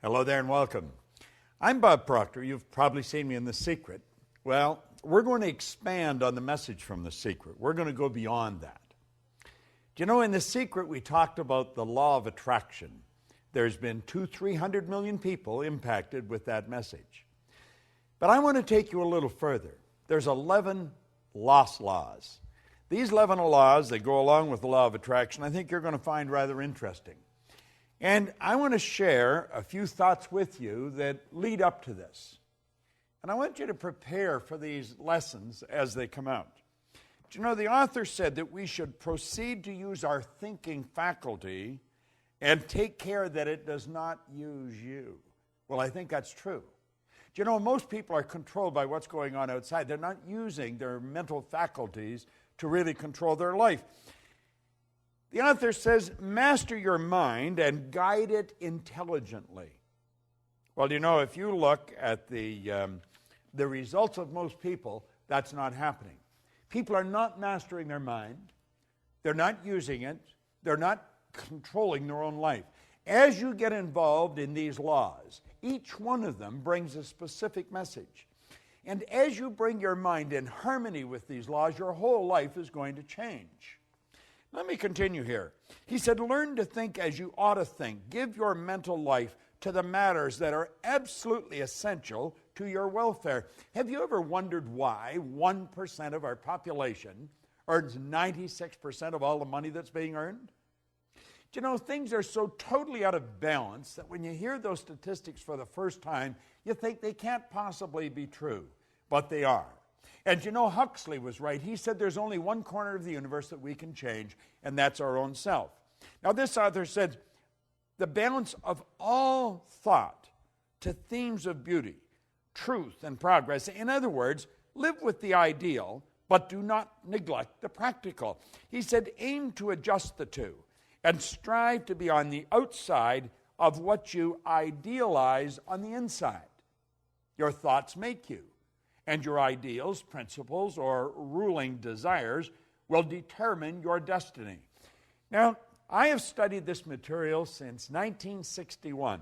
Hello there and welcome. I'm Bob Proctor. You've probably seen me in The Secret. Well, we're going to expand on the message from The Secret. We're going to go beyond that. Do you know, in The Secret, we talked about the law of attraction. There's been 300 million people impacted with that message. But I want to take you a little further. There's 11 lost laws. These 11 laws that go along with the law of attraction, I think you're going to find rather interesting. And I want to share a few thoughts with you that lead up to this. And I want you to prepare for these lessons as they come out. Do you know, the author said that we should proceed to use our thinking faculty and take care that it does not use you. Well, I think that's true. Do you know, most people are controlled by what's going on outside. They're not using their mental faculties to really control their life. The author says, master your mind and guide it intelligently. Well, you know, if you look at the results of most people, that's not happening. People are not mastering their mind. They're not using it. They're not controlling their own life. As you get involved in these laws, each one of them brings a specific message. And as you bring your mind in harmony with these laws, your whole life is going to change. Let me continue here. He said, learn to think as you ought to think. Give your mental life to the matters that are absolutely essential to your welfare. Have you ever wondered why 1% of our population earns 96% of all the money that's being earned? Do you know, things are so totally out of balance that when you hear those statistics for the first time, you think they can't possibly be true, but they are. And you know, Huxley was right. He said there's only one corner of the universe that we can change, and that's our own self. Now, this author said, the balance of all thought to themes of beauty, truth, and progress. In other words, live with the ideal, but do not neglect the practical. He said, aim to adjust the two and strive to be on the outside of what you idealize on the inside. Your thoughts make you. And your ideals, principles, or ruling desires will determine your destiny. Now, I have studied this material since 1961.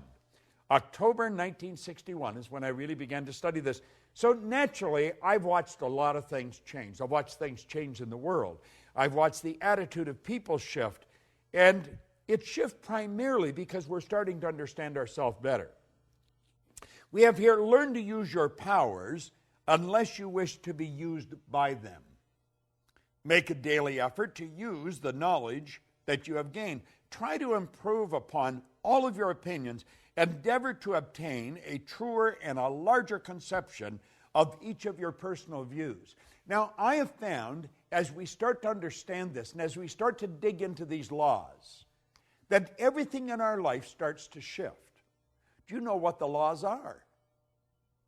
October 1961 is when I really began to study this. So naturally, I've watched a lot of things change. I've watched things change in the world. I've watched the attitude of people shift. And it shifts primarily because we're starting to understand ourselves better. We have here, learn to use your powers unless you wish to be used by them. Make a daily effort to use the knowledge that you have gained. Try to improve upon all of your opinions. Endeavor to obtain a truer and a larger conception of each of your personal views. Now, I have found, as we start to understand this, and as we start to dig into these laws, that everything in our life starts to shift. Do you know what the laws are?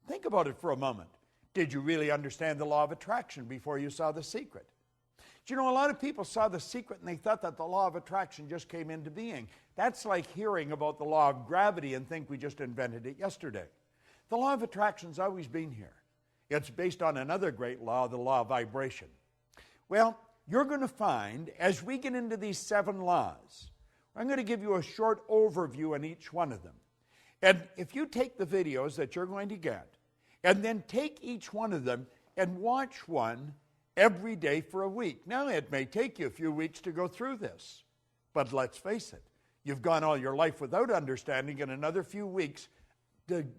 Think about it for a moment. Did you really understand the law of attraction before you saw The Secret? Do you know, a lot of people saw The Secret and they thought that the law of attraction just came into being. That's like hearing about the law of gravity and think we just invented it yesterday. The law of attraction's always been here. It's based on another great law, the law of vibration. Well, you're going to find, as we get into these 7 laws, I'm going to give you a short overview on each one of them. And if you take the videos that you're going to get, and then take each one of them and watch one every day for a week. Now, it may take you a few weeks to go through this, but let's face it, you've gone all your life without understanding, and another few weeks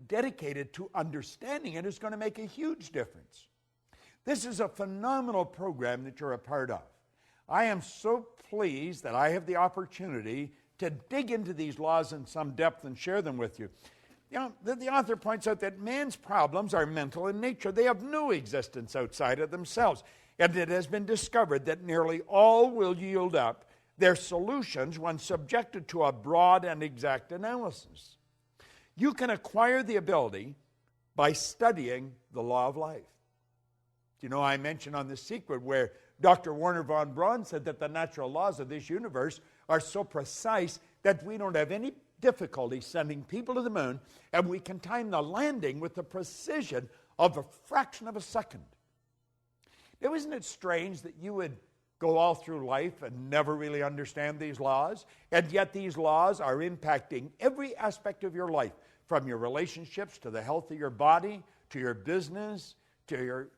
dedicated to understanding it is going to make a huge difference. This is a phenomenal program that you're a part of. I am so pleased that I have the opportunity to dig into these laws in some depth and share them with you. You know, the author points out that man's problems are mental in nature. They have no existence outside of themselves. And it has been discovered that nearly all will yield up their solutions when subjected to a broad and exact analysis. You can acquire the ability by studying the law of life. You know, I mentioned on The Secret where Dr. Werner von Braun said that the natural laws of this universe are so precise that we don't have any difficulty sending people to the moon, and we can time the landing with the precision of a fraction of a second. Now, isn't it strange that you would go all through life and never really understand these laws, and yet these laws are impacting every aspect of your life, from your relationships to the health of your body, to your business, to your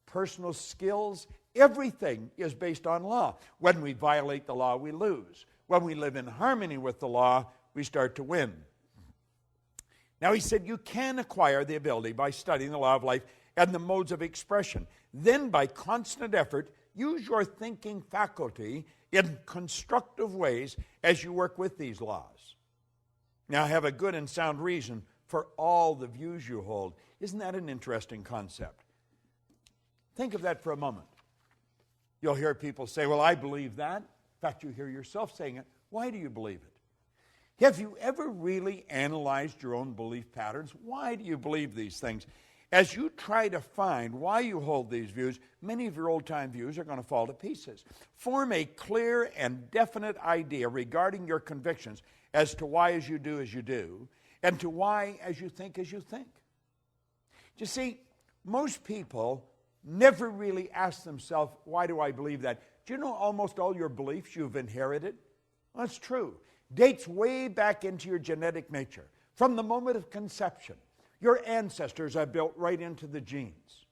personal skills. Everything is based on law. When we violate the law, we lose. When we live in harmony with the law, we start to win. Now, he said you can acquire the ability by studying the law of life and the modes of expression. Then, by constant effort, use your thinking faculty in constructive ways as you work with these laws. Now, have a good and sound reason for all the views you hold. Isn't that an interesting concept? Think of that for a moment. You'll hear people say, well, I believe that. In fact, you hear yourself saying it. Why do you believe it? Have you ever really analyzed your own belief patterns? Why do you believe these things? As you try to find why you hold these views, many of your old-time views are going to fall to pieces. Form a clear and definite idea regarding your convictions as to why as you do, and to why as you think. You see, most people never really ask themselves, why do I believe that? Do you know almost all your beliefs you've inherited? Well, that's true. Dates way back into your genetic nature. From the moment of conception, your ancestors are built right into the genes.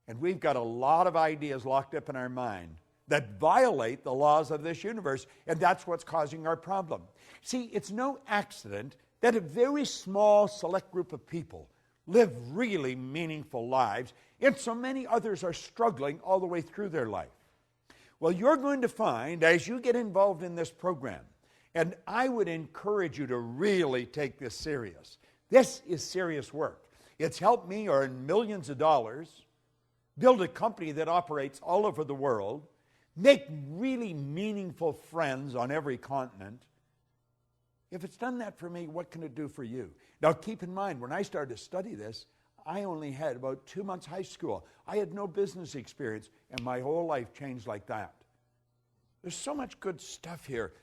And we've got a lot of ideas locked up in our mind that violate the laws of this universe, and that's what's causing our problem. See, it's no accident that a very small select group of people live really meaningful lives, and so many others are struggling all the way through their life. Well, you're going to find, as you get involved in this program, and I would encourage you to really take this serious. This is serious work. It's helped me earn millions of dollars, build a company that operates all over the world, make really meaningful friends on every continent. If it's done that for me, what can it do for you? Now, keep in mind, when I started to study this, I only had about 2 months high school. I had no business experience, and my whole life changed like that. There's so much good stuff here.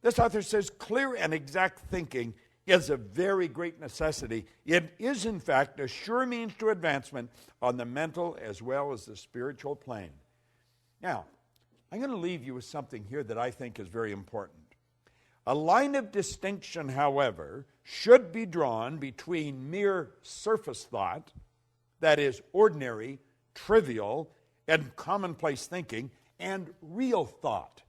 This author says clear and exact thinking is a very great necessity. It is, in fact, a sure means to advancement on the mental as well as the spiritual plane. Now, I'm going to leave you with something here that I think is very important. A line of distinction, however, should be drawn between mere surface thought, that is, ordinary, trivial, and commonplace thinking, and real thought,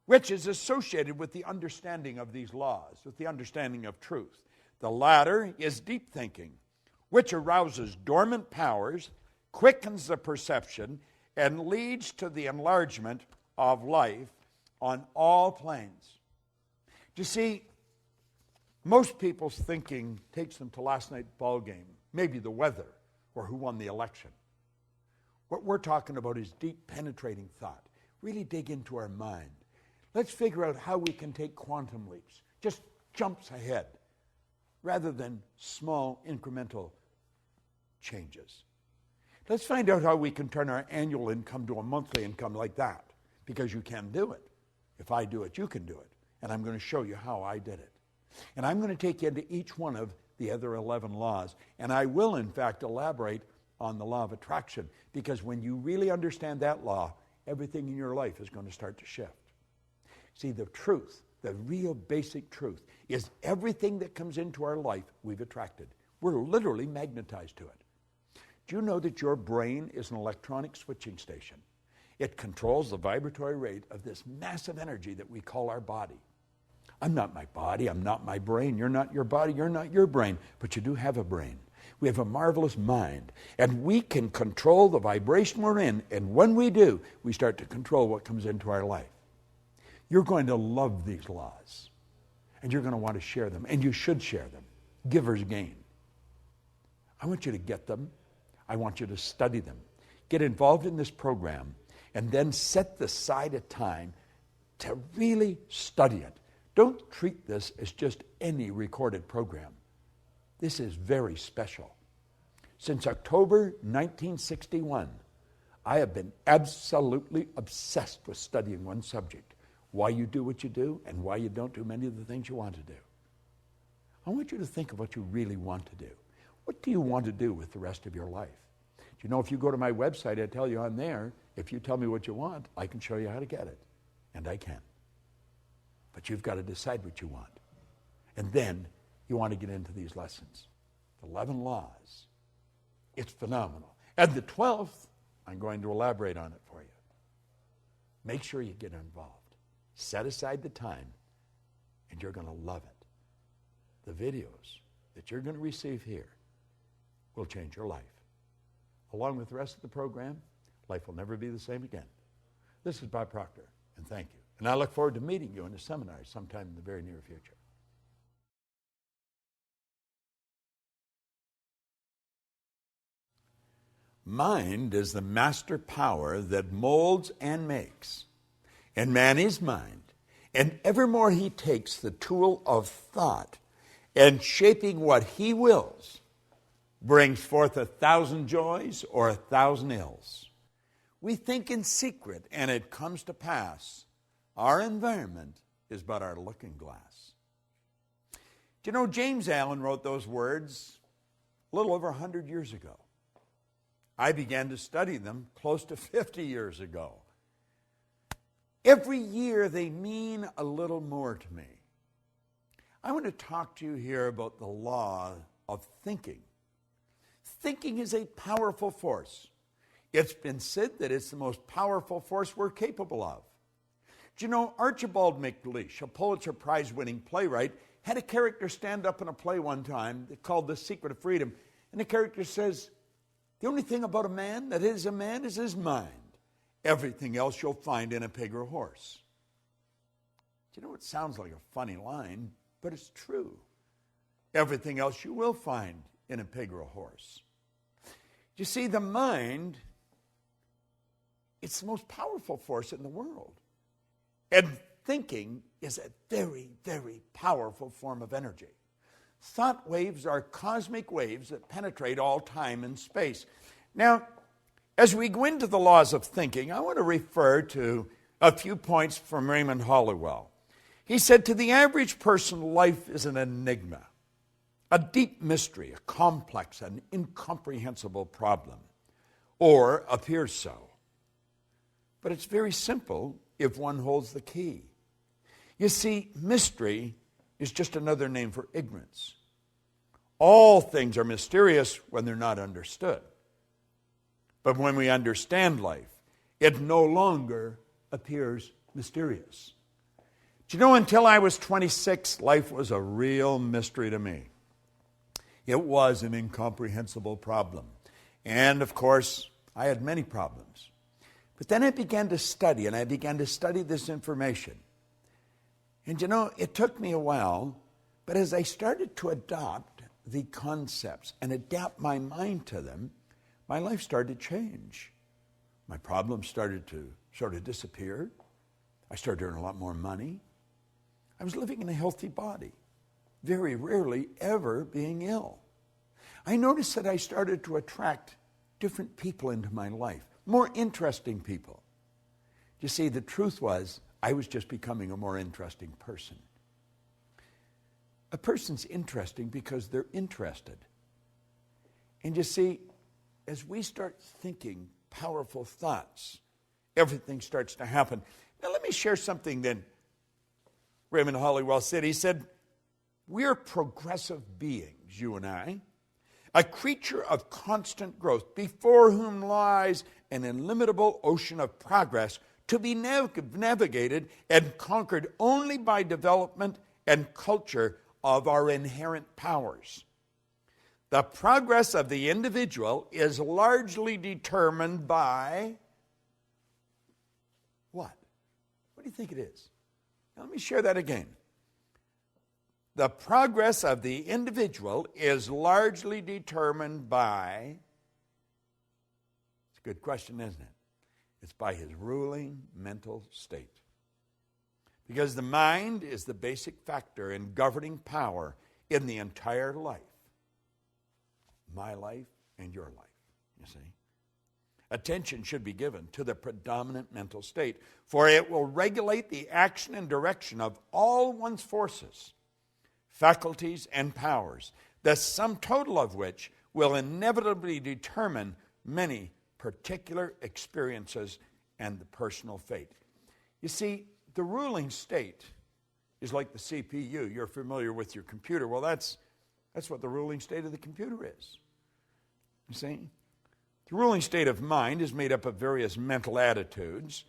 which is associated with the understanding of these laws, with the understanding of truth. The latter is deep thinking, which arouses dormant powers, quickens the perception, and leads to the enlargement of life on all planes. You see, most people's thinking takes them to last night's ball game, maybe the weather, or who won the election. What we're talking about is deep, penetrating thought. Really dig into our mind. Let's figure out how we can take quantum leaps, just jumps ahead, rather than small, incremental changes. Let's find out how we can turn our annual income to a monthly income like that, because you can do it. If I do it, you can do it. And I'm going to show you how I did it. And I'm going to take you into each one of the other 11 laws. And I will, in fact, elaborate on the law of attraction, because when you really understand that law, everything in your life is going to start to shift. See, the truth, the real basic truth, is everything that comes into our life, we've attracted. We're literally magnetized to it. Do you know that your brain is an electronic switching station? It controls the vibratory rate of this massive energy that we call our body. I'm not my body, I'm not my brain, you're not your body, you're not your brain, but you do have a brain. We have a marvelous mind, and we can control the vibration we're in, and when we do, we start to control what comes into our life. You're going to love these laws, and you're going to want to share them, and you should share them. Givers gain. I want you to get them. I want you to study them. Get involved in this program, and then set aside a time to really study it. Don't treat this as just any recorded program. This is very special. Since October 1961, I have been absolutely obsessed with studying one subject: why you do what you do and why you don't do many of the things you want to do. I want you to think of what you really want to do. What do you want to do with the rest of your life? You know, if you go to my website, I tell you on there, if you tell me what you want, I can show you how to get it. And I can. But you've got to decide what you want. And then you want to get into these lessons. The 11 laws. It's phenomenal. And the 12th, I'm going to elaborate on it for you. Make sure you get involved. Set aside the time, and you're going to love it. The videos that you're going to receive here will change your life. Along with the rest of the program, life will never be the same again. This is Bob Proctor, and thank you. And I look forward to meeting you in a seminar sometime in the very near future. Mind is the master power that molds and makes. And man is mind. And evermore he takes the tool of thought and shaping what he wills brings forth 1,000 joys or 1,000 ills. We think in secret and it comes to pass. Our environment is but our looking glass. Do you know James Allen wrote those words a little over 100 years ago? I began to study them close to 50 years ago. Every year they mean a little more to me. I want to talk to you here about the law of thinking. Thinking is a powerful force. It's been said that it's the most powerful force we're capable of. Do you know Archibald MacLeish, a Pulitzer Prize-winning playwright, had a character stand up in a play one time called The Secret of Freedom. And the character says, the only thing about a man that is a man is his mind. Everything else you'll find in a pig or a horse. Do you know, it sounds like a funny line, but it's true. Everything else you will find in a pig or a horse. You see, the mind, it's the most powerful force in the world. And thinking is a very, very powerful form of energy. Thought waves are cosmic waves that penetrate all time and space. Now, as we go into the laws of thinking, I want to refer to a few points from Raymond Halliwell. He said, to the average person, life is an enigma, a deep mystery, a complex and incomprehensible problem, or appears so. But it's very simple if one holds the key. You see, mystery is just another name for ignorance. All things are mysterious when they're not understood. But when we understand life, it no longer appears mysterious. Do you know, until I was 26, life was a real mystery to me. It was an incomprehensible problem. And of course, I had many problems. But then I began to study, and I began to study this information. And you know, it took me a while, but as I started to adopt the concepts and adapt my mind to them, my life started to change. My problems started to sort of disappear. I started to earn a lot more money. I was living in a healthy body, very rarely ever being ill. I noticed that I started to attract different people into my life, more interesting people. You see, the truth was, I was just becoming a more interesting person. A person's interesting because they're interested. And you see, as we start thinking powerful thoughts, everything starts to happen. Now let me share something that Raymond Halliwell said. He said, we're progressive beings, you and I, a creature of constant growth, before whom lies an illimitable ocean of progress to be navigated and conquered only by development and culture of our inherent powers. The progress of the individual is largely determined by what? What do you think it is? Now, let me share that again. The progress of the individual is largely determined by, it's a good question, isn't it? It's by his ruling mental state. Because the mind is the basic factor in governing power in the entire life. My life and your life, you see. Attention should be given to the predominant mental state, for it will regulate the action and direction of all one's forces, faculties, and powers, the sum total of which will inevitably determine many particular experiences and the personal fate. You see, the ruling state is like the CPU. You're familiar with your computer. Well, that's what the ruling state of the computer is. You see? The ruling state of mind is made up of various mental attitudes,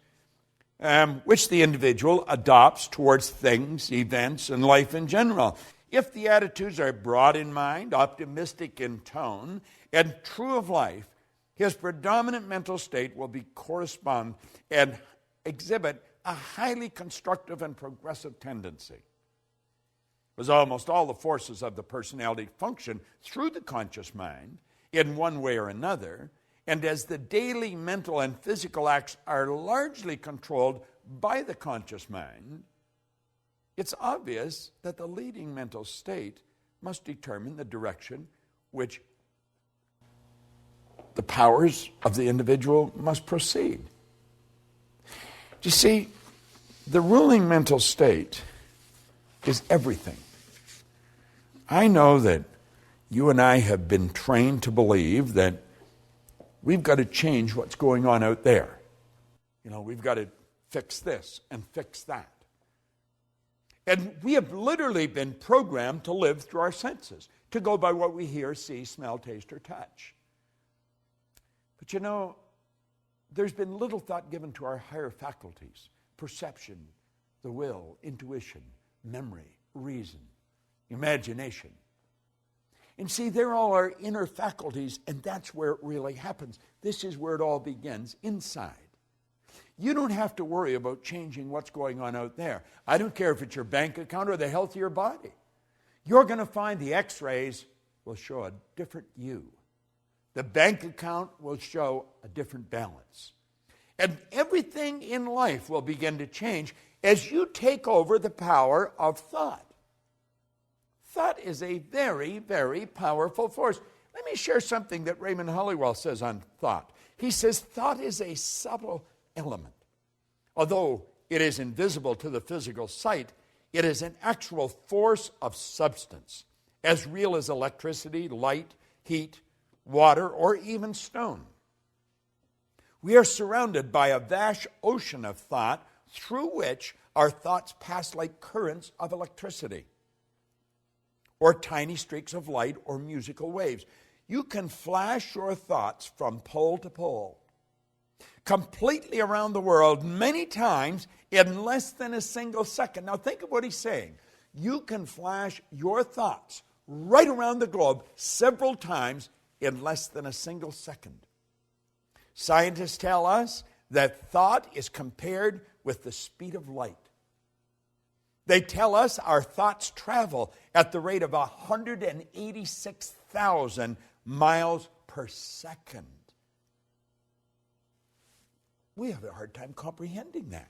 which the individual adopts towards things, events, and life in general. If the attitudes are broad in mind, optimistic in tone, and true of life, his predominant mental state will correspond and exhibit a highly constructive and progressive tendency. As almost all the forces of the personality function through the conscious mind in one way or another, and as the daily mental and physical acts are largely controlled by the conscious mind, it's obvious that the leading mental state must determine the direction which the powers of the individual must proceed. You see, the ruling mental state is everything. I know that you and I have been trained to believe that we've got to change what's going on out there. We've got to fix this and fix that. And we have literally been programmed to live through our senses, to go by what we hear, see, smell, taste, or touch. But there's been little thought given to our higher faculties: perception, the will, intuition, memory, reason, imagination. And see, they're all our inner faculties, and that's where it really happens. This is where it all begins, inside. You don't have to worry about changing what's going on out there. I don't care if it's your bank account or the health of your body. You're going to find the x-rays will show a different you. The bank account will show a different balance. And everything in life will begin to change as you take over the power of thought. Thought is a very, very powerful force. Let me share something that Raymond Hollywell says on thought. He says thought is a subtle element. Although it is invisible to the physical sight, it is an actual force of substance, as real as electricity, light, heat, water, or even stone. We are surrounded by a vast ocean of thought through which our thoughts pass like currents of electricity, or tiny streaks of light, or musical waves. You can flash your thoughts from pole to pole, completely around the world, many times in less than a single second. Now think of what he's saying. You can flash your thoughts right around the globe several times in less than a single second. Scientists tell us that thought is compared with the speed of light. They tell us our thoughts travel at the rate of 186,000 miles per second. We have a hard time comprehending that.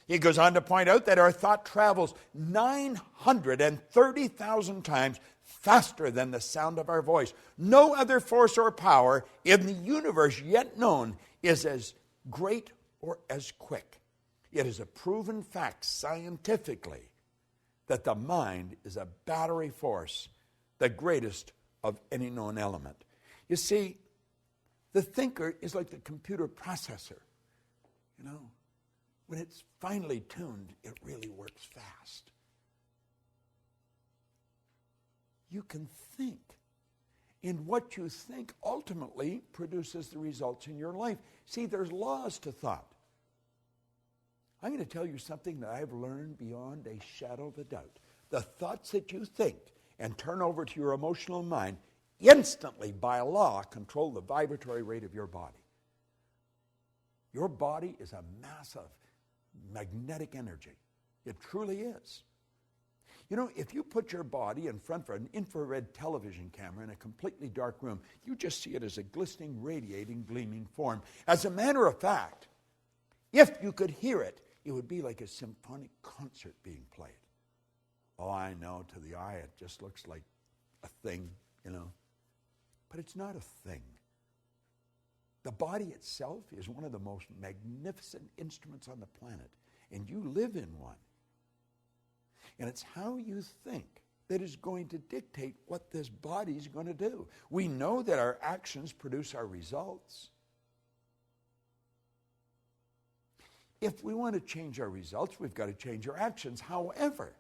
He goes on to point out that our thought travels 930,000 times faster than the sound of our voice. No other force or power in the universe yet known is as great or as quick. It is a proven fact scientifically that the mind is a battery force, the greatest of any known element. You see, the thinker is like the computer processor. When it's finely tuned, it really works fast. You can think, and what you think ultimately produces the results in your life. See, there's laws to thought. I'm going to tell you something that I've learned beyond a shadow of a doubt. The thoughts that you think and turn over to your emotional mind instantly, by law, control the vibratory rate of your body. Your body is a massive magnetic energy. It truly is. If you put your body in front of an infrared television camera in a completely dark room, you just see it as a glistening, radiating, gleaming form. As a matter of fact, if you could hear it, it would be like a symphonic concert being played. Oh, I know, to the eye it just looks like a thing, But it's not a thing. The body itself is one of the most magnificent instruments on the planet, and you live in one. And it's how you think that is going to dictate what this body is going to do. We know that our actions produce our results. If we want to change our results, we've got to change our actions. However,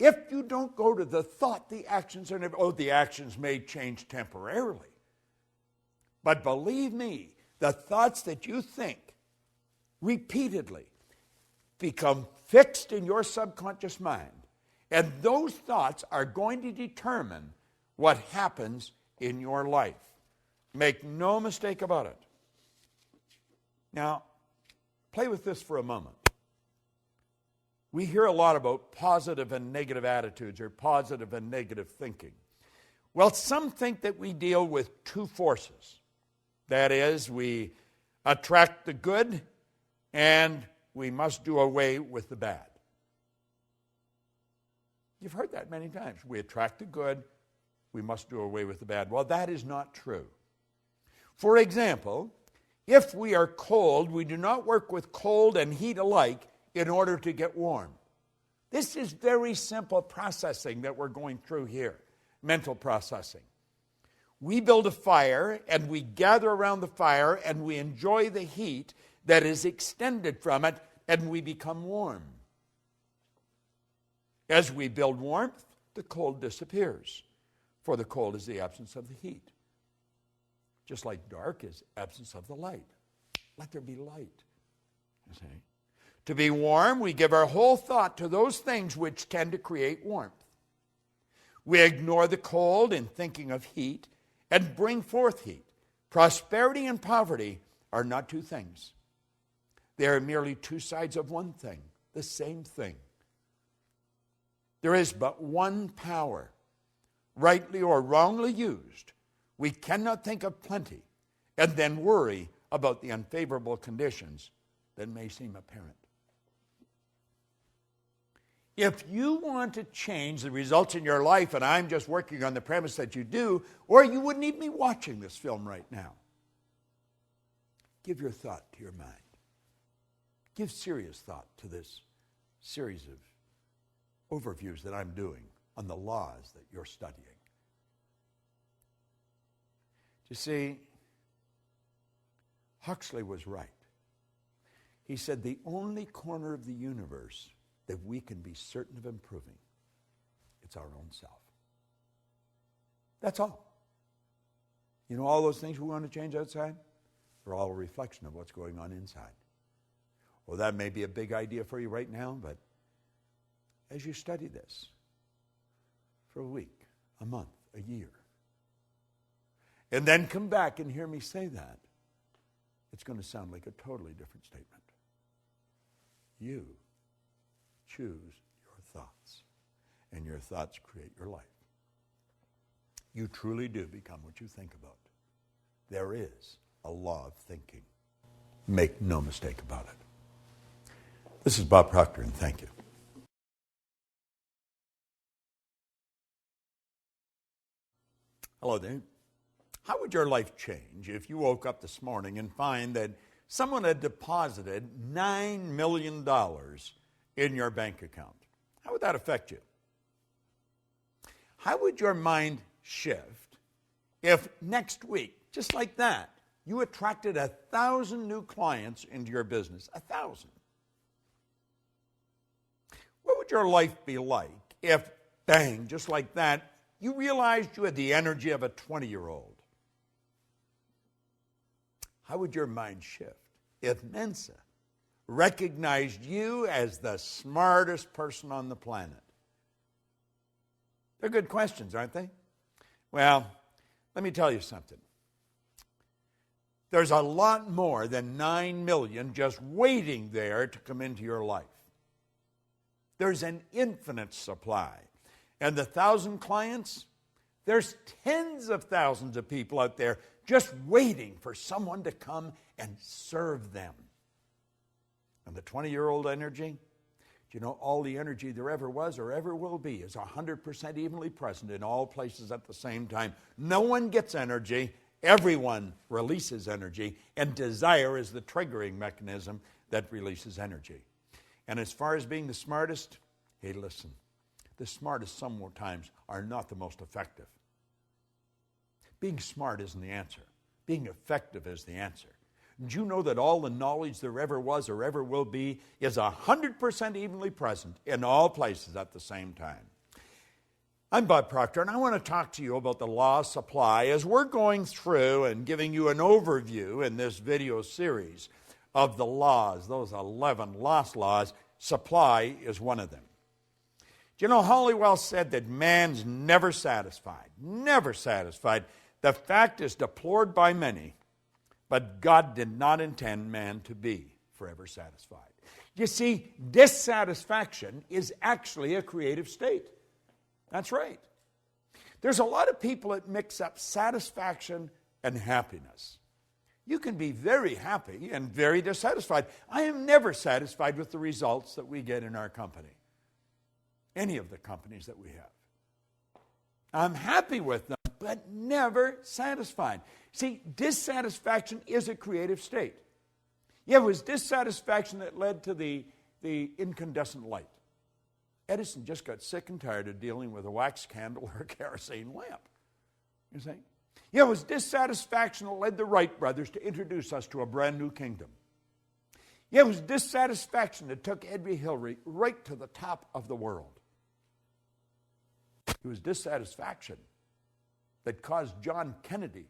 If you don't go to the thought, the actions are never, the actions may change temporarily. But believe me, the thoughts that you think repeatedly become fixed in your subconscious mind. And those thoughts are going to determine what happens in your life. Make no mistake about it. Now, play with this for a moment. We hear a lot about positive and negative attitudes or positive and negative thinking. Well, some think that we deal with two forces. That is, we attract the good and we must do away with the bad. You've heard that many times. We attract the good, we must do away with the bad. Well, that is not true. For example, if we are cold, we do not work with cold and heat alike in order to get warm. This is very simple processing that we're going through here, mental processing. We build a fire and we gather around the fire and we enjoy the heat that is extended from it and we become warm. As we build warmth, the cold disappears, for the cold is the absence of the heat. Just like dark is absence of the light. Let there be light. You see? To be warm, we give our whole thought to those things which tend to create warmth. We ignore the cold in thinking of heat and bring forth heat. Prosperity and poverty are not two things. They are merely two sides of one thing, the same thing. There is but one power. Rightly or wrongly used, we cannot think of plenty and then worry about the unfavorable conditions that may seem apparent. If you want to change the results in your life, and I'm just working on the premise that you do, or you wouldn't even be watching this film right now, give your thought to your mind. Give serious thought to this series of overviews that I'm doing on the laws that you're studying. You see, Huxley was right. He said the only corner of the universe that we can be certain of improving, it's our own self. That's all. You know, all those things we want to change outside, they're all a reflection of what's going on inside. Well, that may be a big idea for you right now, but as you study this for a week, a month, a year, and then come back and hear me say that, it's going to sound like a totally different statement. You choose your thoughts, and your thoughts create your life. You truly do become what you think about. There is a law of thinking. Make no mistake about it. This is Bob Proctor, and thank you. Hello there. How would your life change if you woke up this morning and find that someone had deposited $9 million in your bank account? How would that affect you? How would your mind shift if next week, just like that, you attracted 1,000 new clients into your business? 1,000. What would your life be like if, bang, just like that, you realized you had the energy of a 20-year-old? How would your mind shift if Mensa recognized you as the smartest person on the planet? They're good questions, aren't they? Well, let me tell you something. There's a lot more than 9 million just waiting there to come into your life. There's an infinite supply. And the 1,000 clients, there's tens of thousands of people out there just waiting for someone to come and serve them. And the 20-year-old energy, do you know all the energy there ever was or ever will be is 100% evenly present in all places at the same time. No one gets energy. Everyone releases energy. And desire is the triggering mechanism that releases energy. And as far as being the smartest, hey, listen, the smartest sometimes are not the most effective. Being smart isn't the answer. Being effective is the answer. Did you know that all the knowledge there ever was or ever will be is 100% evenly present in all places at the same time? I'm Bob Proctor, and I want to talk to you about the law of supply as we're going through and giving you an overview in this video series of the laws, those 11 lost laws. Supply is one of them. Do you know, Halliwell said that man's never satisfied, never satisfied. The fact is deplored by many, but God did not intend man to be forever satisfied. You see, dissatisfaction is actually a creative state. That's right. There's a lot of people that mix up satisfaction and happiness. You can be very happy and very dissatisfied. I am never satisfied with the results that we get in our company, any of the companies that we have. I'm happy with them, but never satisfied. See, dissatisfaction is a creative state. Yeah, it was dissatisfaction that led to the incandescent light. Edison just got sick and tired of dealing with a wax candle or a kerosene lamp. You see? Yeah, it was dissatisfaction that led the Wright brothers to introduce us to a brand new kingdom. Yeah, it was dissatisfaction that took Edward Hillary right to the top of the world. It was dissatisfaction that caused John Kennedy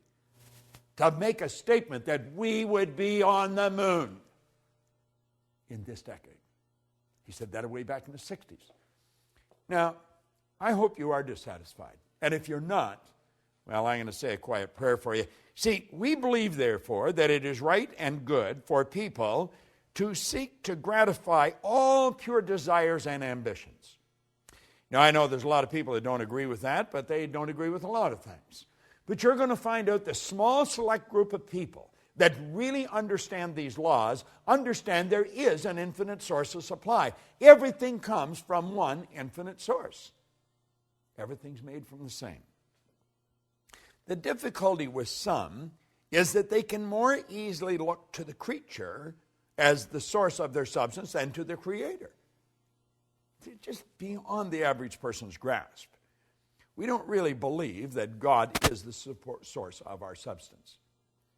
to make a statement that we would be on the moon in this decade. He said that way back in the 60s. Now, I hope you are dissatisfied. And if you're not, well, I'm going to say a quiet prayer for you. See, we believe, therefore, that it is right and good for people to seek to gratify all pure desires and ambitions. Now, I know there's a lot of people that don't agree with that, but they don't agree with a lot of things. But you're going to find out the small select group of people that really understand these laws, understand there is an infinite source of supply. Everything comes from one infinite source. Everything's made from the same. The difficulty with some is that they can more easily look to the creature as the source of their substance than to the Creator. It's just beyond the average person's grasp. We don't really believe that God is the source of our substance.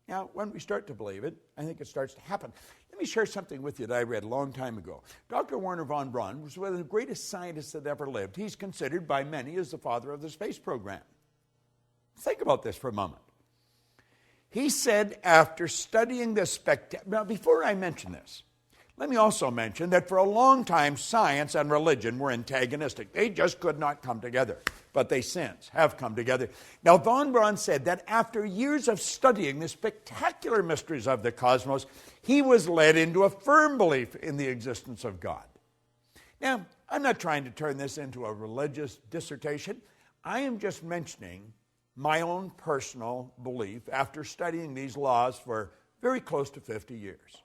Now, when we start to believe it, I think it starts to happen. Let me share something with you that I read a long time ago. Dr. Wernher von Braun was one of the greatest scientists that ever lived. He's considered by many as the father of the space program. Think about this for a moment. He said after studying this now before I mention this, let me also mention that for a long time science and religion were antagonistic. They just could not come together. But they since have come together. Now, von Braun said that after years of studying the spectacular mysteries of the cosmos, he was led into a firm belief in the existence of God. Now, I'm not trying to turn this into a religious dissertation. I am just mentioning my own personal belief after studying these laws for very close to 50 years.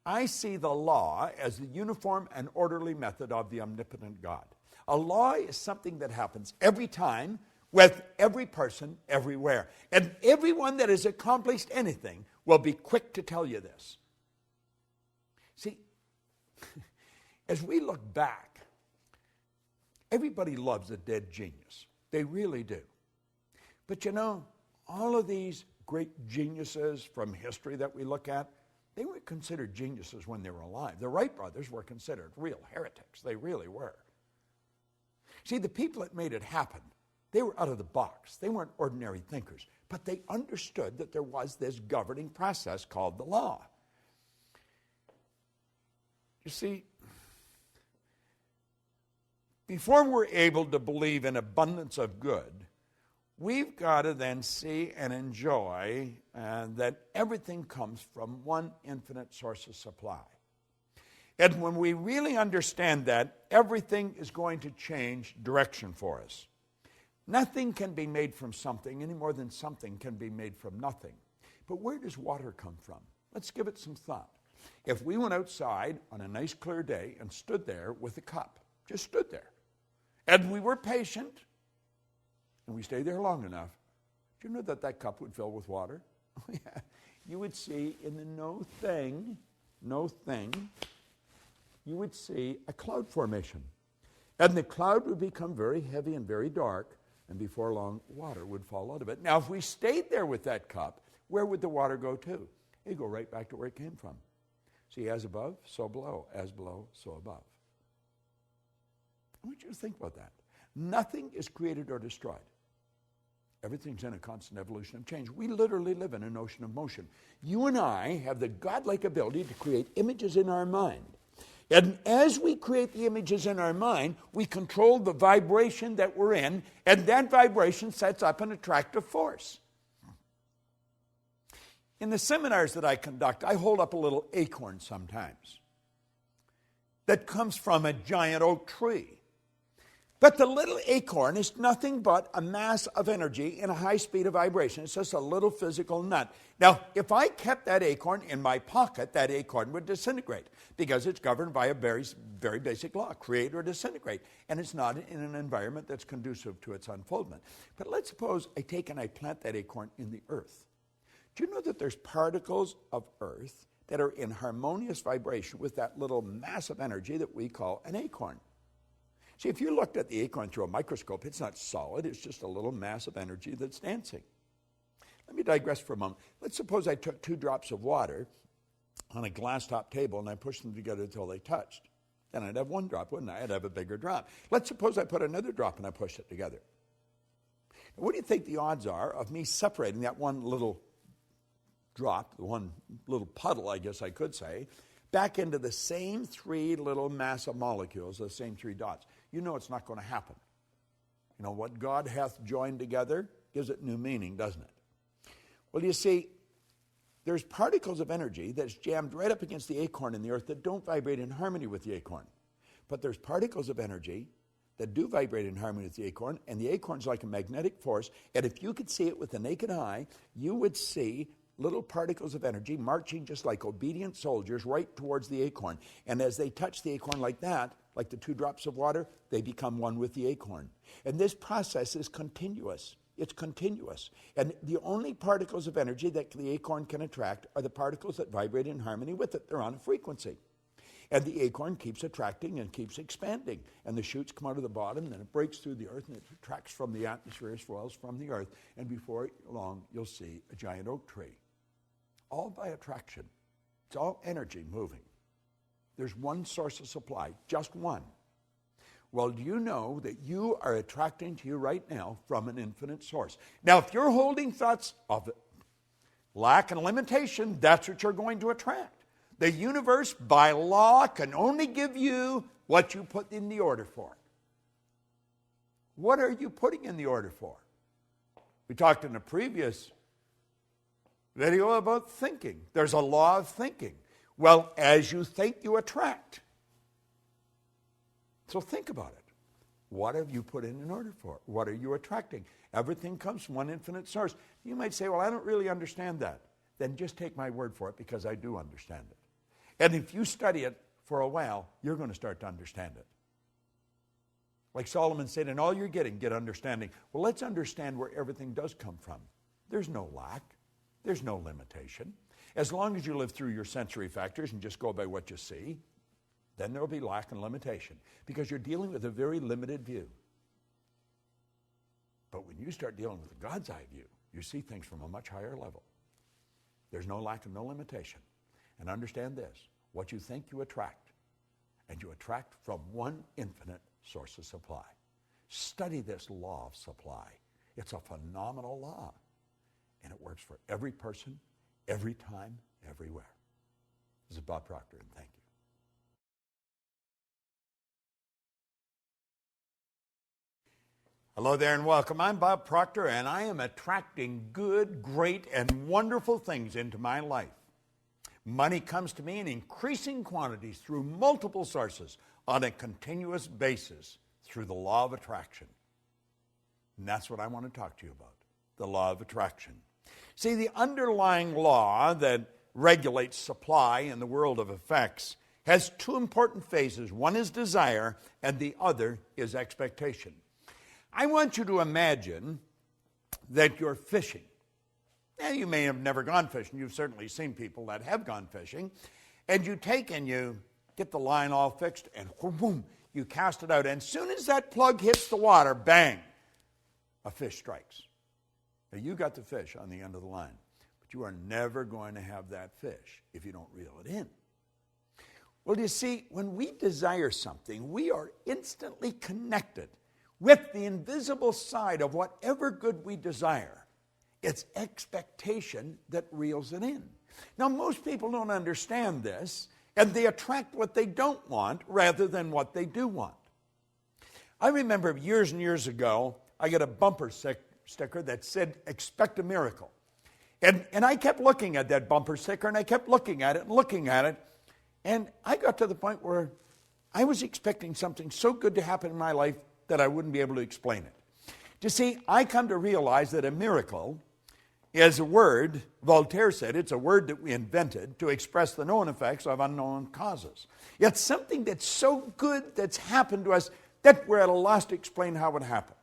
I see the law as the uniform and orderly method of the omnipotent God. A law is something that happens every time with every person everywhere. And everyone that has accomplished anything will be quick to tell you this. See, as we look back, everybody loves a dead genius. They really do. But you know, all of these great geniuses from history that we look at, they were considered geniuses when they were alive. The Wright brothers were considered real heretics. They really were. See, the people that made it happen, they were out of the box. They weren't ordinary thinkers, but they understood that there was this governing process called the law. You see, before we're able to believe in abundance of good, we've got to then see and enjoy that everything comes from one infinite source of supply. And when we really understand that, everything is going to change direction for us. Nothing can be made from something any more than something can be made from nothing. But where does water come from? Let's give it some thought. If we went outside on a nice clear day and stood there with a cup, just stood there, and we were patient, and we stayed there long enough, do you know that that cup would fill with water? Yeah. You would see in the no thing, you would see a cloud formation. And the cloud would become very heavy and very dark, and before long, water would fall out of it. Now, if we stayed there with that cup, where would the water go to? It'd go right back to where it came from. See, as above, so below. As below, so above. I want you to think about that. Nothing is created or destroyed. Everything's in a constant evolution of change. We literally live in an ocean of motion. You and I have the godlike ability to create images in our mind. And as we create the images in our mind, we control the vibration that we're in, and that vibration sets up an attractive force. In the seminars that I conduct, I hold up a little acorn sometimes that comes from a giant oak tree. But the little acorn is nothing but a mass of energy in a high speed of vibration. It's just a little physical nut. Now, if I kept that acorn in my pocket, that acorn would disintegrate because it's governed by a very, very basic law, create or disintegrate. And it's not in an environment that's conducive to its unfoldment. But let's suppose I take and I plant that acorn in the earth. Do you know that there's particles of earth that are in harmonious vibration with that little mass of energy that we call an acorn? See, if you looked at the acorn through a microscope, it's not solid. It's just a little mass of energy that's dancing. Let me digress for a moment. Let's suppose I took 2 drops of water on a glass-top table and I pushed them together until they touched. Then I'd have 1 drop, wouldn't I? I'd have a bigger drop. Let's suppose I put another drop and I pushed it together. Now, what do you think the odds are of me separating that one little drop, the one little puddle, I guess I could say, back into the same 3 little mass of molecules, the same 3 dots? You know it's not going to happen. You know, what God hath joined together gives it new meaning, doesn't it? Well, you see, there's particles of energy that's jammed right up against the acorn in the earth that don't vibrate in harmony with the acorn. But there's particles of energy that do vibrate in harmony with the acorn, and the acorn's like a magnetic force, and if you could see it with the naked eye, you would see little particles of energy marching just like obedient soldiers right towards the acorn. And as they touch the acorn like that, like the 2 drops of water, they become one with the acorn. And this process is continuous. It's continuous. And the only particles of energy that the acorn can attract are the particles that vibrate in harmony with it. They're on a frequency. And the acorn keeps attracting and keeps expanding. And the shoots come out of the bottom, then it breaks through the earth, and it attracts from the atmosphere as well as from the earth. And before long, you'll see a giant oak tree. All by attraction. It's all energy moving. There's one source of supply, just one. Well, do you know that you are attracting to you right now from an infinite source? Now, if you're holding thoughts of lack and limitation, that's what you're going to attract. The universe, by law, can only give you what you put in the order for. What are you putting in the order for? We talked in a previous video about thinking. There's a law of thinking. Well, as you think, you attract. So think about it. What have you put in order for? What are you attracting? Everything comes from one infinite source. You might say, well, I don't really understand that. Then just take my word for it, because I do understand it. And if you study it for a while, you're going to start to understand it. Like Solomon said, in all you're getting, get understanding. Well, let's understand where everything does come from. There's no lack. There's no limitation. As long as you live through your sensory factors and just go by what you see, then there will be lack and limitation, because you're dealing with a very limited view. But when you start dealing with the God's eye view, you see things from a much higher level. There's no lack and no limitation. And understand this, what you think you attract, and you attract from one infinite source of supply. Study this law of supply. It's a phenomenal law, and it works for every person, every time, everywhere. This is Bob Proctor, and thank you. Hello there and welcome. I'm Bob Proctor, and I am attracting good, great, and wonderful things into my life. Money comes to me in increasing quantities through multiple sources on a continuous basis through the law of attraction. And that's what I want to talk to you about, the law of attraction. See, the underlying law that regulates supply in the world of effects has 2 important phases. One is desire, and the other is expectation. I want you to imagine that you're fishing. Now, you may have never gone fishing. You've certainly seen people that have gone fishing. And you take and you get the line all fixed, and boom, you cast it out. And as soon as that plug hits the water, bang, a fish strikes. Now, you got the fish on the end of the line, but you are never going to have that fish if you don't reel it in. Well, you see, when we desire something, we are instantly connected with the invisible side of whatever good we desire. It's expectation that reels it in. Now, most people don't understand this, and they attract what they don't want rather than what they do want. I remember years and years ago, I got a bumper sticker that said, "Expect a miracle." And I kept looking at that bumper sticker, and I kept looking at it, and I got to the point where I was expecting something so good to happen in my life that I wouldn't be able to explain it. You see, I come to realize that a miracle is a word, Voltaire said, it's a word that we invented to express the known effects of unknown causes. It's something that's so good that's happened to us that we're at a loss to explain how it happened.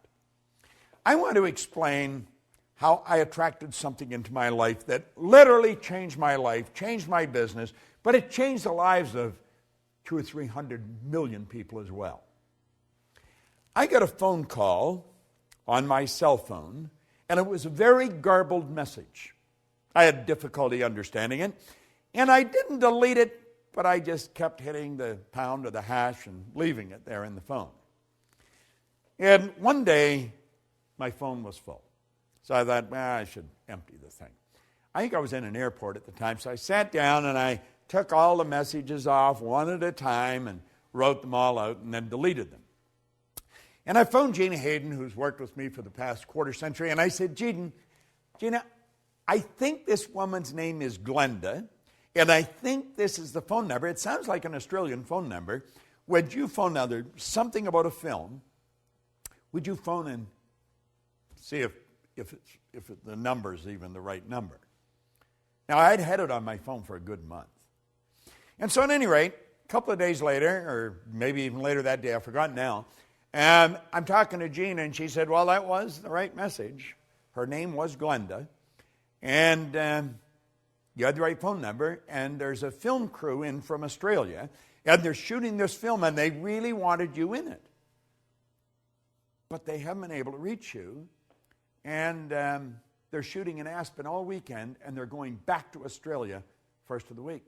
I want to explain how I attracted something into my life that literally changed my life, changed my business, but it changed the lives of 200 or 300 million people as well. I got a phone call on my cell phone, and it was a very garbled message. I had difficulty understanding it, and I didn't delete it, but I just kept hitting the pound or the hash and leaving it there in the phone. And one day, my phone was full. So I thought, I should empty the thing. I think I was in an airport at the time, so I sat down and I took all the messages off one at a time and wrote them all out and then deleted them. And I phoned Gina Hayden, who's worked with me for the past quarter century, and I said, Gina, I think this woman's name is Glenda, and I think this is the phone number. It sounds like an Australian phone number. Would you phone now? There's something about a film. Would you phone and see if the number's even the right number? Now, I'd had it on my phone for a good month. And so at any rate, a couple of days later, or maybe even later that day, I've forgotten now, I'm talking to Gina, and she said, well, that was the right message. Her name was Glenda, and you had the right phone number, and there's a film crew in from Australia, and they're shooting this film, and they really wanted you in it. But they haven't been able to reach you, and they're shooting in Aspen all weekend, and they're going back to Australia first of the week.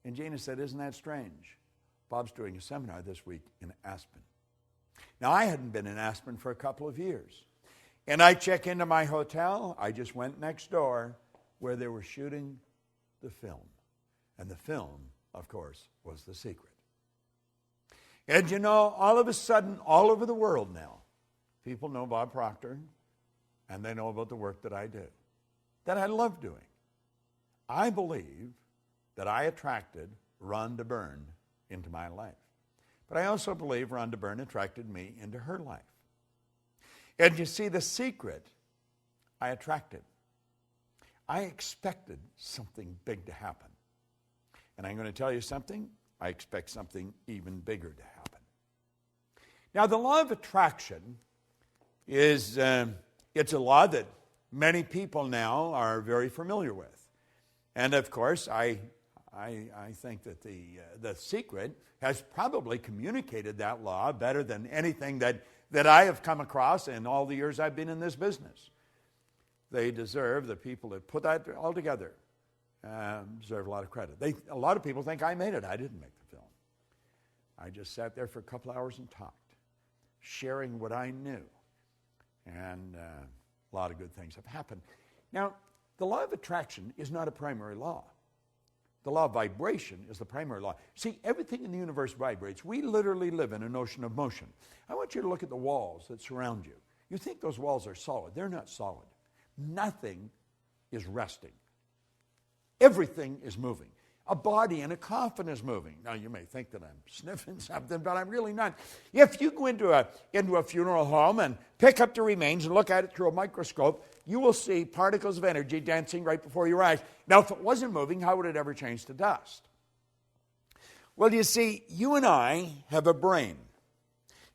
And Gina said, isn't that strange? Bob's doing a seminar this week in Aspen. Now, I hadn't been in Aspen for a couple of years. And I check into my hotel. I just went next door where they were shooting the film. And the film, of course, was The Secret. And you know, all of a sudden, all over the world now, people know Bob Proctor, and they know about the work that I do, that I love doing. I believe that I attracted Rhonda Byrne into my life. But I also believe Rhonda Byrne attracted me into her life. And you see, the secret I attracted. I expected something big to happen. And I'm going to tell you something. I expect something even bigger to happen. Now, the law of attraction is it's a law that many people now are very familiar with. And of course, I think that the secret has probably communicated that law better than anything that I have come across in all the years I've been in this business. They deserve, the people that put that all together, deserve a lot of credit. A lot of people think I made it. I didn't make the film. I just sat there for a couple hours and talked, sharing what I knew. And a lot of good things have happened. Now, the law of attraction is not a primary law. The law of vibration is the primary law. See, everything in the universe vibrates. We literally live in an ocean of motion. I want you to look at the walls that surround you. You think those walls are solid. They're not solid. Nothing is resting. Everything is moving. A body in a coffin is moving. Now, you may think that I'm sniffing something, but I'm really not. If you go into a funeral home and pick up the remains and look at it through a microscope, you will see particles of energy dancing right before your eyes. Now, if it wasn't moving, how would it ever change to dust? Well, you see, you and I have a brain.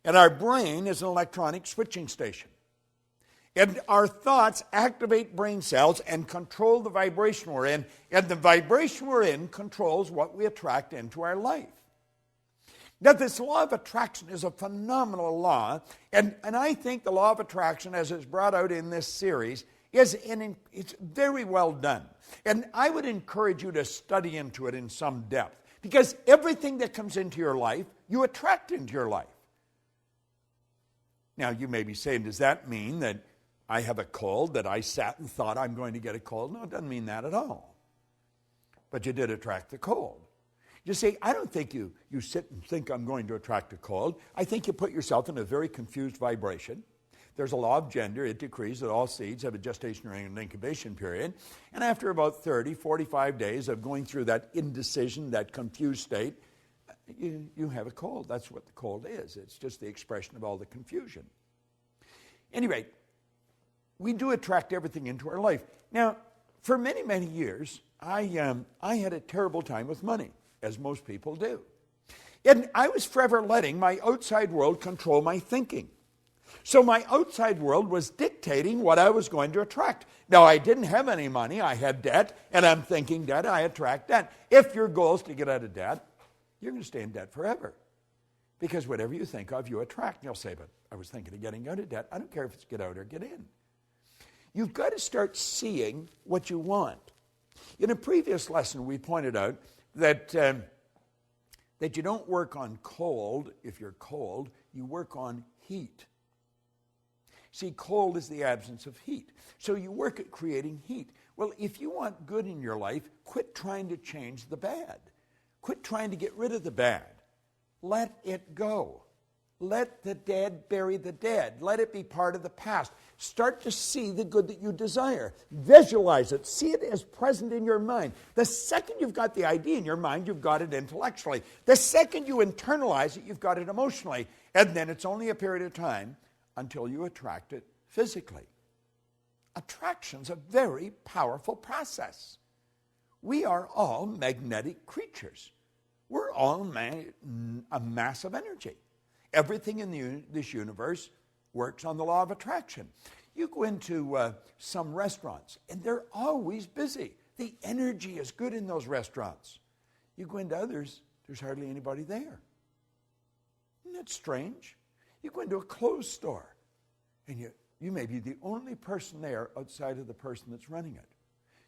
And our brain is an electronic switching station. And our thoughts activate brain cells and control the vibration we're in. And the vibration we're in controls what we attract into our life. Now, this law of attraction is a phenomenal law. And I think the law of attraction, as it's brought out in this series, it's very well done. And I would encourage you to study into it in some depth. Because everything that comes into your life, you attract into your life. Now, you may be saying, does that mean that I have a cold, that I sat and thought I'm going to get a cold? No, it doesn't mean that at all. But you did attract the cold. You see, I don't think you sit and think I'm going to attract a cold. I think you put yourself in a very confused vibration. There's a law of gender. It decrees that all seeds have a gestation and incubation period. And after about 30, 45 days of going through that indecision, that confused state, you have a cold. That's what the cold is. It's just the expression of all the confusion. Anyway, we do attract everything into our life. Now, for many, many years, I had a terrible time with money, as most people do. And I was forever letting my outside world control my thinking. So my outside world was dictating what I was going to attract. Now, I didn't have any money. I had debt, and I'm thinking debt, I attract debt. If your goal is to get out of debt, you're going to stay in debt forever. Because whatever you think of, you attract. And you'll say, but I was thinking of getting out of debt. I don't care if it's get out or get in. You've got to start seeing what you want. In a previous lesson, we pointed out that you don't work on cold if you're cold. You work on heat. See, cold is the absence of heat. So you work at creating heat. Well, if you want good in your life, quit trying to change the bad. Quit trying to get rid of the bad. Let it go. Let the dead bury the dead. Let it be part of the past. Start to see the good that you desire. Visualize it. See it as present in your mind. The second you've got the idea in your mind, you've got it intellectually. The second you internalize it, you've got it emotionally. And then it's only a period of time until you attract it physically. Attraction's a very powerful process. We are all magnetic creatures. We're all a mass of energy. Everything in this universe works on the law of attraction. You go into some restaurants, and they're always busy. The energy is good in those restaurants. You go into others, there's hardly anybody there. Isn't that strange? You go into a clothes store, and you may be the only person there outside of the person that's running it.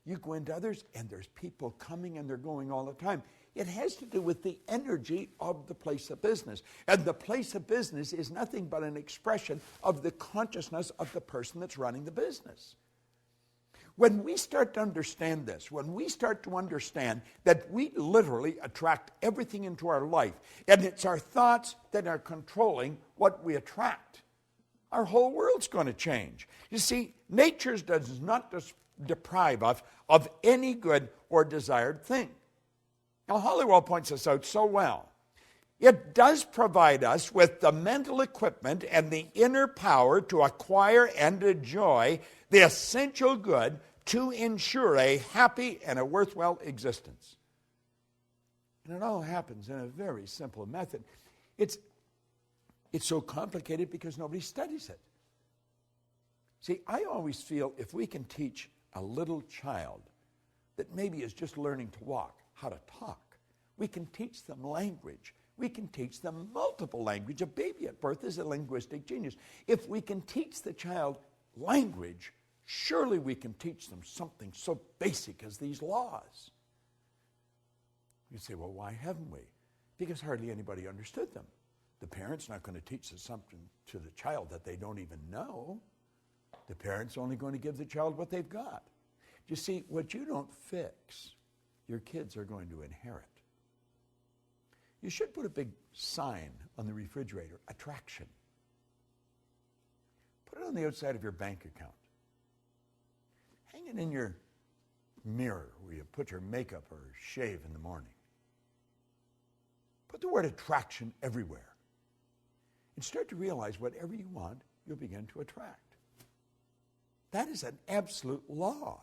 You go into others, and there's people coming and they're going all the time. It has to do with the energy of the place of business. And the place of business is nothing but an expression of the consciousness of the person that's running the business. When we start to understand this, when we start to understand that we literally attract everything into our life, and it's our thoughts that are controlling what we attract, our whole world's going to change. You see, nature does not deprive us of any good or desired thing. Now, Hollywell points this out so well. It does provide us with the mental equipment and the inner power to acquire and enjoy the essential good to ensure a happy and a worthwhile existence. And it all happens in a very simple method. It's so complicated because nobody studies it. See, I always feel if we can teach a little child that maybe is just learning to walk, how to talk, we can teach them language. We can teach them multiple language. A baby at birth is a linguistic genius. If we can teach the child language, surely we can teach them something so basic as these laws. You say, well, why haven't we? Because hardly anybody understood them. The parent's not going to teach something to the child that they don't even know. The parent's only going to give the child what they've got. You see, what you don't fix, your kids are going to inherit. You should put a big sign on the refrigerator, attraction. Put it on the outside of your bank account. Hang it in your mirror where you put your makeup or shave in the morning. Put the word attraction everywhere. And start to realize whatever you want, you'll begin to attract. That is an absolute law.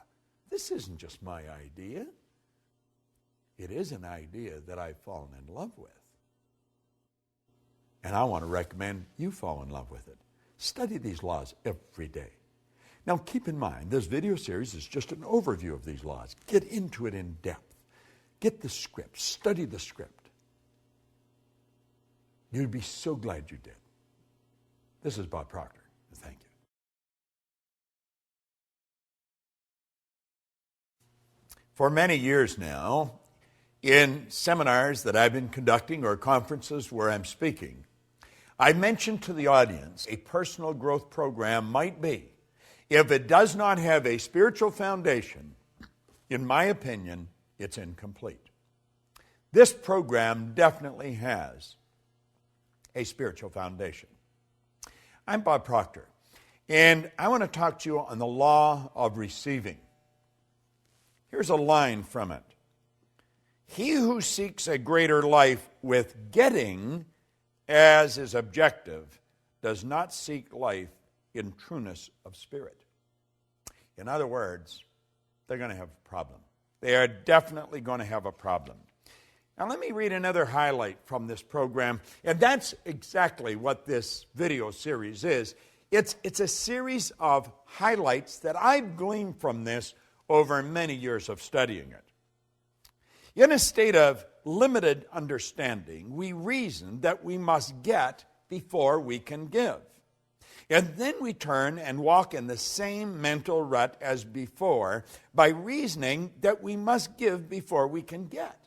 This isn't just my idea. It is an idea that I've fallen in love with. And I want to recommend you fall in love with it. Study these laws every day. Now keep in mind, this video series is just an overview of these laws. Get into it in depth. Get the script. Study the script. You'd be so glad you did. This is Bob Proctor. Thank you. For many years now, in seminars that I've been conducting or conferences where I'm speaking, I mentioned to the audience a personal growth program might be, if it does not have a spiritual foundation, in my opinion, it's incomplete. This program definitely has a spiritual foundation. I'm Bob Proctor, and I want to talk to you on the law of receiving. Here's a line from it. He who seeks a greater life with getting as his objective does not seek life in trueness of spirit. In other words, they're going to have a problem. They are definitely going to have a problem. Now let me read another highlight from this program, and that's exactly what this video series is. It's a series of highlights that I've gleaned from this over many years of studying it. In a state of limited understanding, we reason that we must get before we can give. And then we turn and walk in the same mental rut as before by reasoning that we must give before we can get.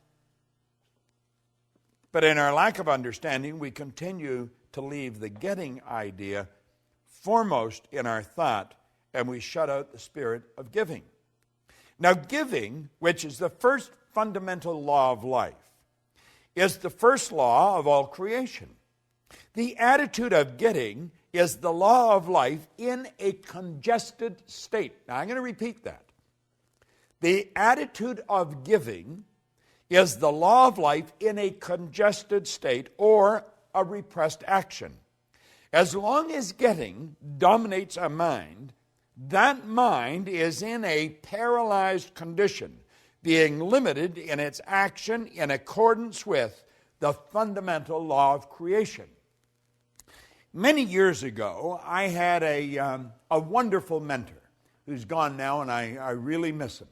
But in our lack of understanding, we continue to leave the getting idea foremost in our thought, and we shut out the spirit of giving. Now, giving, which is the first fundamental law of life, is the first law of all creation. The attitude of getting is the law of life in a congested state. Now, I'm going to repeat that. The attitude of giving is the law of life in a congested state or a repressed action. As long as getting dominates a mind, that mind is in a paralyzed condition, being limited in its action in accordance with the fundamental law of creation. Many years ago, I had a wonderful mentor who's gone now, and I really miss him.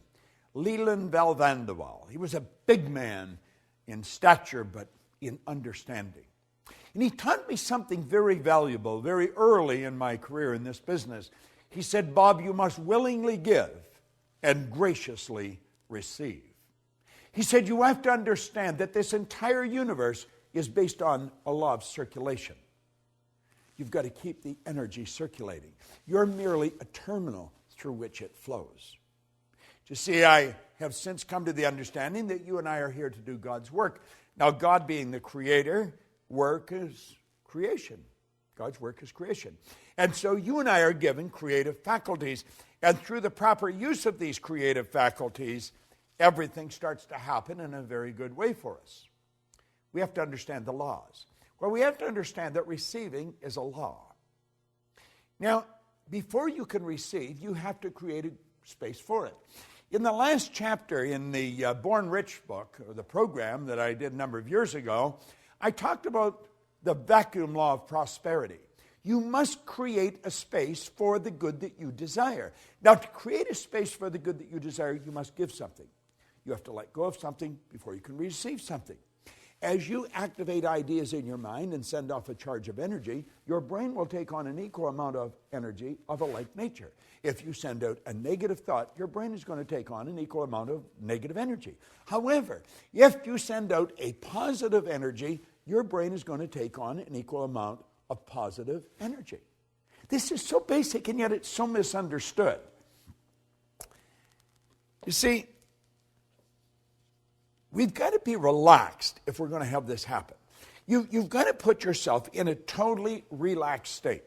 Leland Valvandewaal. He was a big man in stature, but in understanding. And he taught me something very valuable very early in my career in this business. He said, Bob, you must willingly give and graciously receive. He said, you have to understand that this entire universe is based on a law of circulation. You've got to keep the energy circulating. You're merely a terminal through which it flows. You see, I have since come to the understanding that you and I are here to do God's work. Now, God being the creator, work is creation. God's work is creation. And so you and I are given creative faculties. And through the proper use of these creative faculties, everything starts to happen in a very good way for us. We have to understand the laws. Well, we have to understand that receiving is a law. Now, before you can receive, you have to create a space for it. In the last chapter in the Born Rich book, or the program that I did a number of years ago, I talked about the vacuum law of prosperity. You must create a space for the good that you desire. Now, to create a space for the good that you desire, you must give something. You have to let go of something before you can receive something. As you activate ideas in your mind and send off a charge of energy, your brain will take on an equal amount of energy of a like nature. If you send out a negative thought, your brain is going to take on an equal amount of negative energy. However, if you send out a positive energy, your brain is going to take on an equal amount of positive energy. This is so basic, and yet it's so misunderstood. You see, we've got to be relaxed if we're going to have this happen. You've got to put yourself in a totally relaxed state.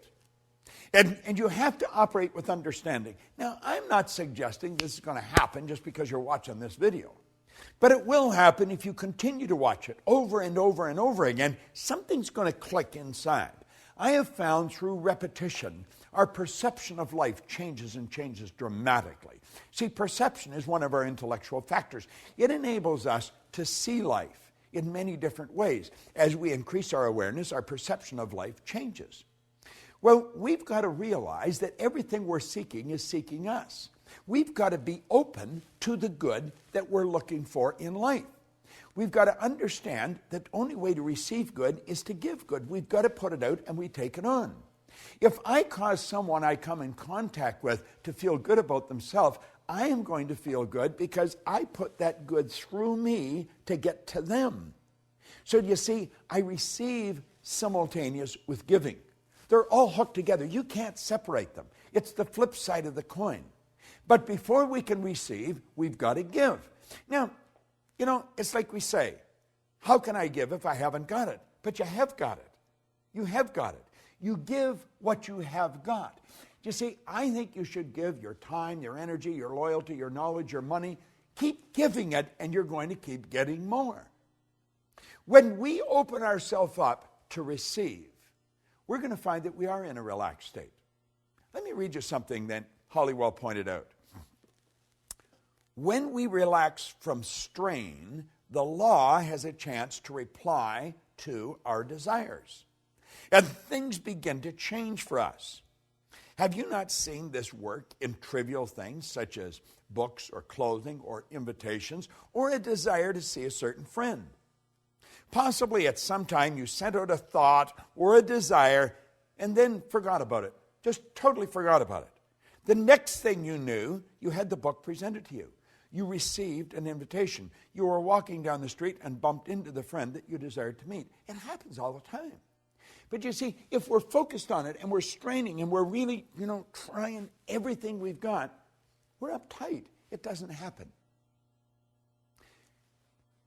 And you have to operate with understanding. Now, I'm not suggesting this is going to happen just because you're watching this video. But it will happen if you continue to watch it over and over and over again. Something's going to click inside. I have found through repetition, our perception of life changes and changes dramatically. See, perception is one of our intellectual factors. It enables us to see life in many different ways. As we increase our awareness, our perception of life changes. Well, we've got to realize that everything we're seeking is seeking us. We've got to be open to the good that we're looking for in life. We've got to understand that the only way to receive good is to give good. We've got to put it out and we take it on. If I cause someone I come in contact with to feel good about themselves, I am going to feel good because I put that good through me to get to them. So you see, I receive simultaneous with giving. They're all hooked together. You can't separate them. It's the flip side of the coin. But before we can receive, we've got to give. Now, it's like we say, how can I give if I haven't got it? But you have got it. You have got it. You give what you have got. You see, I think you should give your time, your energy, your loyalty, your knowledge, your money. Keep giving it, and you're going to keep getting more. When we open ourselves up to receive, we're going to find that we are in a relaxed state. Let me read you something that Halliwell pointed out. When we relax from strain, the law has a chance to reply to our desires. And things begin to change for us. Have you not seen this work in trivial things such as books or clothing or invitations or a desire to see a certain friend? Possibly at some time you sent out a thought or a desire and then forgot about it. Just totally forgot about it. The next thing you knew, you had the book presented to you. You received an invitation. You were walking down the street and bumped into the friend that you desired to meet. It happens all the time. But you see, if we're focused on it and we're straining and we're really, trying everything we've got, we're uptight. It doesn't happen.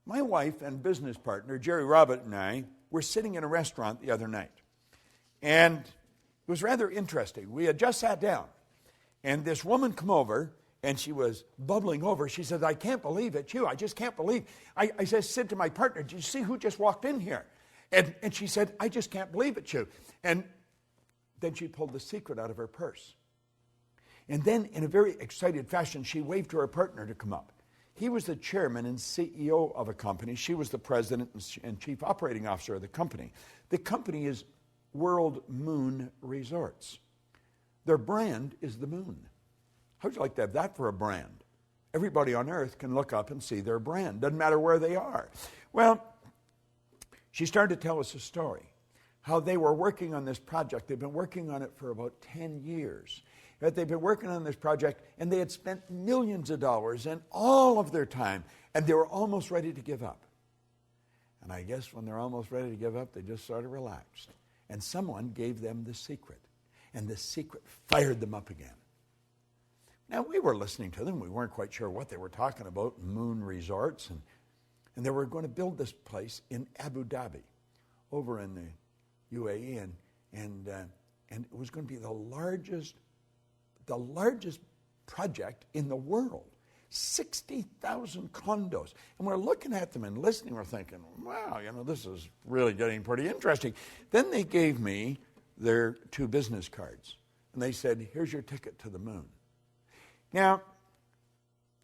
My wife and business partner, Jerry Robert, and I were sitting in a restaurant the other night. And it was rather interesting. We had just sat down. And this woman come over, and she was bubbling over. She said, I can't believe it's you. I just can't believe. I said to my partner, did you see who just walked in here? And she said, I just can't believe it's you. And then she pulled the secret out of her purse. And then, in a very excited fashion, she waved to her partner to come up. He was the chairman and CEO of a company. She was the president and chief operating officer of the company. The company is World Moon Resorts. Their brand is the moon. How would you like to have that for a brand? Everybody on earth can look up and see their brand. Doesn't matter where they are. Well, she started to tell us a story, how they were working on this project. They've been working on it for about 10 years. That they've been working on this project, and they had spent millions of dollars and all of their time, and they were almost ready to give up. And I guess when they're almost ready to give up, they just sort of relaxed. And someone gave them the secret, and the secret fired them up again. Now, we were listening to them. We weren't quite sure what they were talking about, Moon Resorts, and they were going to build this place in Abu Dhabi, over in the UAE, and it was going to be the largest project in the world. 60,000 condos. And we're looking at them and listening. We're thinking, wow, this is really getting pretty interesting. Then they gave me their 2 business cards. And they said, here's your ticket to the moon. Now,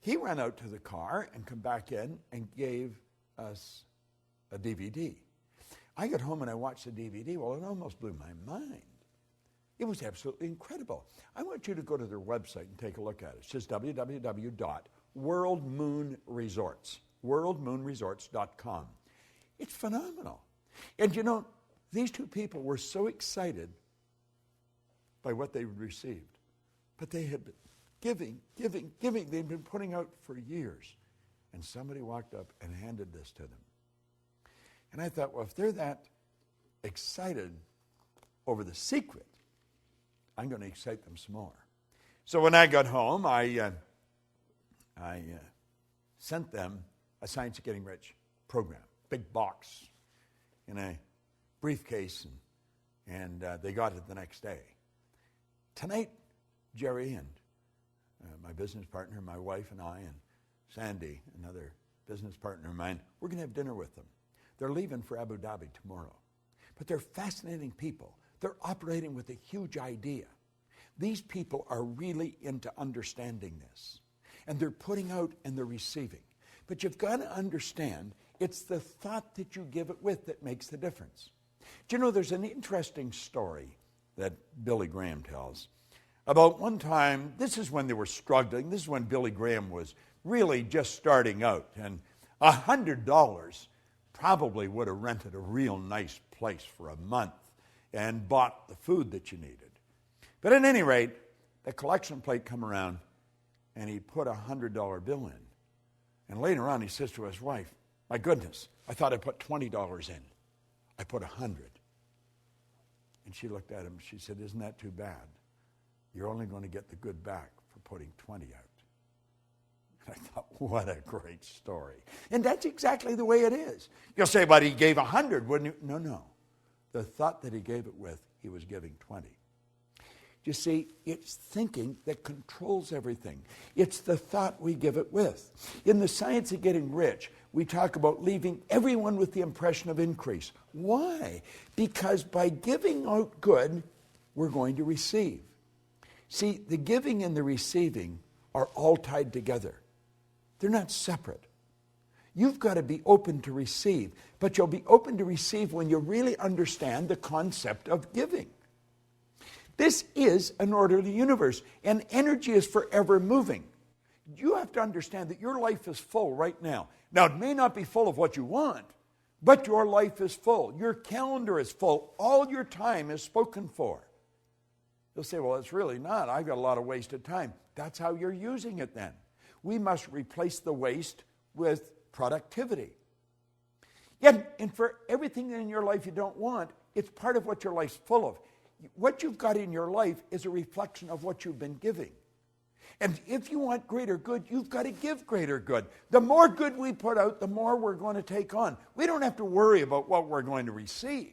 he ran out to the car and come back in and gave us a DVD. I got home and I watched the DVD. Well, it almost blew my mind. It was absolutely incredible. I want you to go to their website and take a look at it. It's just worldmoonresorts.com. It's phenomenal. And these 2 people were so excited by what they received. But they had been giving. They'd been putting out for years. And somebody walked up and handed this to them. And I thought, well, if they're that excited over the secret, I'm going to excite them some more. So when I got home, I sent them a Science of Getting Rich program, big box in a briefcase, and they got it the next day. Tonight, Jerry and my business partner, my wife and I, and Sandy, another business partner of mine, we're going to have dinner with them. They're leaving for Abu Dhabi tomorrow. But they're fascinating people. They're operating with a huge idea. These people are really into understanding this. And they're putting out and they're receiving. But you've got to understand, it's the thought that you give it with that makes the difference. Do you know, there's an interesting story that Billy Graham tells about one time. This is when they were struggling. This is when Billy Graham was really just starting out. And $100 probably would have rented a real nice place for a month and bought the food that you needed. But at any rate, the collection plate come around, and he put a $100 bill in. And later on, he says to his wife, my goodness, I thought I put $20 in. I put $100. And she looked at him. She said, isn't that too bad? You're only going to get the good back for putting 20 out. And I thought, what a great story. And that's exactly the way it is. You'll say, but he gave 100, wouldn't he? No. The thought that he gave it with, he was giving 20. You see, it's thinking that controls everything. It's the thought we give it with. In the Science of Getting Rich, we talk about leaving everyone with the impression of increase. Why? Because by giving out good, we're going to receive. See, the giving and the receiving are all tied together. They're not separate. You've got to be open to receive, but you'll be open to receive when you really understand the concept of giving. This is an orderly universe, and energy is forever moving. You have to understand that your life is full right now. Now, it may not be full of what you want, but your life is full. Your calendar is full. All your time is spoken for. You'll say, well, it's really not. I've got a lot of wasted time. That's how you're using it then. We must replace the waste with productivity. And for everything in your life you don't want, it's part of what your life's full of. What you've got in your life is a reflection of what you've been giving. And if you want greater good, you've got to give greater good. The more good we put out, the more we're going to take on. We don't have to worry about what we're going to receive.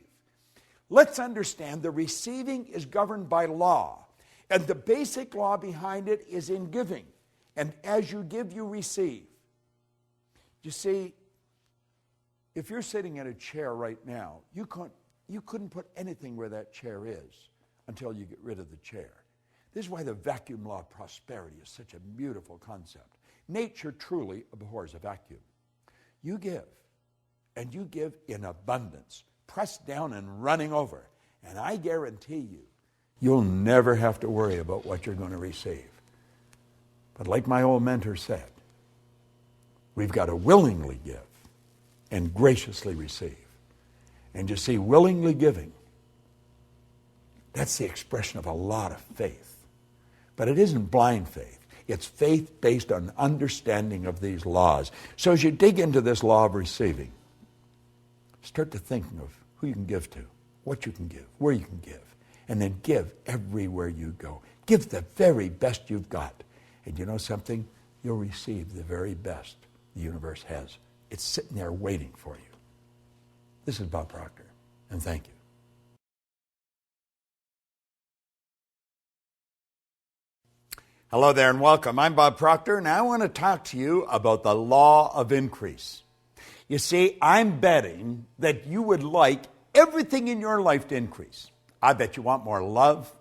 Let's understand the receiving is governed by law. And the basic law behind it is in giving. And as you give, you receive. You see, if you're sitting in a chair right now, you couldn't put anything where that chair is until you get rid of the chair. This is why the vacuum law of prosperity is such a beautiful concept. Nature truly abhors a vacuum. You give, and you give in abundance, pressed down and running over. And I guarantee you, you'll never have to worry about what you're going to receive. But like my old mentor said, we've got to willingly give and graciously receive. And you see, willingly giving, that's the expression of a lot of faith. But it isn't blind faith. It's faith based on understanding of these laws. So as you dig into this law of receiving, start to thinking of who you can give to, what you can give, where you can give, and then give everywhere you go. Give the very best you've got. And you know something? You'll receive the very best the universe has. It's sitting there waiting for you. This is Bob Proctor, and thank you. Hello there and welcome. I'm Bob Proctor, and I want to talk to you about the law of increase. You see, I'm betting that you would like everything in your life to increase. I bet you want more love.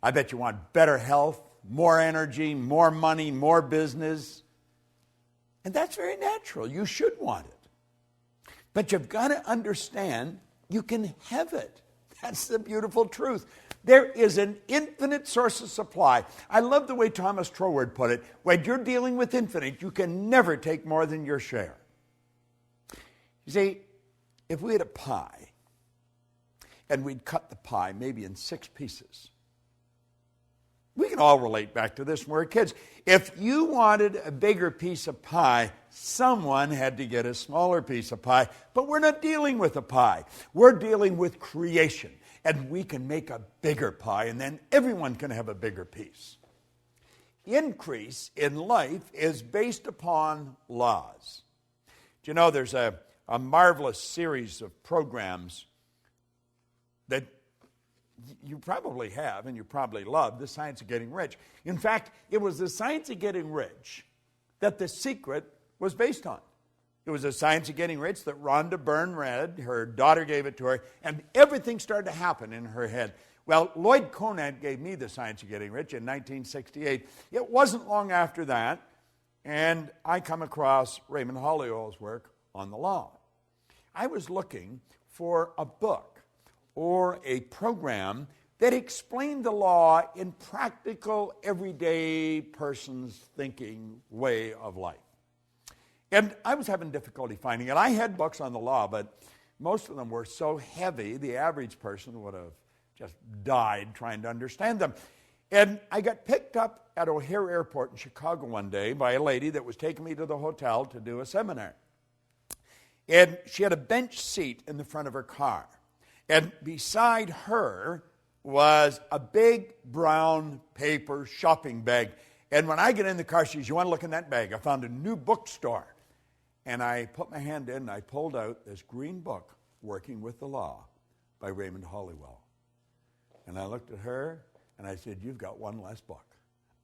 I bet you want better health, more energy, more money, more business. And that's very natural. You should want it. But you've got to understand you can have it. That's the beautiful truth. There is an infinite source of supply. I love the way Thomas Troward put it. When you're dealing with infinite, you can never take more than your share. You see, if we had a pie, and we'd cut the pie maybe in 6 pieces, we can all relate back to this when we were kids. If you wanted a bigger piece of pie, someone had to get a smaller piece of pie. But we're not dealing with a pie. We're dealing with creation. And we can make a bigger pie, and then everyone can have a bigger piece. Increase in life is based upon laws. Do you know there's a marvelous series of programs that you probably have and you probably love, The Science of Getting Rich. In fact, it was The Science of Getting Rich that The Secret was based on. It was The Science of Getting Rich that Rhonda Byrne read. Her daughter gave it to her, and everything started to happen in her head. Well, Lloyd Conant gave me The Science of Getting Rich in 1968. It wasn't long after that, and I come across Raymond Holliowell's work on the law. I was looking for a book or a program that explained the law in practical, everyday person's thinking way of life. And I was having difficulty finding it. I had books on the law, but most of them were so heavy, the average person would have just died trying to understand them. And I got picked up at O'Hare Airport in Chicago one day by a lady that was taking me to the hotel to do a seminar. And she had a bench seat in the front of her car. And beside her was a big brown paper shopping bag. And when I get in the car, she says, "You want to look in that bag? I found a new bookstore." And I put my hand in and I pulled out this green book, Working with the Law, by Raymond Hollywell. And I looked at her and I said, "You've got one less book.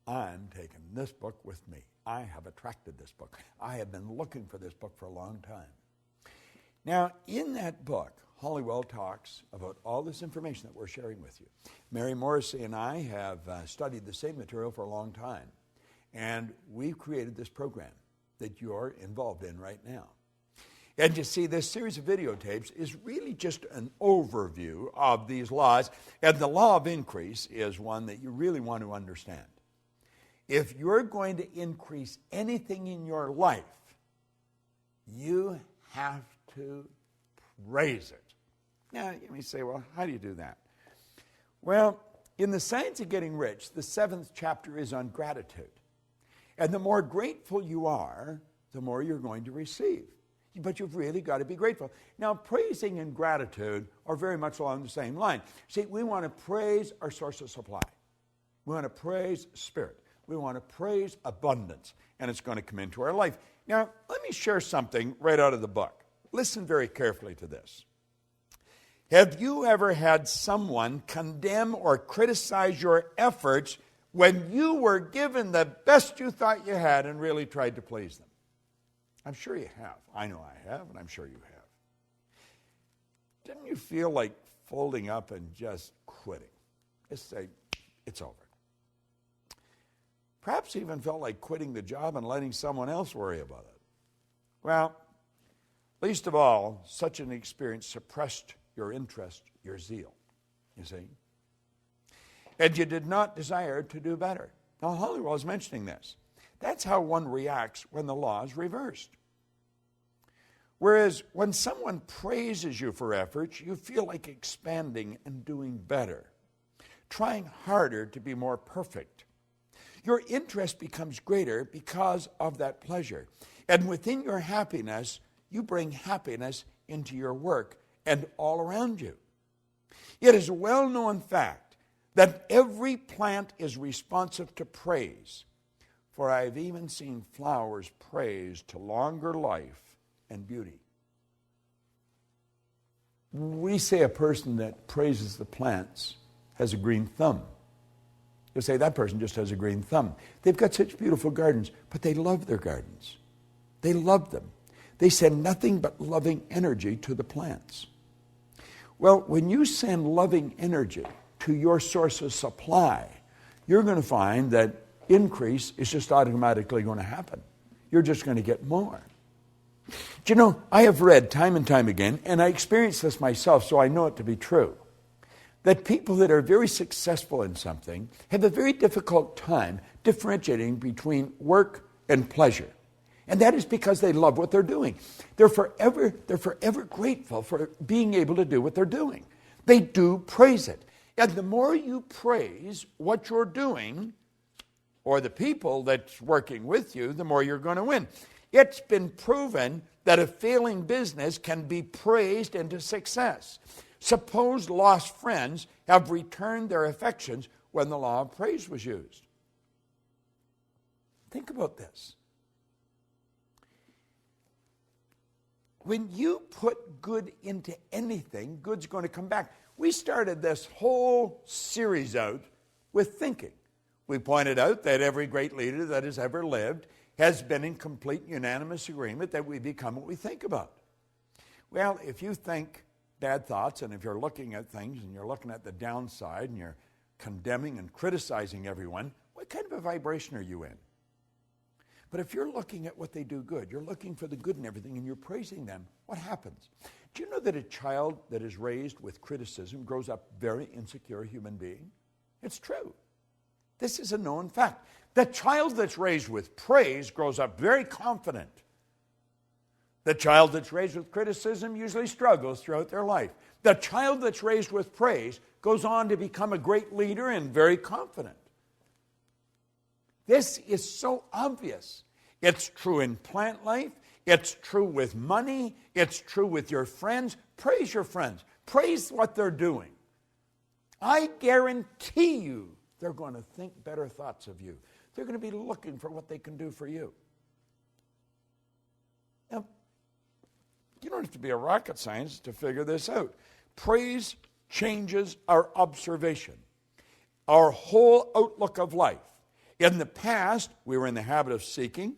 I'm taking this book with me. I have attracted this book. I have been looking for this book for a long time." Now, in that book, Hollywell talks about all this information that we're sharing with you. Mary Morrissey and I have studied the same material for a long time, and we've created this program that you're involved in right now. And you see, this series of videotapes is really just an overview of these laws, and the law of increase is one that you really want to understand. If you're going to increase anything in your life, you have to praise it. Now, you may say, well, how do you do that? Well, in the Science of Getting Rich, the 7th chapter is on gratitude. And the more grateful you are, the more you're going to receive. But you've really got to be grateful. Now, praising and gratitude are very much along the same line. See, we want to praise our source of supply. We want to praise Spirit. We want to praise abundance. And it's going to come into our life. Now, let me share something right out of the book. Listen very carefully to this. Have you ever had someone condemn or criticize your efforts when you were given the best you thought you had and really tried to please them? I'm sure you have. I know I have, and I'm sure you have. Didn't you feel like folding up and just quitting? Just say, it's over. Perhaps even felt like quitting the job and letting someone else worry about it. Well, least of all, such an experience suppressed your interest, your zeal, you see. And you did not desire to do better. Now, Hollywell is mentioning this. That's how one reacts when the law is reversed. Whereas when someone praises you for efforts, you feel like expanding and doing better, trying harder to be more perfect. Your interest becomes greater because of that pleasure. And within your happiness, you bring happiness into your work and all around you. It is a well-known fact that every plant is responsive to praise, for I have even seen flowers praised to longer life and beauty. We say a person that praises the plants has a green thumb. You say that person just has a green thumb. They've got such beautiful gardens, but they love their gardens. They love them. They send nothing but loving energy to the plants. Well, when you send loving energy to your source of supply, you're going to find that increase is just automatically going to happen. You're just going to get more. Do you know, I have read time and time again, and I experienced this myself, so I know it to be true, that people that are very successful in something have a very difficult time differentiating between work and pleasure. And that is because they love what they're doing. They're forever grateful for being able to do what they're doing. They do praise it. And the more you praise what you're doing, or the people that's working with you, the more you're going to win. It's been proven that a failing business can be praised into success. Suppose lost friends have returned their affections when the law of praise was used. Think about this. When you put good into anything, good's going to come back. We started this whole series out with thinking. We pointed out that every great leader that has ever lived has been in complete unanimous agreement that we become what we think about. Well, if you think bad thoughts, and if you're looking at things and you're looking at the downside and you're condemning and criticizing everyone, what kind of a vibration are you in? But if you're looking at what they do good, you're looking for the good in everything and you're praising them, what happens? Do you know that a child that is raised with criticism grows up very insecure human being? It's true. This is a known fact. The child that's raised with praise grows up very confident. The child that's raised with criticism usually struggles throughout their life. The child that's raised with praise goes on to become a great leader and very confident. This is so obvious. It's true in plant life. It's true with money. It's true with your friends. Praise your friends. Praise what they're doing. I guarantee you they're going to think better thoughts of you. They're going to be looking for what they can do for you. Now, you don't have to be a rocket scientist to figure this out. Praise changes our observation, our whole outlook of life. In the past, we were in the habit of seeking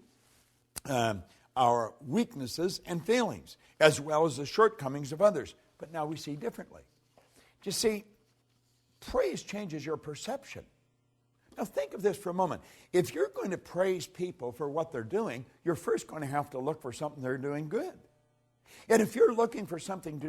our weaknesses and failings, as well as the shortcomings of others. But now we see differently. You see, praise changes your perception. Now think of this for a moment. If you're going to praise people for what they're doing, you're first going to have to look for something they're doing good. And if you're looking for something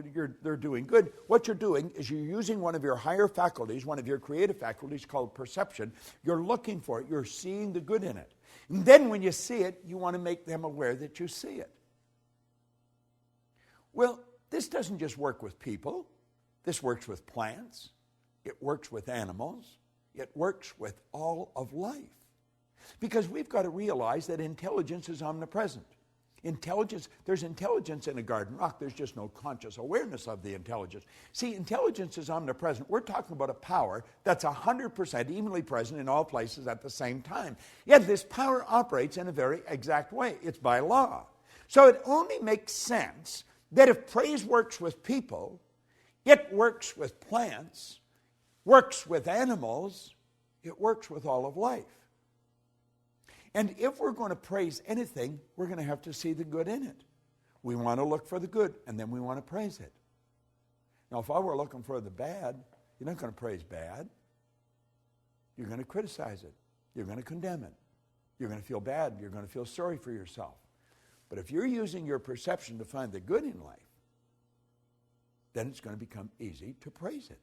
they're doing good, what you're doing is you're using one of your higher faculties, one of your creative faculties called perception. You're looking for it. You're seeing the good in it. And then when you see it, you want to make them aware that you see it. Well, this doesn't just work with people. This works with plants. It works with animals. It works with all of life. Because we've got to realize that intelligence is omnipresent. There's intelligence in a garden rock. There's just no conscious awareness of the intelligence. See, intelligence is omnipresent. We're talking about a power that's 100% evenly present in all places at the same time. Yet this power operates in a very exact way. It's by law. So it only makes sense that if praise works with people, it works with plants, works with animals, it works with all of life. And if we're going to praise anything, we're going to have to see the good in it. We want to look for the good, and then we want to praise it. Now, if I were looking for the bad, you're not going to praise bad. You're going to criticize it. You're going to condemn it. You're going to feel bad. You're going to feel sorry for yourself. But if you're using your perception to find the good in life, then it's going to become easy to praise it.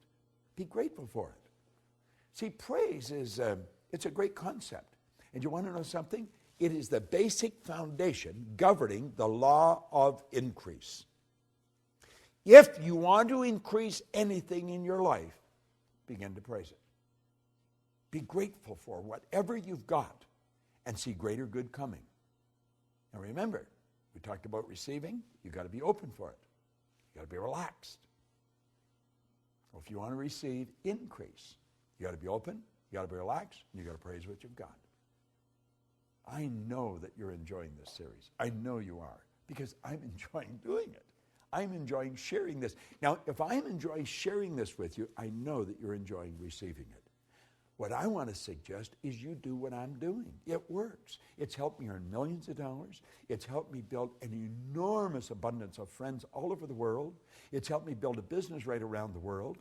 Be grateful for it. See, praise is it's a great concept. And you want to know something? It is the basic foundation governing the law of increase. If you want to increase anything in your life, begin to praise it. Be grateful for whatever you've got and see greater good coming. Now remember, we talked about receiving. You've got to be open for it. You've got to be relaxed. Well, if you want to receive increase, you've got to be open, you've got to be relaxed, and you've got to praise what you've got. I know that you're enjoying this series. I know you are, because I'm enjoying doing it. I'm enjoying sharing this. Now, if I'm enjoying sharing this with you, I know that you're enjoying receiving it. What I want to suggest is you do what I'm doing. It works. It's helped me earn millions of dollars. It's helped me build an enormous abundance of friends all over the world. It's helped me build a business right around the world.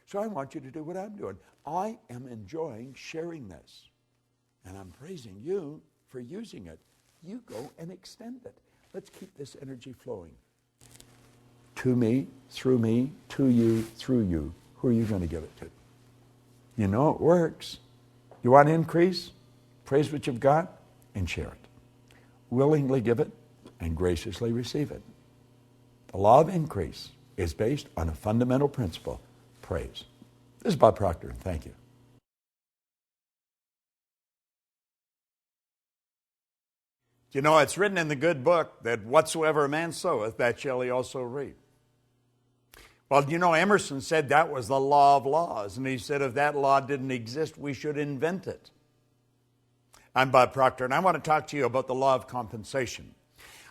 So I want you to do what I'm doing. I am enjoying sharing this. And I'm praising you for using it. You go and extend it. Let's keep this energy flowing. To me, to you, through you. Who are you going to give it to? You know it works. You want to increase? Praise what you've got and share it. Willingly give it and graciously receive it. The law of increase is based on a fundamental principle, praise. This is Bob Proctor, and thank you. You know, it's written in the good book that whatsoever a man soweth, that shall he also reap. Well, you know, Emerson said that was the law of laws, and he said if that law didn't exist, we should invent it. I'm Bob Proctor, and I want to talk to you about the law of compensation.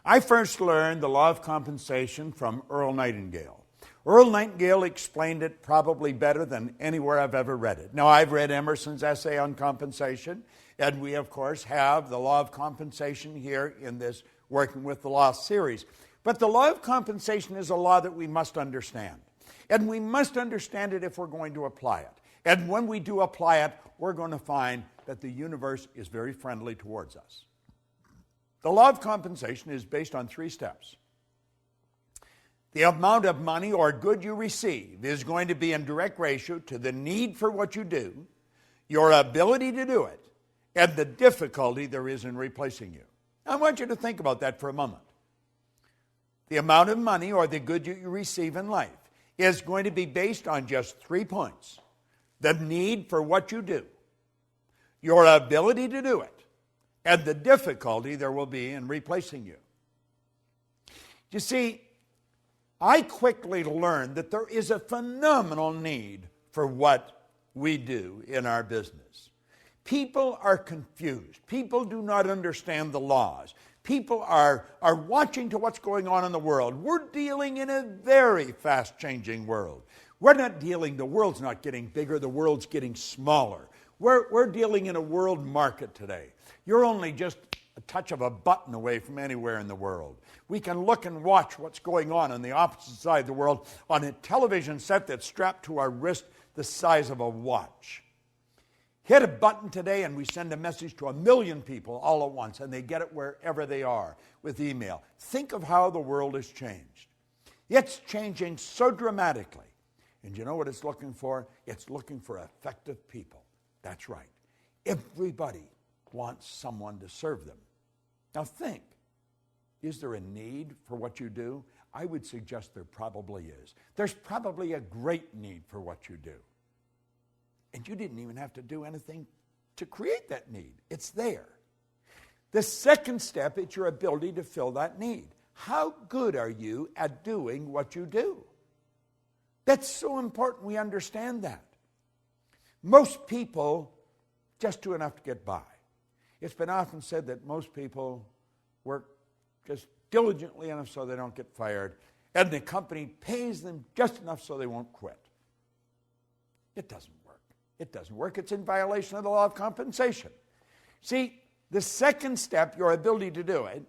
I first learned the law of compensation from Earl Nightingale. Earl Nightingale explained it probably better than anywhere I've ever read it. Now, I've read Emerson's essay on compensation, and we, of course, have the law of compensation here in this Working with the Law series. But the law of compensation is a law that we must understand. And we must understand it if we're going to apply it. And when we do apply it, we're going to find that the universe is very friendly towards us. The law of compensation is based on 3 steps. The amount of money or good you receive is going to be in direct ratio to the need for what you do, your ability to do it, and the difficulty there is in replacing you. I want you to think about that for a moment. The amount of money or the good you receive in life is going to be based on just 3 points. The need for what you do, your ability to do it, and the difficulty there will be in replacing you. You see, I quickly learned that there is a phenomenal need for what we do in our business. People are confused. People do not understand the laws. People are watching to what's going on in the world. We're dealing in a very fast-changing world. The world's not getting bigger, the world's getting smaller. We're dealing in a world market today. You're only just a touch of a button away from anywhere in the world. We can look and watch what's going on the opposite side of the world on a television set that's strapped to our wrist the size of a watch. Hit a button today and we send a message to 1 million people all at once, and they get it wherever they are with email. Think of how the world has changed. It's changing so dramatically. And you know what it's looking for? It's looking for effective people. That's right. Everybody wants someone to serve them. Now think, is there a need for what you do? I would suggest there probably is. There's probably a great need for what you do. And you didn't even have to do anything to create that need. It's there. The second step is your ability to fill that need. How good are you at doing what you do? That's so important we understand that. Most people just do enough to get by. It's been often said that most people work just diligently enough so they don't get fired, and the company pays them just enough so they won't quit. It doesn't work. It doesn't work. It's in violation of the law of compensation. See, the second step, your ability to do it,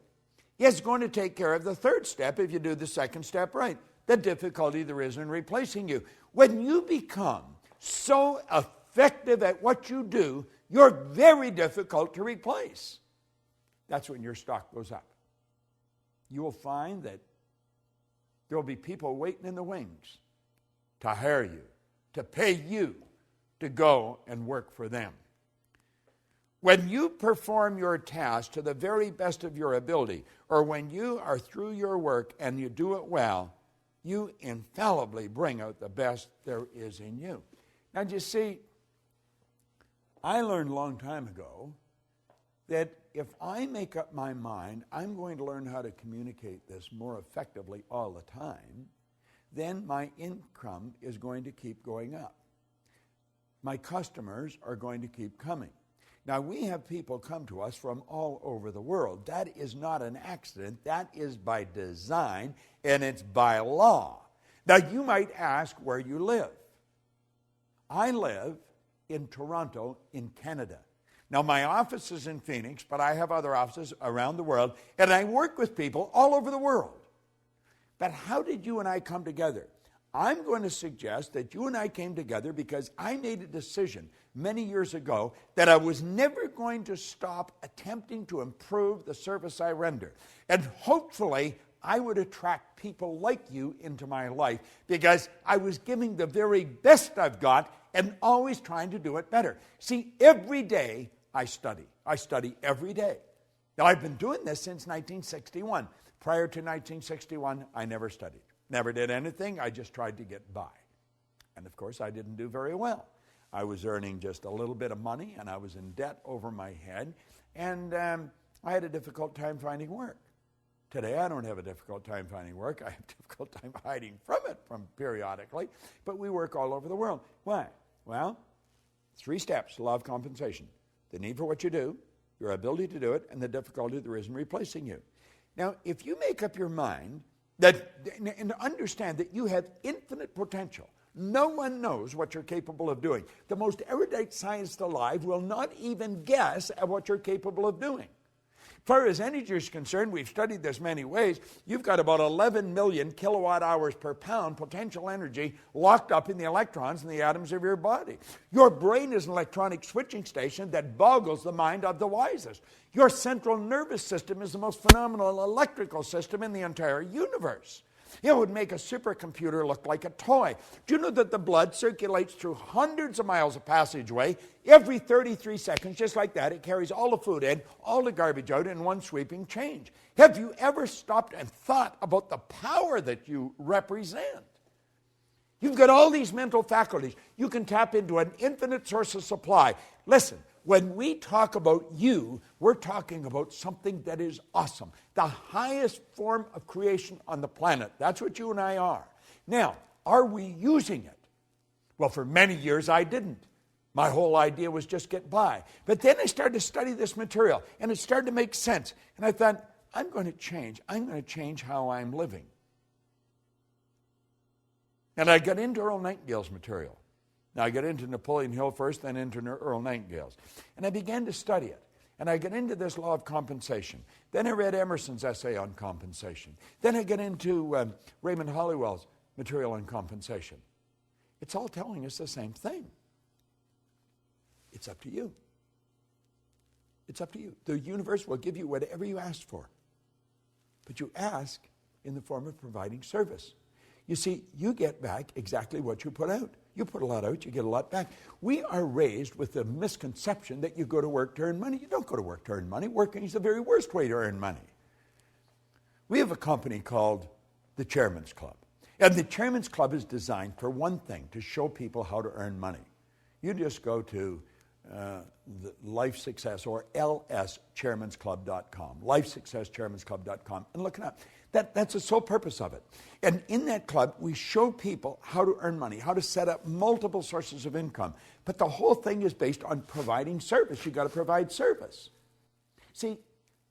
is going to take care of the third step if you do the second step right. The difficulty there is in replacing you. When you become so effective at what you do, you're very difficult to replace. That's when your stock goes up. You will find that there will be people waiting in the wings to hire you, to pay you to go and work for them. When you perform your task to the very best of your ability, or when you are through your work and you do it well, you infallibly bring out the best there is in you. Now, you see, I learned a long time ago that if I make up my mind, I'm going to learn how to communicate this more effectively all the time, then my income is going to keep going up. My customers are going to keep coming. Now, we have people come to us from all over the world. That is not an accident. That is by design, and it's by law. Now, you might ask where you live. I live in Toronto, in Canada. Now, my office is in Phoenix, but I have other offices around the world, and I work with people all over the world. But how did you and I come together? I'm going to suggest that you and I came together because I made a decision many years ago that I was never going to stop attempting to improve the service I render. And hopefully, I would attract people like you into my life because I was giving the very best I've got and always trying to do it better. See, every day I study. I study every day. Now, I've been doing this since 1961. Prior to 1961, I never studied. Never did anything. I just tried to get by. And of course, I didn't do very well. I was earning just a little bit of money, and I was in debt over my head, and I had a difficult time finding work. Today, I don't have a difficult time finding work. I have a difficult time hiding from it periodically, but we work all over the world. Why? Well, 3 steps, law of compensation. The need for what you do, your ability to do it, and the difficulty there is in replacing you. Now, if you make up your mind and understand that you have infinite potential, no one knows what you're capable of doing. The most erudite scientist alive will not even guess at what you're capable of doing. As far as energy is concerned, we've studied this many ways. You've got about 11 million kilowatt hours per pound potential energy locked up in the electrons in the atoms of your body. Your brain is an electronic switching station that boggles the mind of the wisest. Your central nervous system is the most phenomenal electrical system in the entire universe. It would make a supercomputer look like a toy. Do you know that the blood circulates through hundreds of miles of passageway every 33 seconds, just like that? It carries all the food in, all the garbage out in one sweeping change. Have you ever stopped and thought about the power that you represent? You've got all these mental faculties. You can tap into an infinite source of supply. Listen, when we talk about you, we're talking about something that is awesome. The highest form of creation on the planet. That's what you and I are. Now, are we using it? Well, for many years I didn't. My whole idea was just get by. But then I started to study this material, and it started to make sense. And I thought, I'm going to change. I'm going to change how I'm living. And I got into Earl Nightingale's material. Now, I got into Napoleon Hill first, then into Earl Nightingale's. And I began to study it. And I got into this law of compensation. Then I read Emerson's essay on compensation. Then I got into Raymond Hollywell's material on compensation. It's all telling us the same thing. It's up to you. It's up to you. The universe will give you whatever you ask for. But you ask in the form of providing service. You see, you get back exactly what you put out. You put a lot out, you get a lot back. We are raised with the misconception that you go to work to earn money. You don't go to work to earn money. Working is the very worst way to earn money. We have a company called the Chairman's Club. And the Chairman's Club is designed for one thing, to show people how to earn money. You just go to the Life Success or lschairmansclub.com, lifesuccesschairmansclub.com, and look it up. That's the sole purpose of it. And in that club, we show people how to earn money, how to set up multiple sources of income. But the whole thing is based on providing service. You've got to provide service. See,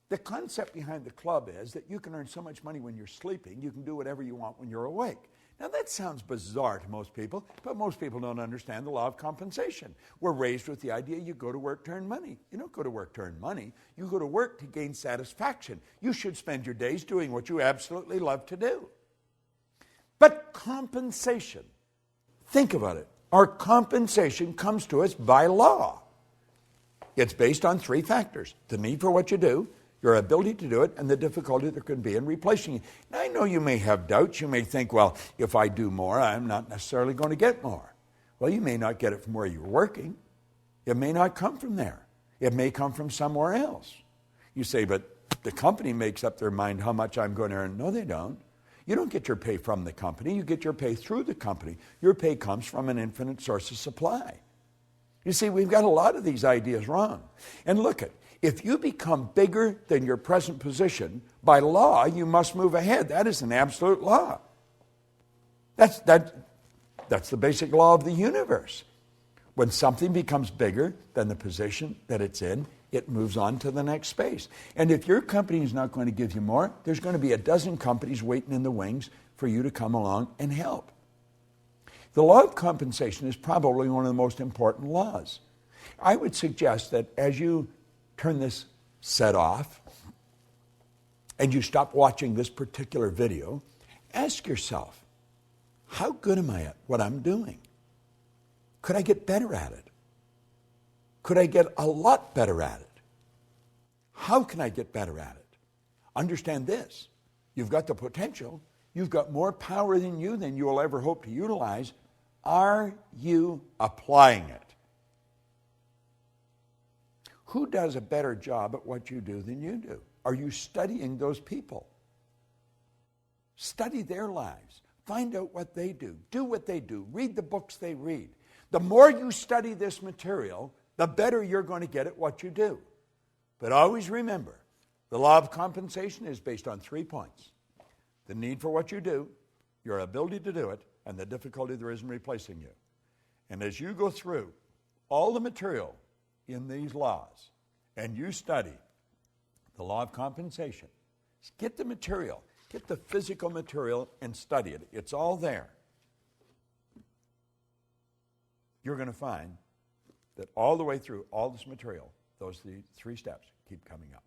the concept behind the club is that you can earn so much money when you're sleeping, you can do whatever you want when you're awake. Now, that sounds bizarre to most people, but most people don't understand the law of compensation. We're raised with the idea you go to work to earn money. You don't go to work to earn money. You go to work to gain satisfaction. You should spend your days doing what you absolutely love to do. But compensation, think about it. Our compensation comes to us by law. It's based on three factors: the need for what you do, your ability to do it, and the difficulty there can be in replacing it. Now, I know you may have doubts. You may think, well, if I do more, I'm not necessarily going to get more. Well, you may not get it from where you're working. It may not come from there. It may come from somewhere else. You say, but the company makes up their mind how much I'm going to earn. No, they don't. You don't get your pay from the company. You get your pay through the company. Your pay comes from an infinite source of supply. You see, we've got a lot of these ideas wrong. And look at, if you become bigger than your present position, by law, you must move ahead. That is an absolute law. That's the basic law of the universe. When something becomes bigger than the position that it's in, it moves on to the next space. And if your company is not going to give you more, there's going to be a dozen companies waiting in the wings for you to come along and help. The law of compensation is probably one of the most important laws. I would suggest that as you turn this set off and you stop watching this particular video, ask yourself, how good am I at what I'm doing? Could I get better at it? Could I get a lot better at it? How can I get better at it? Understand this. You've got the potential. You've got more power than you will ever hope to utilize. Are you applying it? Who does a better job at what you do than you do? Are you studying those people? Study their lives. Find out what they do. Do what they do. Read the books they read. The more you study this material, the better you're going to get at what you do. But always remember, the law of compensation is based on 3 points: the need for what you do, your ability to do it, and the difficulty there is in replacing you. And as you go through all the material in these laws, and you study the law of compensation, get the material, get the physical material and study it. It's all there. You're going to find that all the way through all this material, those three steps keep coming up.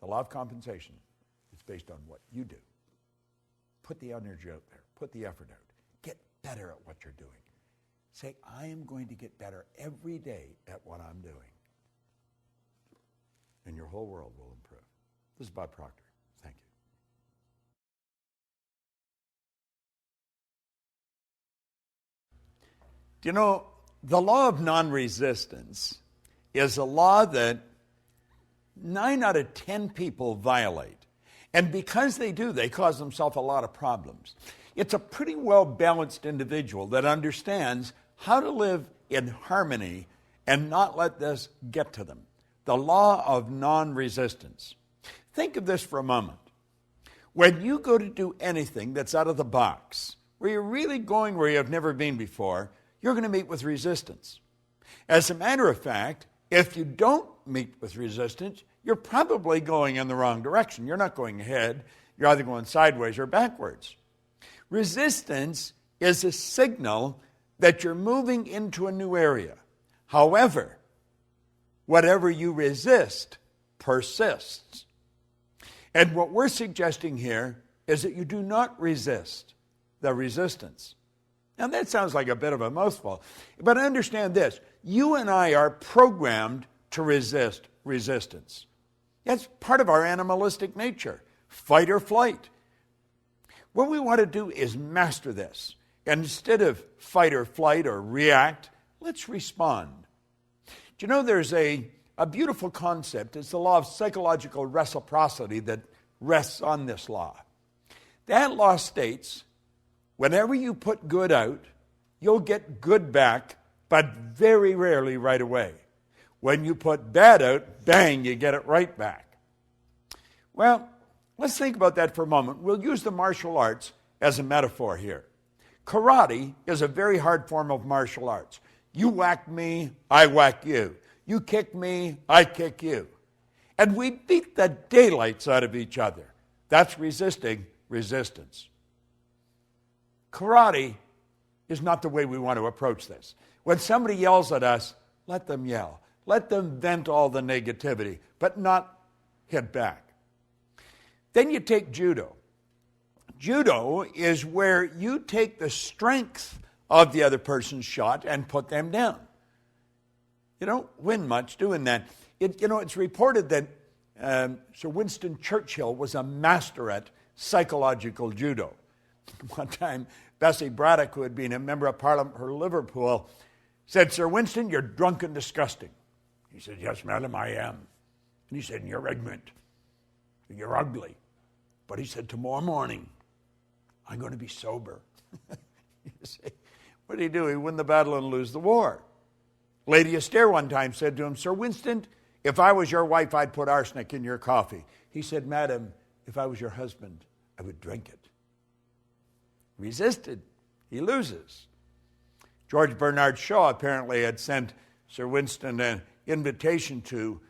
The law of compensation is based on what you do. Put the energy out there. Put the effort out. Get better at what you're doing. Say, I am going to get better every day at what I'm doing. And your whole world will improve. This is Bob Proctor. Thank you. Do you know, the law of non-resistance is a law that 9 out of 10 people violate. And because they do, they cause themselves a lot of problems. It's a pretty well-balanced individual that understands how to live in harmony and not let this get to them. The law of non-resistance. Think of this for a moment. When you go to do anything that's out of the box, where you're really going where you've never been before, you're going to meet with resistance. As a matter of fact, if you don't meet with resistance, you're probably going in the wrong direction. You're not going ahead. You're either going sideways or backwards. Resistance is a signal that you're moving into a new area. However, whatever you resist persists. And what we're suggesting here is that you do not resist the resistance. Now that sounds like a bit of a mouthful, but understand this. You and I are programmed to resist resistance. That's part of our animalistic nature, fight or flight. What we want to do is master this. And instead of fight or flight or react, let's respond. Do you know there's a beautiful concept? It's the law of psychological reciprocity that rests on this law. That law states, whenever you put good out, you'll get good back, but very rarely right away. When you put bad out, bang, you get it right back. Well, let's think about that for a moment. We'll use the martial arts as a metaphor here. Karate is a very hard form of martial arts. You whack me, I whack you. You kick me, I kick you. And we beat the daylights out of each other. That's resisting resistance. Karate is not the way we want to approach this. When somebody yells at us, let them yell. Let them vent all the negativity, but not hit back. Then you take judo. Judo is where you take the strength of the other person's shot and put them down. You don't win much doing that. It's reported that Sir Winston Churchill was a master at psychological judo. One time, Bessie Braddock, who had been a member of Parliament for Liverpool, said, Sir Winston, you're drunk and disgusting. He said, yes, madam, I am. And he said, you're ignorant. You're ugly. But he said, tomorrow morning, I'm going to be sober. You see, what did he do? He win the battle and lose the war. Lady Esther one time said to him, Sir Winston, if I was your wife, I'd put arsenic in your coffee. He said, madam, if I was your husband, I would drink it. Resisted. He loses. George Bernard Shaw apparently had sent Sir Winston an invitation to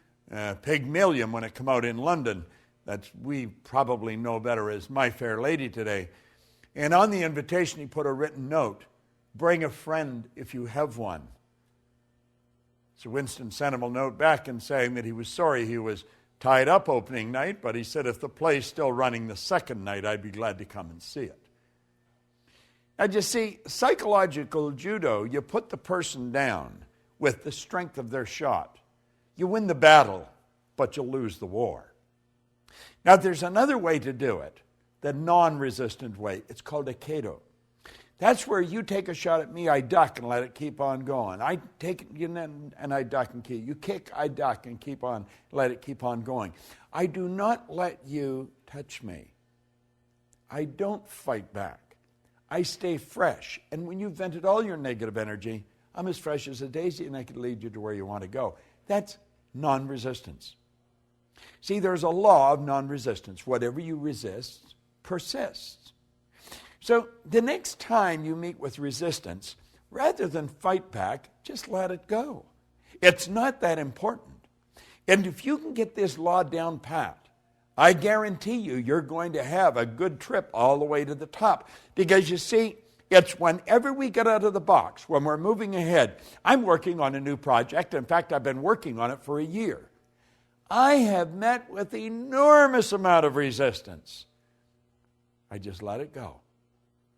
Pygmalion when it came out in London. That we probably know better as My Fair Lady today. And on the invitation, he put a written note, bring a friend if you have one. Sir Winston sent him a note back and saying that he was sorry he was tied up opening night, but he said, if the play's still running the second night, I'd be glad to come and see it. Now, you see, psychological judo, you put the person down with the strength of their shot. You win the battle, but you'll lose the war. Now, there's another way to do it, the non-resistant way. It's called aikido. That's where you take a shot at me, I duck and let it keep on going. I take it and I duck and keep. You kick, I duck and keep on, let it keep on going. I do not let you touch me. I don't fight back. I stay fresh. And when you've vented all your negative energy, I'm as fresh as a daisy and I can lead you to where you want to go. That's non-resistance. See, there's a law of non-resistance. Whatever you resist persists. So the next time you meet with resistance, rather than fight back, just let it go. It's not that important. And if you can get this law down pat, I guarantee you're going to have a good trip all the way to the top. Because you see, it's whenever we get out of the box, when we're moving ahead. I'm working on a new project. In fact, I've been working on it for a year. I have met with enormous amount of resistance. I just let it go.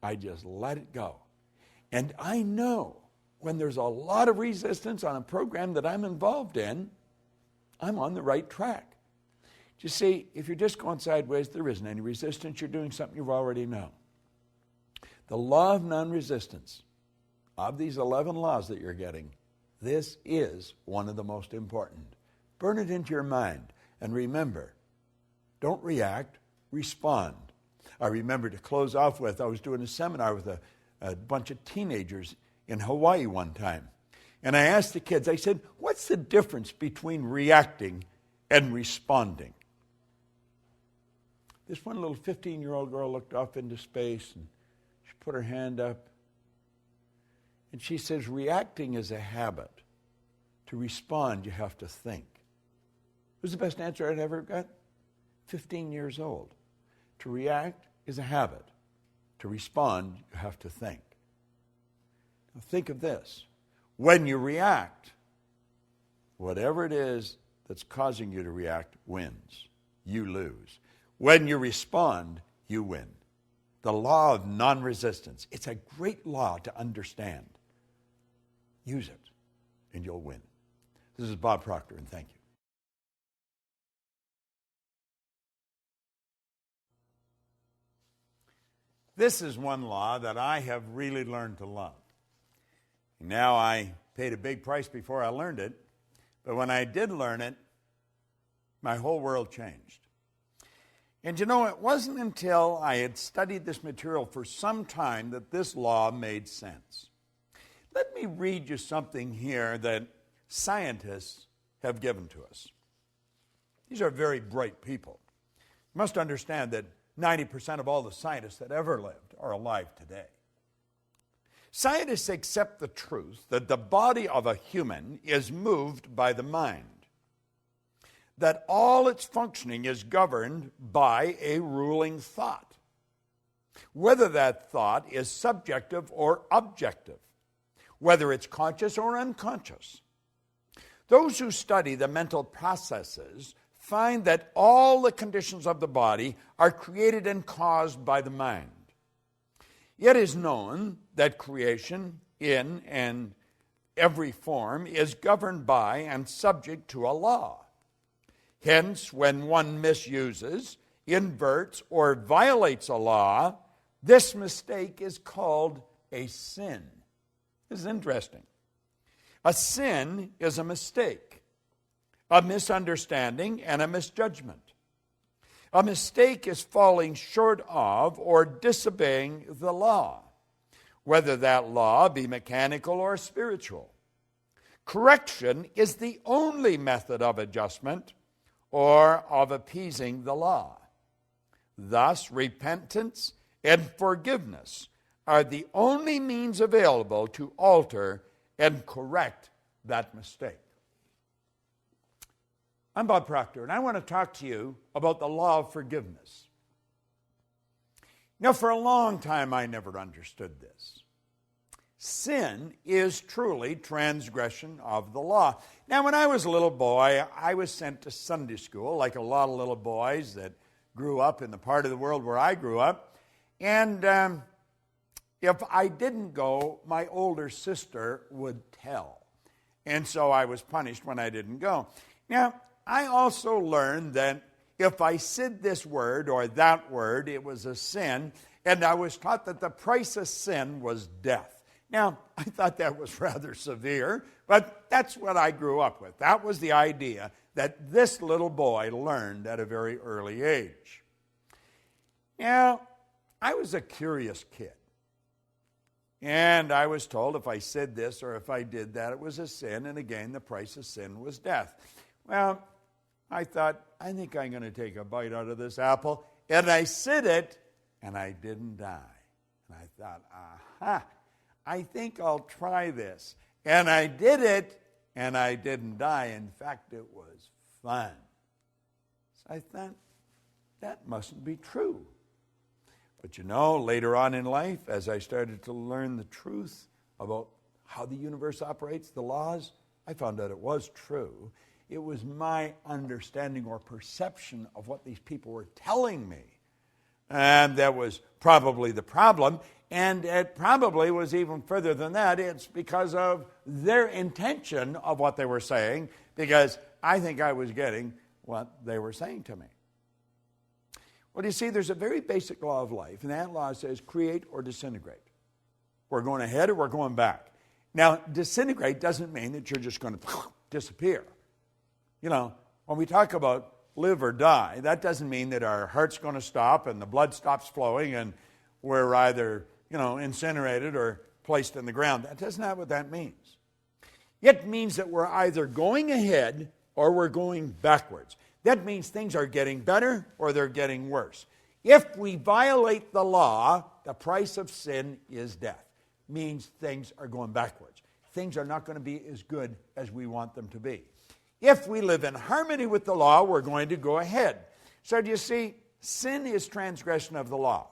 I just let it go. And I know when there's a lot of resistance on a program that I'm involved in, I'm on the right track. You see, if you're just going sideways, there isn't any resistance. You're doing something you already know. The law of non-resistance, of these 11 laws that you're getting, this is one of the most important. Burn it into your mind. And remember, don't react, respond. I remember to close off with, I was doing a seminar with a bunch of teenagers in Hawaii one time. And I asked the kids, I said, what's the difference between reacting and responding? This one little 15-year-old girl looked off into space and she put her hand up. And she says, reacting is a habit. To respond, you have to think. It was the best answer I'd ever got. 15 years old. To react is a habit. To respond, you have to think. Now think of this. When you react, whatever it is that's causing you to react wins. You lose. When you respond, you win. The law of non-resistance. It's a great law to understand. Use it, and you'll win. This is Bob Proctor, and thank you. This is one law that I have really learned to love. Now, I paid a big price before I learned it, but when I did learn it, my whole world changed. And you know, it wasn't until I had studied this material for some time that this law made sense. Let me read you something here that scientists have given to us. These are very bright people. You must understand that 90% of all the scientists that ever lived are alive today. Scientists accept the truth that the body of a human is moved by the mind, that all its functioning is governed by a ruling thought, whether that thought is subjective or objective, whether it's conscious or unconscious. Those who study the mental processes find that all the conditions of the body are created and caused by the mind. It is known that creation in and every form is governed by and subject to a law. Hence, when one misuses, inverts, or violates a law, this mistake is called a sin. This is interesting. A sin is a mistake, a misunderstanding, and a misjudgment. A mistake is falling short of or disobeying the law, whether that law be mechanical or spiritual. Correction is the only method of adjustment or of appeasing the law. Thus, repentance and forgiveness are the only means available to alter and correct that mistake. I'm Bob Proctor, and I want to talk to you about the law of forgiveness. Now, for a long time, I never understood this. Sin is truly transgression of the law. Now, when I was a little boy, I was sent to Sunday school, like a lot of little boys that grew up in the part of the world where I grew up. And if I didn't go, my older sister would tell. And so I was punished when I didn't go. Now, I also learned that if I said this word or that word, it was a sin, and I was taught that the price of sin was death. Now, I thought that was rather severe, but that's what I grew up with. That was the idea that this little boy learned at a very early age. Now, I was a curious kid, and I was told if I said this or if I did that, it was a sin, and again, the price of sin was death. Well, I thought, I think I'm going to take a bite out of this apple. And I said it, and I didn't die. And I thought, aha, I think I'll try this. And I did it, and I didn't die. In fact, it was fun. So I thought, that mustn't be true. But you know, later on in life, as I started to learn the truth about how the universe operates, the laws, I found out it was true. It was my understanding or perception of what these people were telling me. And that was probably the problem. And it probably was even further than that. It's because of their intention of what they were saying, because I think I was getting what they were saying to me. Well, you see, there's a very basic law of life, and that law says create or disintegrate. We're going ahead or we're going back. Now, disintegrate doesn't mean that you're just going to disappear. You know, when we talk about live or die, that doesn't mean that our heart's going to stop and the blood stops flowing and we're either, incinerated or placed in the ground. That's not what that means. It means that we're either going ahead or we're going backwards. That means things are getting better or they're getting worse. If we violate the law, the price of sin is death. Means things are going backwards. Things are not going to be as good as we want them to be. If we live in harmony with the law, we're going to go ahead. So do you see, sin is transgression of the law.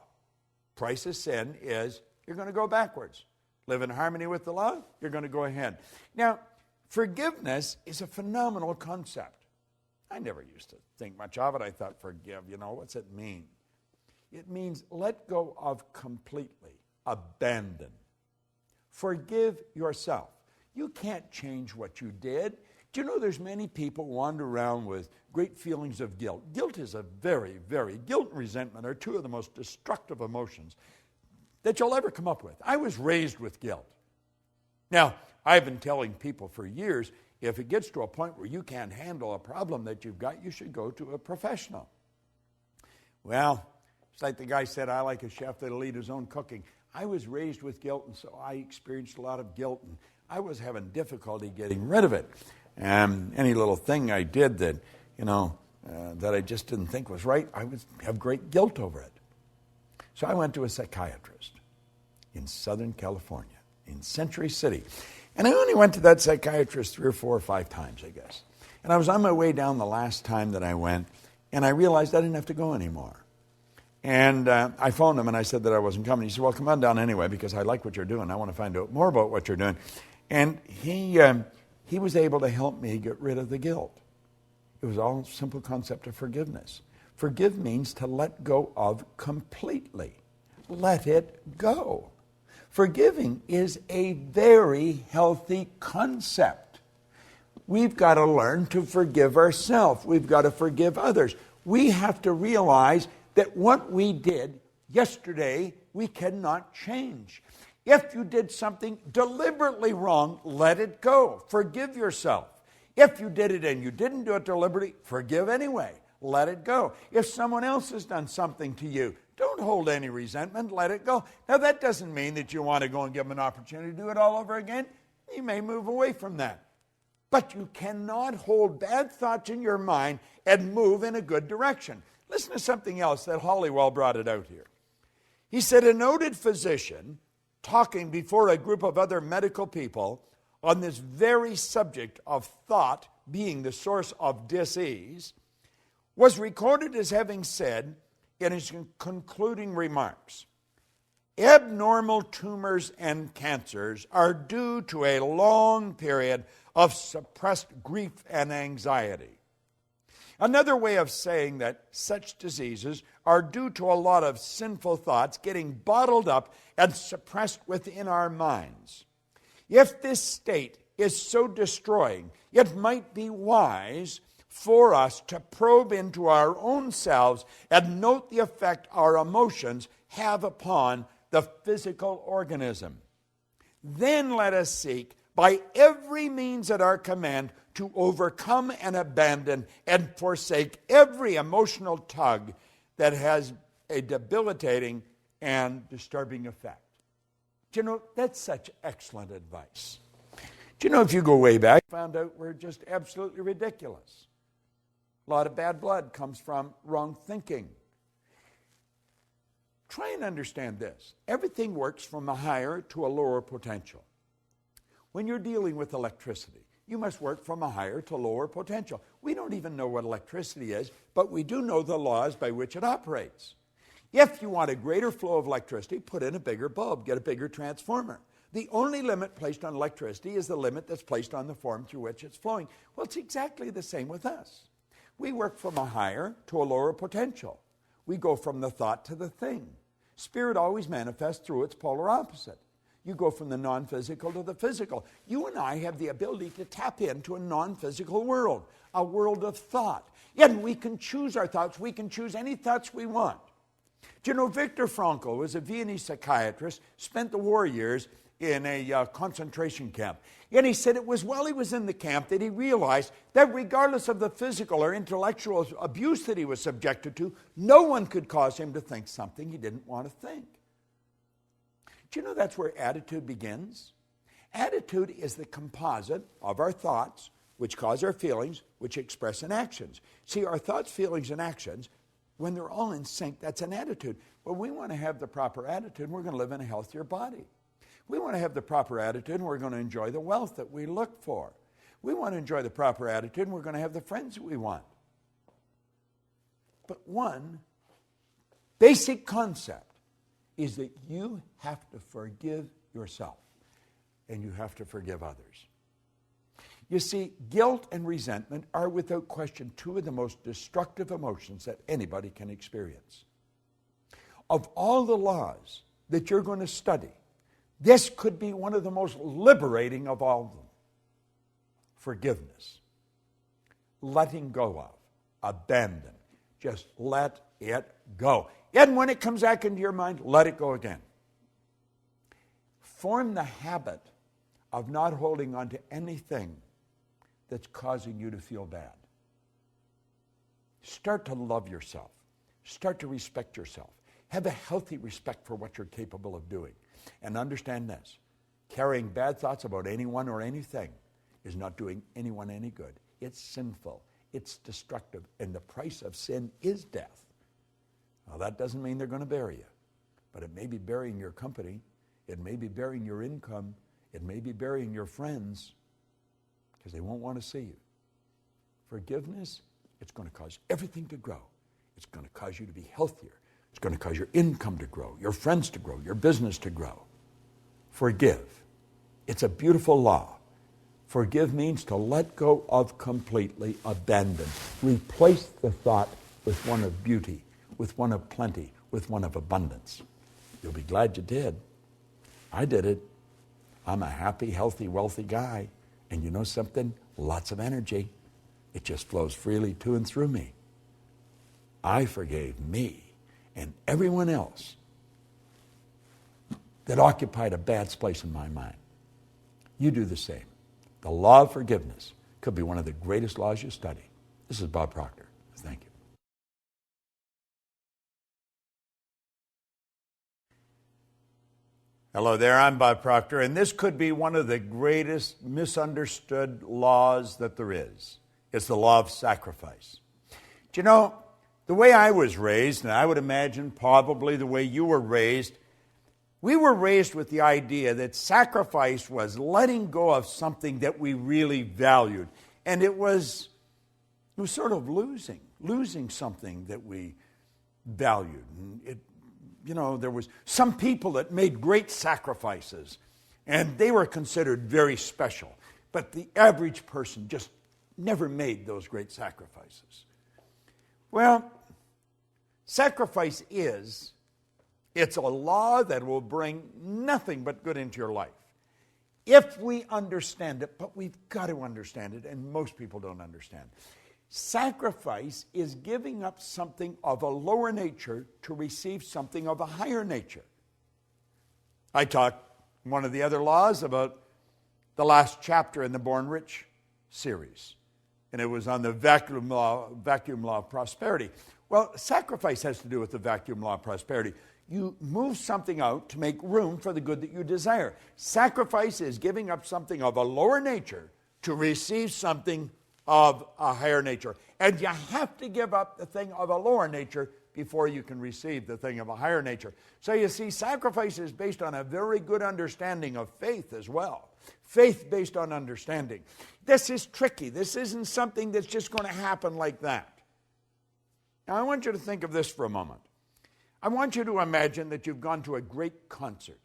Price of sin is you're going to go backwards. Live in harmony with the law, you're going to go ahead. Now, forgiveness is a phenomenal concept. I never used to think much of it. I thought, forgive, what's it mean? It means let go of completely, abandon. Forgive yourself. You can't change what you did. Do you know there's many people wander around with great feelings of guilt? Guilt is guilt and resentment are two of the most destructive emotions that you'll ever come up with. I was raised with guilt. Now, I've been telling people for years, if it gets to a point where you can't handle a problem that you've got, you should go to a professional. Well, it's like the guy said, I like a chef that'll eat his own cooking. I was raised with guilt, and so I experienced a lot of guilt, and I was having difficulty getting rid of it. Any little thing I did that, that I just didn't think was right, I would have great guilt over it. So I went to a psychiatrist in Southern California, in Century City. And I only went to that psychiatrist 3 or 4 or 5 times, I guess. And I was on my way down the last time that I went, and I realized I didn't have to go anymore. And I phoned him, and I said that I wasn't coming. He said, well, come on down anyway, because I like what you're doing. I want to find out more about what you're doing. And he was able to help me get rid of the guilt. It was all a simple concept of forgiveness. Forgive means to let go of completely. Let it go. Forgiving is a very healthy concept. We've got to learn to forgive ourselves. We've got to forgive others. We have to realize that what we did yesterday, we cannot change. If you did something deliberately wrong, let it go. Forgive yourself. If you did it and you didn't do it deliberately, forgive anyway. Let it go. If someone else has done something to you, don't hold any resentment. Let it go. Now, that doesn't mean that you want to go and give them an opportunity to do it all over again. You may move away from that. But you cannot hold bad thoughts in your mind and move in a good direction. Listen to something else that Hollywell brought it out here. He said, a noted physician talking before a group of other medical people on this very subject of thought being the source of disease was recorded as having said in his concluding remarks, abnormal tumors and cancers are due to a long period of suppressed grief and anxiety. Another way of saying that such diseases are due to a lot of sinful thoughts getting bottled up and suppressed within our minds. If this state is so destroying, it might be wise for us to probe into our own selves and note the effect our emotions have upon the physical organism. Then let us seek by every means at our command to overcome and abandon and forsake every emotional tug that has a debilitating and disturbing effect. Do you know, that's such excellent advice. Do you know, if you go way back, found out we're just absolutely ridiculous. A lot of bad blood comes from wrong thinking. Try and understand this. Everything works from a higher to a lower potential. When you're dealing with electricity, you must work from a higher to lower potential. We don't even know what electricity is, but we do know the laws by which it operates. If you want a greater flow of electricity, put in a bigger bulb, get a bigger transformer. The only limit placed on electricity is the limit that's placed on the form through which it's flowing. Well, it's exactly the same with us. We work from a higher to a lower potential. We go from the thought to the thing. Spirit always manifests through its polar opposite. You go from the non-physical to the physical. You and I have the ability to tap into a non-physical world, a world of thought. And we can choose our thoughts. We can choose any thoughts we want. Do you know, Viktor Frankl was a Viennese psychiatrist, spent the war years in a concentration camp. And he said it was while he was in the camp that he realized that regardless of the physical or intellectual abuse that he was subjected to, no one could cause him to think something he didn't want to think. Do you know that's where attitude begins? attitude is the composite of our thoughts, which cause our feelings, which express in actions. See, our thoughts, feelings, and actions, when they're all in sync, that's an attitude. Well, we want to have the proper attitude, and we're going to live in a healthier body. We want to have the proper attitude, and we're going to enjoy the wealth that we look for. We want to enjoy the proper attitude, and we're going to have the friends that we want. But one basic concept is that you have to forgive yourself, and you have to forgive others. You see, guilt and resentment are without question two of the most destructive emotions that anybody can experience. Of all the laws that you're going to study, this could be one of the most liberating of all of them. Forgiveness. Letting go of. Abandon. Just let it go. And when it comes back into your mind, let it go again. Form the habit of not holding on to anything that's causing you to feel bad. Start to love yourself. Start to respect yourself. Have a healthy respect for what you're capable of doing. And understand this, carrying bad thoughts about anyone or anything is not doing anyone any good. It's sinful. It's destructive. And the price of sin is death. Now, that doesn't mean they're going to bury you. But it may be burying your company. It may be burying your income. It may be burying your friends because they won't want to see you. Forgiveness, it's going to cause everything to grow. It's going to cause you to be healthier. It's going to cause your income to grow, your friends to grow, your business to grow. Forgive. It's a beautiful law. Forgive means to let go of completely, abandon. Replace the thought with one of beauty, with one of plenty, with one of abundance. You'll be glad you did. I did it. I'm a happy, healthy, wealthy guy. And you know something? Lots of energy. It just flows freely to and through me. I forgave me and everyone else that occupied a bad place in my mind. You do the same. The law of forgiveness could be one of the greatest laws you study. This is Bob Proctor. Thank you. Hello there, I'm Bob Proctor, and this could be one of the greatest misunderstood laws that there is. It's the law of sacrifice. Do you know, the way I was raised, and I would imagine probably the way you were raised, we were raised with the idea that sacrifice was letting go of something that we really valued. And it was sort of losing something that we valued. And there was some people that made great sacrifices, and they were considered very special. But the average person just never made those great sacrifices. Well, sacrifice it's a law that will bring nothing but good into your life. If we understand it, but we've got to understand it, and most people don't understand. Sacrifice is giving up something of a lower nature to receive something of a higher nature. I talked one of the other laws about the last chapter in the Born Rich series, and it was on the vacuum law of prosperity. Well, sacrifice has to do with the vacuum law of prosperity. You move something out to make room for the good that you desire. Sacrifice is giving up something of a lower nature to receive something of a higher nature. And you have to give up the thing of a lower nature before you can receive the thing of a higher nature. So you see, sacrifice is based on a very good understanding of faith as well. Faith based on understanding. This is tricky. This isn't something that's just going to happen like that. Now, I want you to think of this for a moment. I want you to imagine that you've gone to a great concert,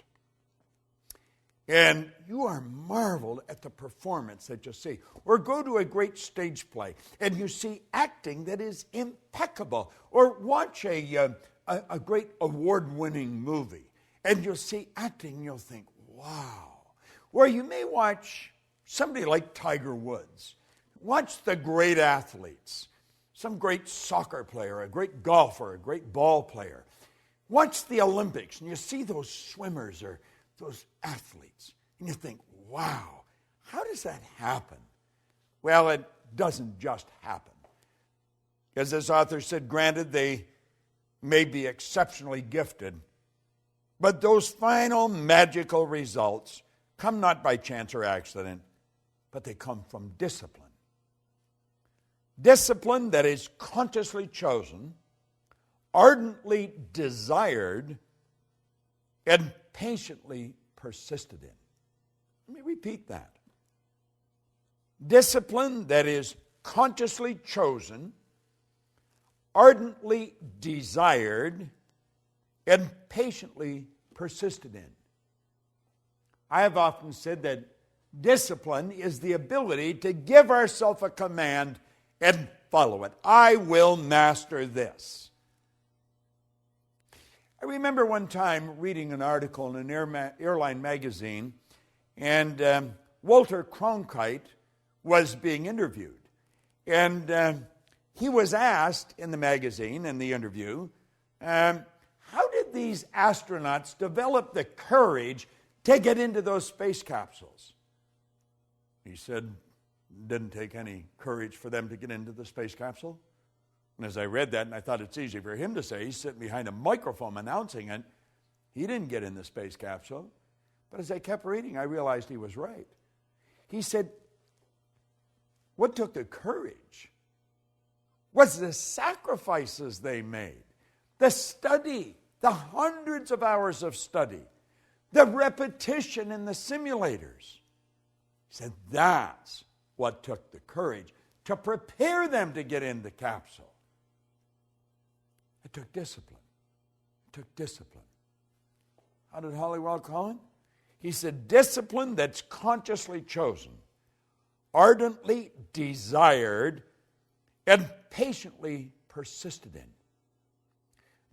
and you are marveled at the performance that you see. Or go to a great stage play, and you see acting that is impeccable. Or watch a great award-winning movie, and you'll see acting, and you'll think, wow. Or you may watch somebody like Tiger Woods. Watch the great athletes, some great soccer player, a great golfer, a great ball player. Watch the Olympics, and you see those swimmers or those athletes, and you think, wow, how does that happen? Well, it doesn't just happen. As this author said, granted, they may be exceptionally gifted, but those final magical results come not by chance or accident, but they come from discipline. Discipline that is consciously chosen, ardently desired, and patiently persisted in. Let me repeat that. Discipline that is consciously chosen, ardently desired, and patiently persisted in. I have often said that discipline is the ability to give ourselves a command and follow it. I will master this. I remember one time reading an article in an airline magazine, and Walter Cronkite was being interviewed. And he was asked in the magazine, in the interview, how did these astronauts develop the courage to get into those space capsules? He said, it didn't take any courage for them to get into the space capsule. And as I read that, and I thought it's easy for him to say, he's sitting behind a microphone announcing it, he didn't get in the space capsule. But as I kept reading, I realized he was right. He said, what took the courage was the sacrifices they made, the study, the hundreds of hours of study, the repetition in the simulators. He said that's what took the courage to prepare them to get in the capsule. It took discipline. It took discipline. How did Halliwell call it? He said, discipline that's consciously chosen, ardently desired, and patiently persisted in.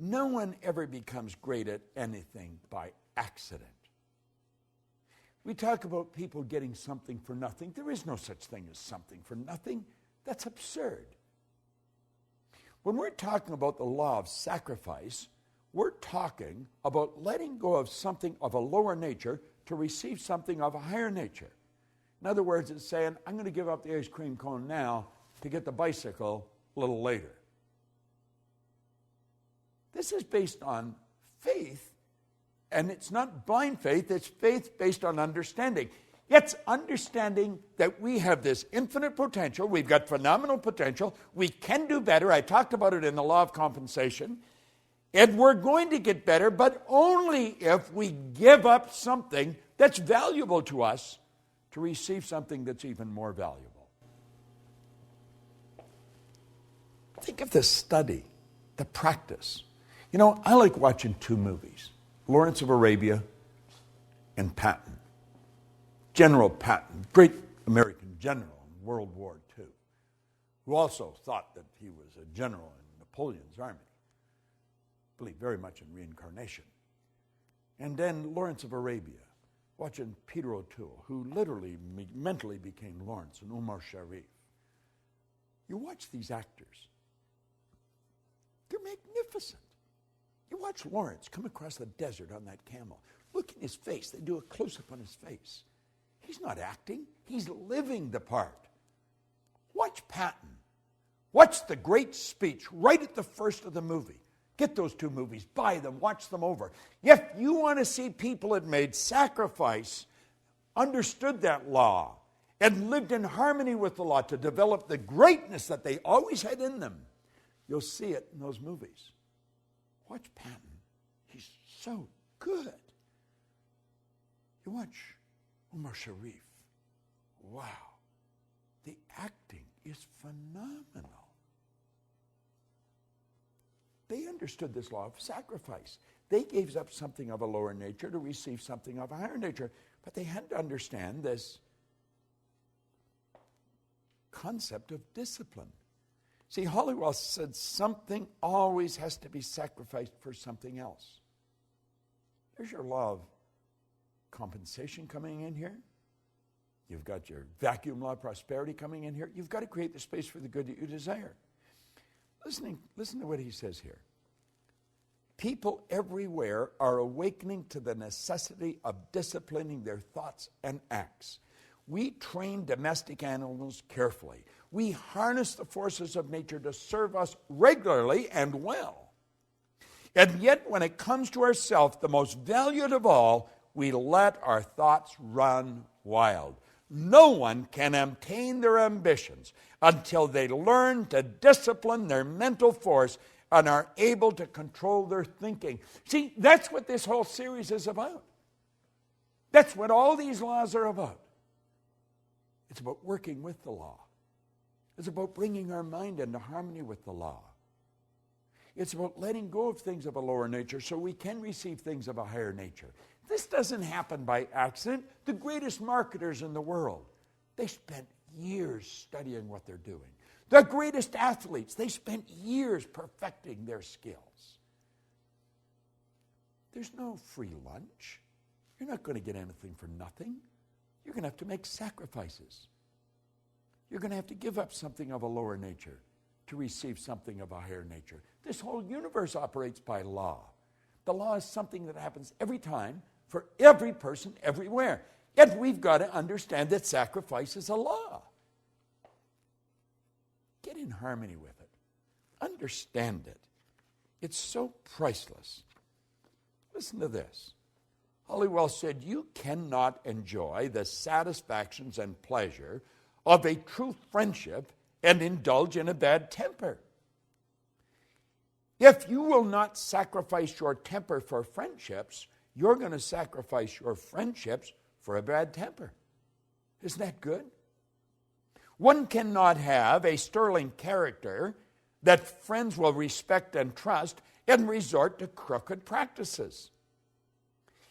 No one ever becomes great at anything by accident. We talk about people getting something for nothing. There is no such thing as something for nothing. That's absurd. When we're talking about the law of sacrifice, we're talking about letting go of something of a lower nature to receive something of a higher nature. In other words, it's saying, I'm going to give up the ice cream cone now to get the bicycle a little later. This is based on faith, and it's not blind faith, it's faith based on understanding. It's understanding that we have this infinite potential, we've got phenomenal potential, we can do better. I talked about it in the law of compensation. And we're going to get better, but only if we give up something that's valuable to us to receive something that's even more valuable. Think of the study, the practice. You know, I like watching two movies, Lawrence of Arabia and Patton. General Patton, great American general in World War II, who also thought that he was a general in Napoleon's army. Believed very much in reincarnation. And then Lawrence of Arabia, watching Peter O'Toole, who literally mentally became Lawrence, and Omar Sharif. You watch these actors. They're magnificent. You watch Lawrence come across the desert on that camel. Look at his face. They do a close-up on his face. He's not acting. He's living the part. Watch Patton. Watch the great speech right at the first of the movie. Get those two movies, buy them, watch them over. If you want to see people that made sacrifice, understood that law, and lived in harmony with the law to develop the greatness that they always had in them, you'll see it in those movies. Watch Patton. He's so good. You watch Omar Sharif. Wow. The acting is phenomenal. They understood this law of sacrifice. They gave up something of a lower nature to receive something of a higher nature. But they had to understand this concept of discipline. See, Halliwell said something always has to be sacrificed for something else. There's your law of compensation coming in here. You've got your vacuum law of prosperity coming in here. You've got to create the space for the good that you desire. Listen to what he says here. People everywhere are awakening to the necessity of disciplining their thoughts and acts. We train domestic animals carefully. We harness the forces of nature to serve us regularly and well. And yet, when it comes to ourselves, the most valued of all, we let our thoughts run wild. No one can obtain their ambitions until they learn to discipline their mental force and are able to control their thinking. See, that's what this whole series is about. That's what all these laws are about. It's about working with the law. It's about bringing our mind into harmony with the law. It's about letting go of things of a lower nature so we can receive things of a higher nature. This doesn't happen by accident. The greatest marketers in the world, they spent years studying what they're doing. The greatest athletes, they spent years perfecting their skills. There's no free lunch. You're not going to get anything for nothing. You're going to have to make sacrifices. You're going to have to give up something of a lower nature to receive something of a higher nature. This whole universe operates by law. The law is something that happens every time for every person everywhere. Yet we've got to understand that sacrifice is a law. Get in harmony with it. Understand it. It's so priceless. Listen to this. Halliwell said, you cannot enjoy the satisfactions and pleasure of a true friendship and indulge in a bad temper. If you will not sacrifice your temper for friendships, you're going to sacrifice your friendships for a bad temper. Isn't that good? One cannot have a sterling character that friends will respect and trust and resort to crooked practices.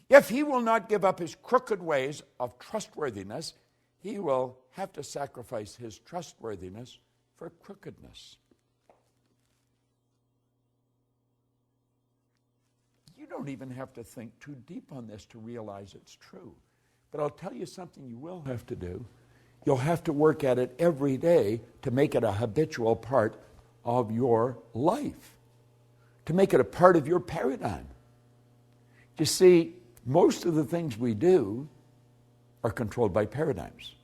If he will not give up his crooked ways of trustworthiness, he will have to sacrifice his trustworthiness for crookedness. You don't even have to think too deep on this to realize it's true. But I'll tell you something you will have to do. You'll have to work at it every day to make it a habitual part of your life, to make it a part of your paradigm. You see, most of the things we do are controlled by paradigms,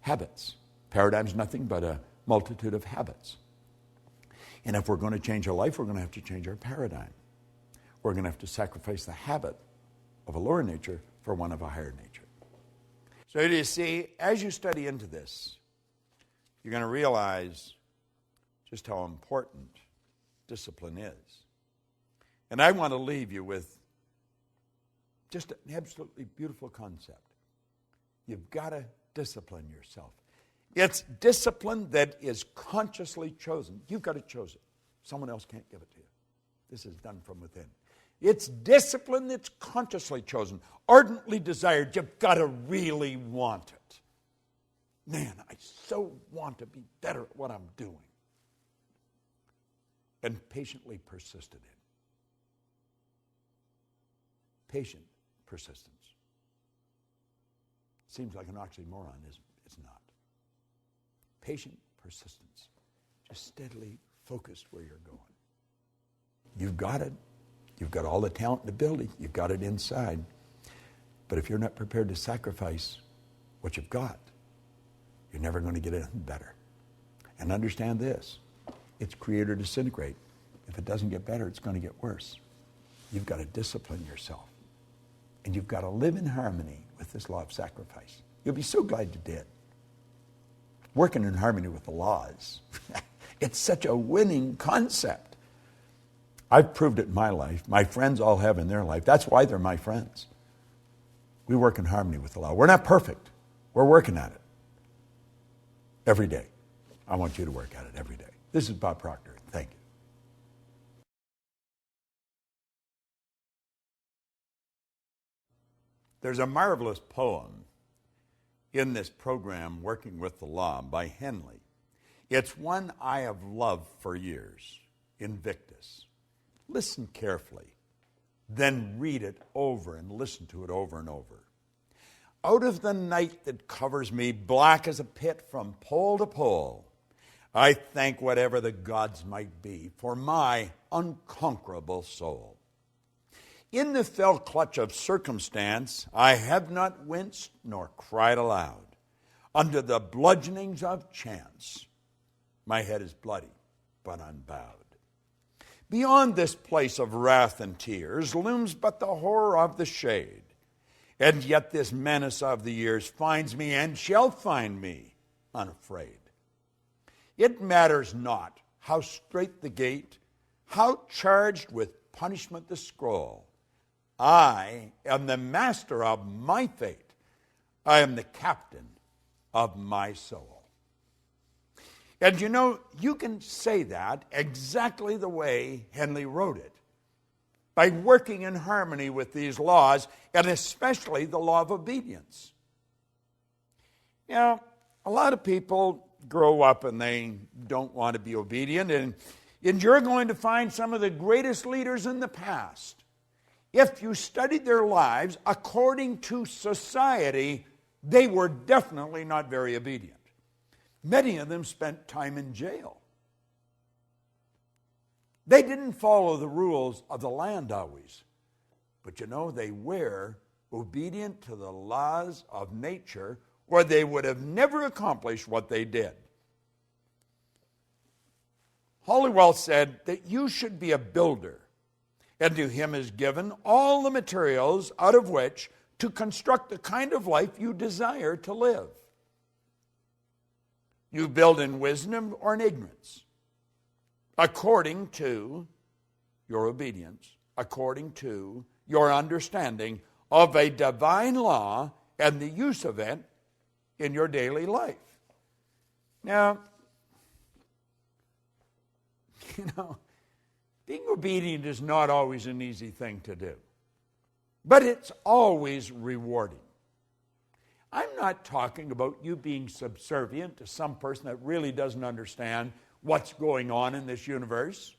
habits. Paradigm's nothing but a multitude of habits. And if we're going to change our life, we're going to have to change our paradigm. We're going to have to sacrifice the habit of a lower nature for one of a higher nature. So you see, as you study into this, you're going to realize just how important discipline is. And I want to leave you with just an absolutely beautiful concept. You've got to discipline yourself. It's discipline that is consciously chosen. You've got to choose it. Someone else can't give it to you. This is done from within. It's discipline that's consciously chosen, ardently desired. You've got to really want it. Man, I so want to be better at what I'm doing. And patiently persisted in. Patient persistence. Seems like an oxymoron, isn't it? It's not. Patient persistence. Just steadily focused where you're going. You've got it. You've got all the talent and ability. You've got it inside. But if you're not prepared to sacrifice what you've got, you're never going to get anything better. And understand this. It's create or disintegrate. If it doesn't get better, it's going to get worse. You've got to discipline yourself. And you've got to live in harmony with this law of sacrifice. You'll be so glad you did. Working in harmony with the laws. It's such a winning concept. I've proved it in my life. My friends all have in their life. That's why they're my friends. We work in harmony with the law. We're not perfect. We're working at it. Every day. I want you to work at it every day. This is Bob Proctor. Thank you. There's a marvelous poem in this program, Working with the Law, by Henley. It's one I have loved for years, Invictus. Listen carefully, then read it over and listen to it over and over. Out of the night that covers me, black as a pit from pole to pole, I thank whatever the gods might be for my unconquerable soul. In the fell clutch of circumstance, I have not winced nor cried aloud. Under the bludgeonings of chance, my head is bloody but unbowed. Beyond this place of wrath and tears looms but the horror of the shade, And yet this menace of the years finds me and shall find me unafraid. It matters not how strait the gate, how charged with punishment the scroll. I am the master of my fate. I am the captain of my soul. And you know, you can say that exactly the way Henley wrote it, by working in harmony with these laws, and especially the law of obedience. You know, a lot of people grow up and they don't want to be obedient, and you're going to find some of the greatest leaders in the past. If you studied their lives according to society, they were definitely not very obedient. Many of them spent time in jail. They didn't follow the rules of the land always. But you know, they were obedient to the laws of nature, or they would have never accomplished what they did. Halliwell said that you should be a builder, and to him is given all the materials out of which to construct the kind of life you desire to live. You build in wisdom or in ignorance, according to your obedience, according to your understanding of a divine law and the use of it in your daily life. Now, you know, being obedient is not always an easy thing to do, but it's always rewarding. I'm not talking about you being subservient to some person that really doesn't understand what's going on in this universe.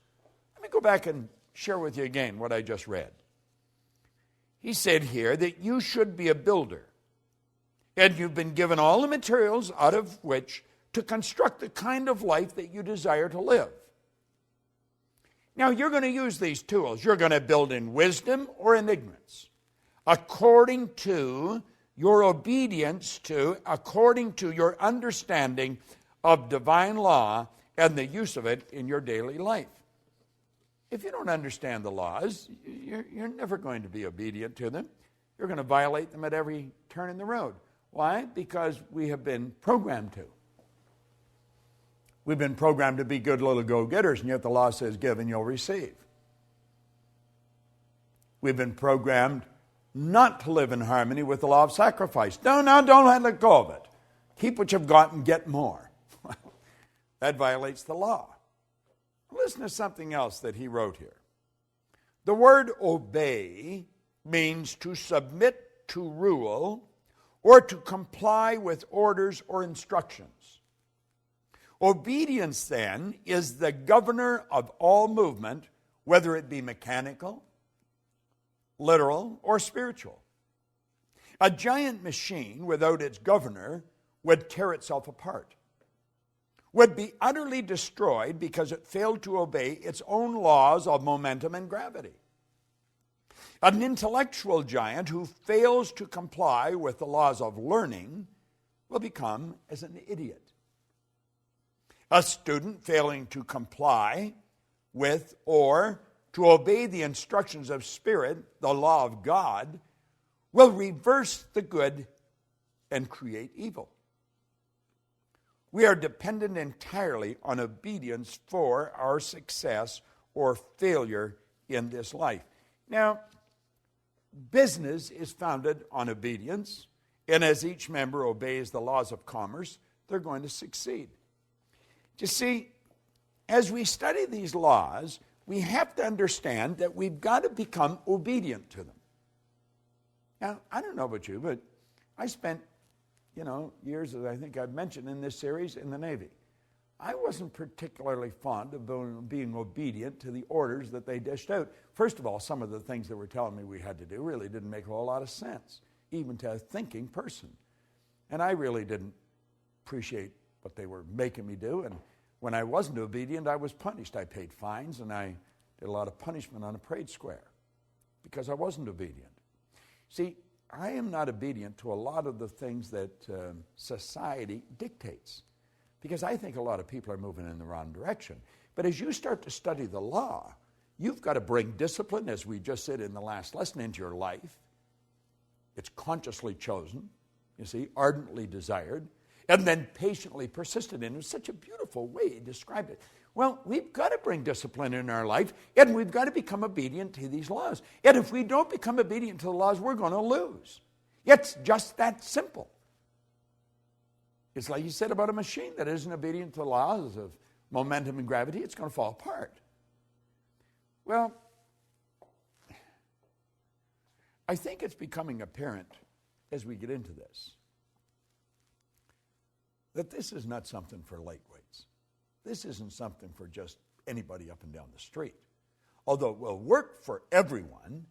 Let me go back and share with you again what I just read. He said here that you should be a builder, and you've been given all the materials out of which to construct the kind of life that you desire to live. Now, you're going to use these tools. You're going to build in wisdom or in ignorance, according to your obedience to, according to your understanding of divine law and the use of it in your daily life. If you don't understand the laws, you're never going to be obedient to them. You're going to violate them at every turn in the road. Why? Because we have been programmed to. We've been programmed to be good little go-getters, and yet the law says, give and you'll receive. We've been programmed not to live in harmony with the law of sacrifice. No, don't let go of it. Keep what you've got and get more. That violates the law. Listen to something else that he wrote here. The word obey means to submit to rule or to comply with orders or instructions. Obedience, then, is the governor of all movement, whether it be mechanical, literal, or spiritual. A giant machine without its governor would tear itself apart, would be utterly destroyed because it failed to obey its own laws of momentum and gravity. An intellectual giant who fails to comply with the laws of learning will become as an idiot. A student failing to comply with or to obey the instructions of Spirit, the law of God, will reverse the good and create evil. We are dependent entirely on obedience for our success or failure in this life. Now, business is founded on obedience, and as each member obeys the laws of commerce, they're going to succeed. You see, as we study these laws, we have to understand that we've got to become obedient to them. Now, I don't know about you, but I spent, years, as I think I've mentioned in this series, in the Navy. I wasn't particularly fond of being obedient to the orders that they dished out. First of all, some of the things they were telling me we had to do really didn't make a whole lot of sense, even to a thinking person. And I really didn't appreciate what they were making me do. And when I wasn't obedient, I was punished. I paid fines, and I did a lot of punishment on a parade square because I wasn't obedient. See, I am not obedient to a lot of the things that society dictates, because I think a lot of people are moving in the wrong direction. But as you start to study the law, you've got to bring discipline, as we just said in the last lesson, into your life. It's consciously chosen, you see, ardently desired, and then patiently persisted in. It was such a beautiful way he described it. Well, we've got to bring discipline in our life, and we've got to become obedient to these laws. And if we don't become obedient to the laws, we're going to lose. It's just that simple. It's like you said about a machine that isn't obedient to the laws of momentum and gravity, it's going to fall apart. Well, I think it's becoming apparent as we get into this that this is not something for lightweights. This isn't something for just anybody up and down the street. Although it will work for everyone,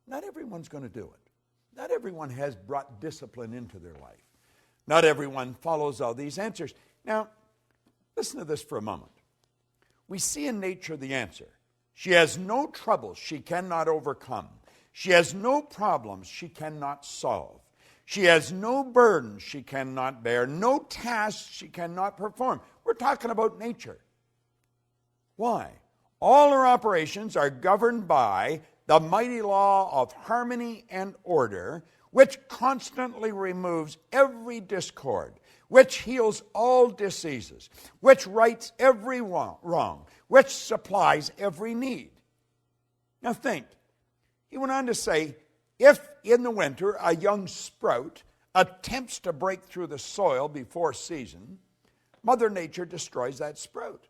not everyone's going to do it. Not everyone has brought discipline into their life. Not everyone follows all these answers. Now, listen to this for a moment. We see in nature the answer. She has no troubles she cannot overcome. She has no problems she cannot solve. She has no burdens she cannot bear, no tasks she cannot perform. We're talking about nature. Why? All her operations are governed by the mighty law of harmony and order, which constantly removes every discord, which heals all diseases, which rights every wrong, which supplies every need. Now think. He went on to say, if in the winter a young sprout attempts to break through the soil before season, Mother Nature destroys that sprout,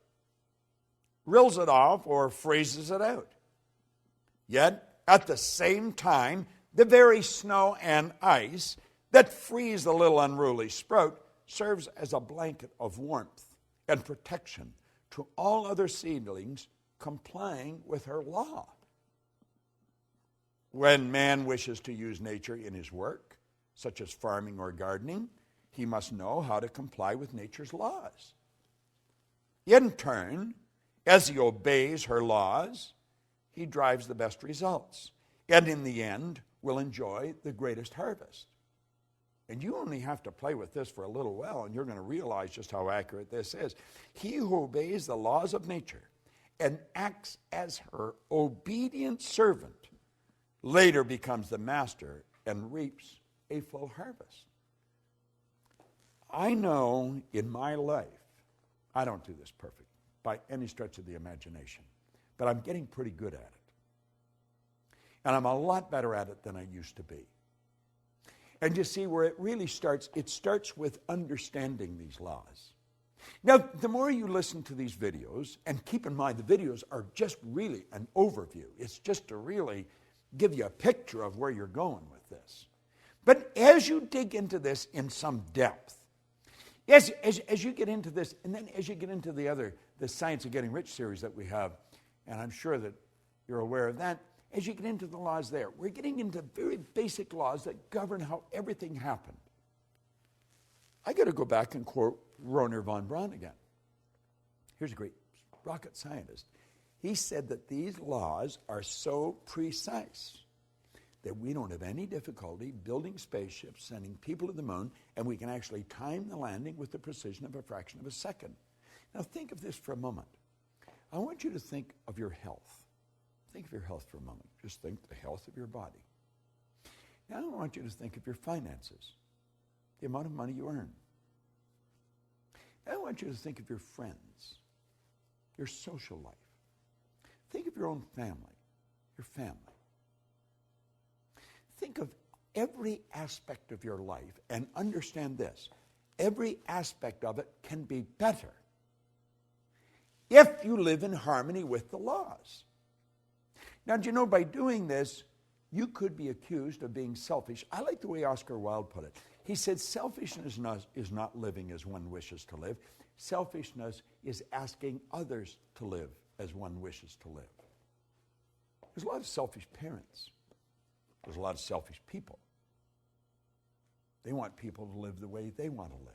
rills it off, or freezes it out. Yet, at the same time, the very snow and ice that freeze the little unruly sprout serves as a blanket of warmth and protection to all other seedlings complying with her law. When man wishes to use nature in his work, such as farming or gardening, he must know how to comply with nature's laws. In turn, as he obeys her laws, he drives the best results, and in the end will enjoy the greatest harvest. And you only have to play with this for a little while, and you're going to realize just how accurate this is. He who obeys the laws of nature and acts as her obedient servant later becomes the master and reaps a full harvest. I know in my life, I don't do this perfect by any stretch of the imagination, but I'm getting pretty good at it. And I'm a lot better at it than I used to be. And you see where it really starts, it starts with understanding these laws. Now, the more you listen to these videos, and keep in mind the videos are just really an overview. It's just to really give you a picture of where you're going with this. But as you dig into this in some depth, as you get into this, and then as you get into the Science of Getting Rich series that we have, and I'm sure that you're aware of that, as you get into the laws there, we're getting into very basic laws that govern how everything happened. I got to go back and quote Wernher von Braun again. Here's a great rocket scientist. He said that these laws are so precise that we don't have any difficulty building spaceships, sending people to the moon, and we can actually time the landing with the precision of a fraction of a second. Now think of this for a moment. I want you to think of your health. Think of your health for a moment. Just think the health of your body. Now I want you to think of your finances, the amount of money you earn. Now I want you to think of your friends, your social life. Think of your own family, your family. Think of every aspect of your life and understand this. Every aspect of it can be better if you live in harmony with the laws. Now, do you know, by doing this, you could be accused of being selfish. I like the way Oscar Wilde put it. He said, selfishness is not living as one wishes to live. Selfishness is asking others to live as one wishes to live. There's a lot of selfish parents. There's a lot of selfish people. They want people to live the way they want to live.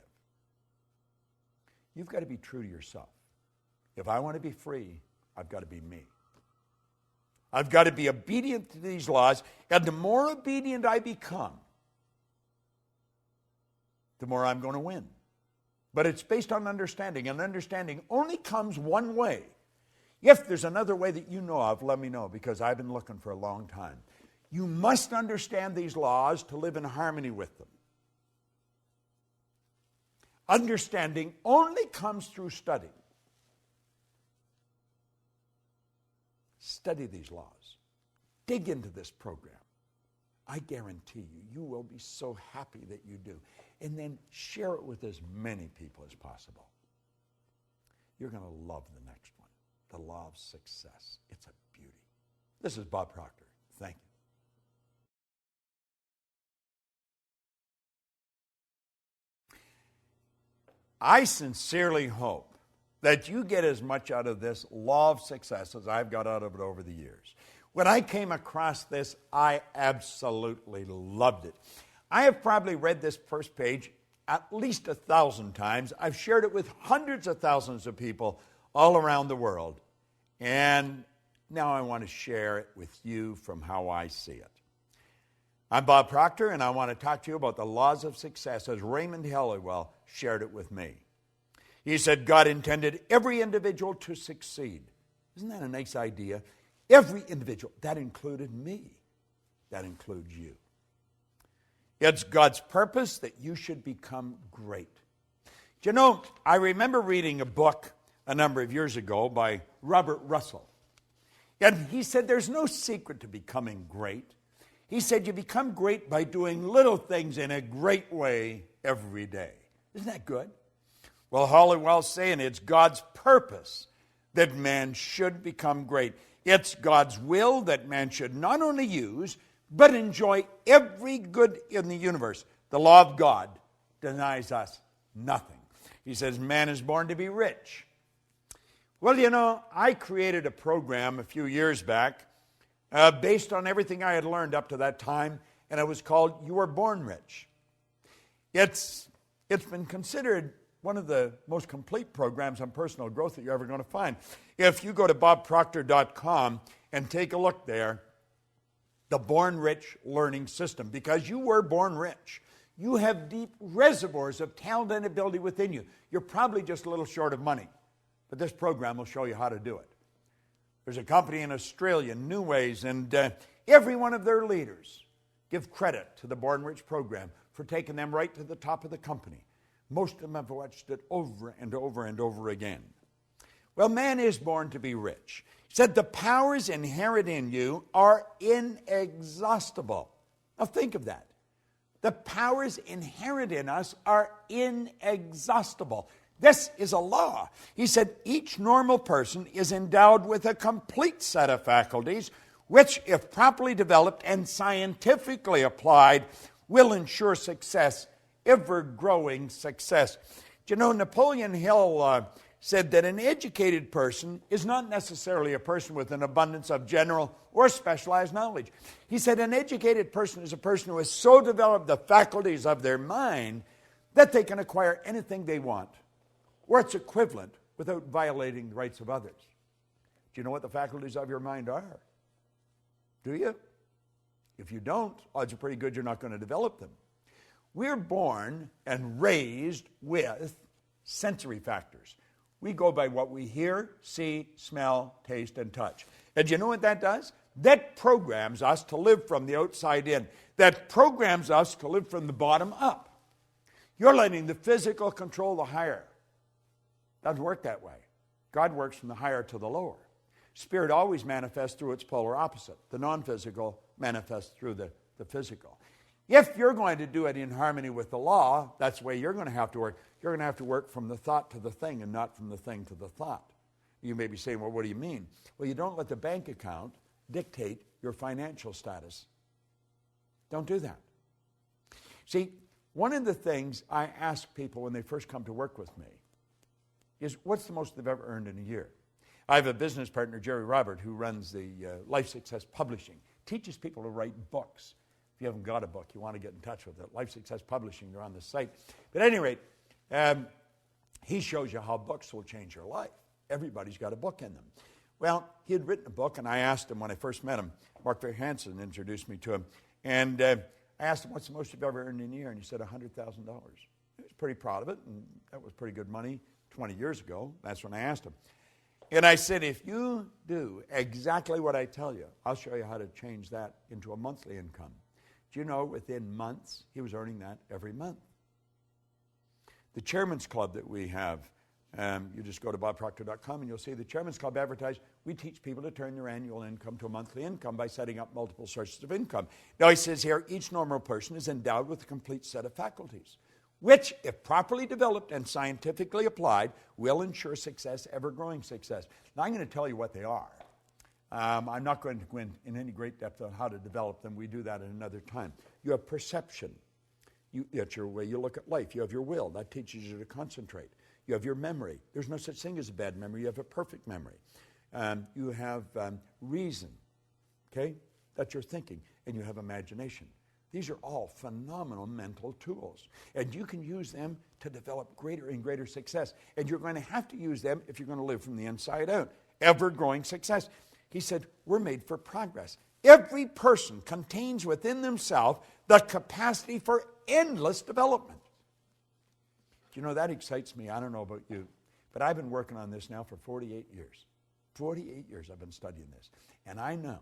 You've got to be true to yourself. If I want to be free, I've got to be me. I've got to be obedient to these laws, and the more obedient I become, the more I'm going to win. But it's based on understanding, and understanding only comes one way. If there's another way that you know of, let me know, because I've been looking for a long time. You must understand these laws to live in harmony with them. Understanding only comes through study. Study these laws. Dig into this program. I guarantee you, you will be so happy that you do. And then share it with as many people as possible. You're going to love the next one. The law of success. It's a beauty. This is Bob Proctor. Thank you. I sincerely hope that you get as much out of this law of success as I've got out of it over the years. When I came across this, I absolutely loved it. I have probably read this first page at least 1,000 times. I've shared it with hundreds of thousands of people all around the world. And now I want to share it with you from how I see it. I'm Bob Proctor, and I want to talk to you about the laws of success as Raymond Halliwell shared it with me. He said God intended every individual to succeed. Isn't that a nice idea? Every individual. That included me. That includes you. It's God's purpose that you should become great. Do you know, I remember reading a book a number of years ago by Robert Russell. And he said there's no secret to becoming great. He said you become great by doing little things in a great way every day. Isn't that good? Well, Halliwell's saying it's God's purpose that man should become great. It's God's will that man should not only use, but enjoy every good in the universe. The law of God denies us nothing. He says man is born to be rich. Well, you know, I created a program a few years back based on everything I had learned up to that time, and it was called You Were Born Rich. It's been considered one of the most complete programs on personal growth that you're ever going to find. If you go to bobproctor.com and take a look there, the Born Rich Learning System, because you were born rich. You have deep reservoirs of talent and ability within you. You're probably just a little short of money, but this program will show you how to do it. There's a company in Australia, New Ways, and every one of their leaders give credit to the Born Rich program for taking them right to the top of the company. Most of them have watched it over and over and over again. Well, man is born to be rich. He said the powers inherent in you are inexhaustible. Now think of that. The powers inherent in us are inexhaustible. This is a law. He said each normal person is endowed with a complete set of faculties which, if properly developed and scientifically applied, will ensure success, ever-growing success. Do you know, Napoleon Hill said that an educated person is not necessarily a person with an abundance of general or specialized knowledge. He said an educated person is a person who has so developed the faculties of their mind that they can acquire anything they want, or its equivalent, without violating the rights of others. Do you know what the faculties of your mind are? Do you? If you don't, odds are pretty good you're not going to develop them. We're born and raised with sensory factors. We go by what we hear, see, smell, taste, and touch. And do you know what that does? That programs us to live from the outside in. That programs us to live from the bottom up. You're letting the physical control the higher. Doesn't work that way. God works from the higher to the lower. Spirit always manifests through its polar opposite. The non-physical manifests through the physical. If you're going to do it in harmony with the law, that's the way you're going to have to work. You're going to have to work from the thought to the thing and not from the thing to the thought. You may be saying, well, what do you mean? Well, you don't let the bank account dictate your financial status. Don't do that. See, one of the things I ask people when they first come to work with me is, what's the most they've ever earned in a year? I have a business partner, Jerry Robert, who runs the Life Success Publishing, teaches people to write books. If you haven't got a book, you want to get in touch with it. Life Success Publishing, they're on the site. But at any rate, he shows you how books will change your life. Everybody's got a book in them. Well, he had written a book, and I asked him when I first met him, Mark Hansen introduced me to him, and I asked him, what's the most you've ever earned in a year? And he said $100,000. He was pretty proud of it, and that was pretty good money 20 years ago. That's when I asked him. And I said, if you do exactly what I tell you, I'll show you how to change that into a monthly income. Do you know, within months, he was earning that every month. The Chairman's Club that we have, you just go to bobproctor.com and you'll see the Chairman's Club advertised. We teach people to turn their annual income to a monthly income by setting up multiple sources of income. Now he says here, each normal person is endowed with a complete set of faculties, which, if properly developed and scientifically applied, will ensure success, ever-growing success. Now I'm going to tell you what they are. I'm not going to go in any great depth on how to develop them. We do that at another time. You have perception. That's your way you look at life. You have your will. That teaches you to concentrate. You have your memory. There's no such thing as a bad memory. You have a perfect memory. You have reason. Okay? That's your thinking. And you have imagination. These are all phenomenal mental tools. And you can use them to develop greater and greater success. And you're going to have to use them if you're going to live from the inside out. Ever-growing success. He said, we're made for progress. Every person contains within themselves the capacity for endless development. Do you know, that excites me. I don't know about you, but I've been working on this now for 48 years. 48 years I've been studying this. And I know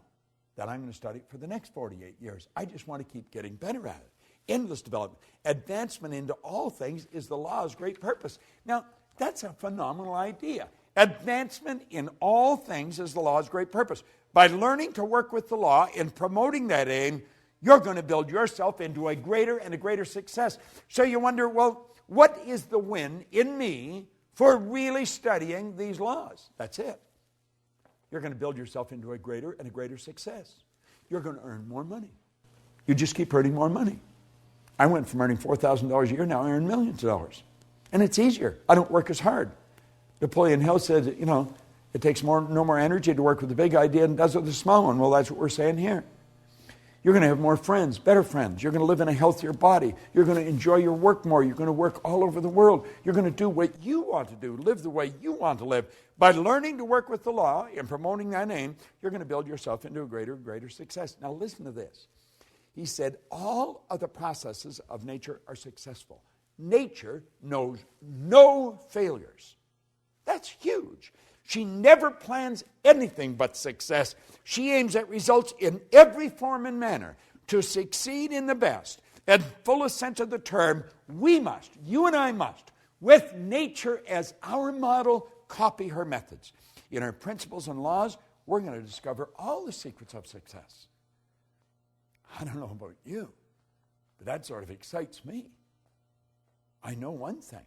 that I'm going to study it for the next 48 years. I just want to keep getting better at it. Endless development. Advancement into all things is the law's great purpose. Now, that's a phenomenal idea. Advancement in all things is the law's great purpose. By learning to work with the law and promoting that aim, you're going to build yourself into a greater and a greater success. So you wonder, well, what is the win in me for really studying these laws? That's it. You're going to build yourself into a greater and a greater success. You're going to earn more money. You just keep earning more money. I went from earning $4,000 a year, now I earn millions of dollars. And it's easier. I don't work as hard. Napoleon Hill said, it takes no more energy to work with the big idea than it does with the small one. Well, that's what we're saying here. You're going to have more friends, better friends. You're going to live in a healthier body. You're going to enjoy your work more. You're going to work all over the world. You're going to do what you want to do, live the way you want to live. By learning to work with the law and promoting that aim, you're going to build yourself into a greater, greater success. Now listen to this. He said, all of the processes of nature are successful. Nature knows no failures. That's huge. She never plans anything but success. She aims at results in every form and manner. To succeed in the best and fullest sense of the term, we must, you and I must, with nature as our model, copy her methods. In her principles and laws, we're going to discover all the secrets of success. I don't know about you, but that sort of excites me. I know one thing.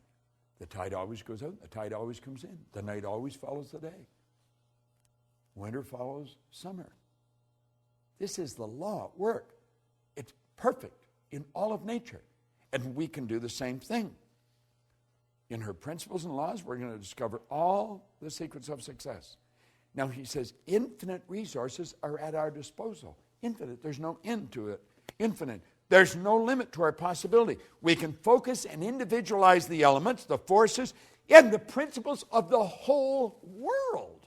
The tide always goes out, the tide always comes in. The night always follows the day. Winter follows summer. This is the law at work. It's perfect in all of nature. And we can do the same thing. In her principles and laws, we're going to discover all the secrets of success. Now he says, infinite resources are at our disposal. Infinite, there's no end to it. Infinite. There's no limit to our possibility. We can focus and individualize the elements, the forces, and the principles of the whole world.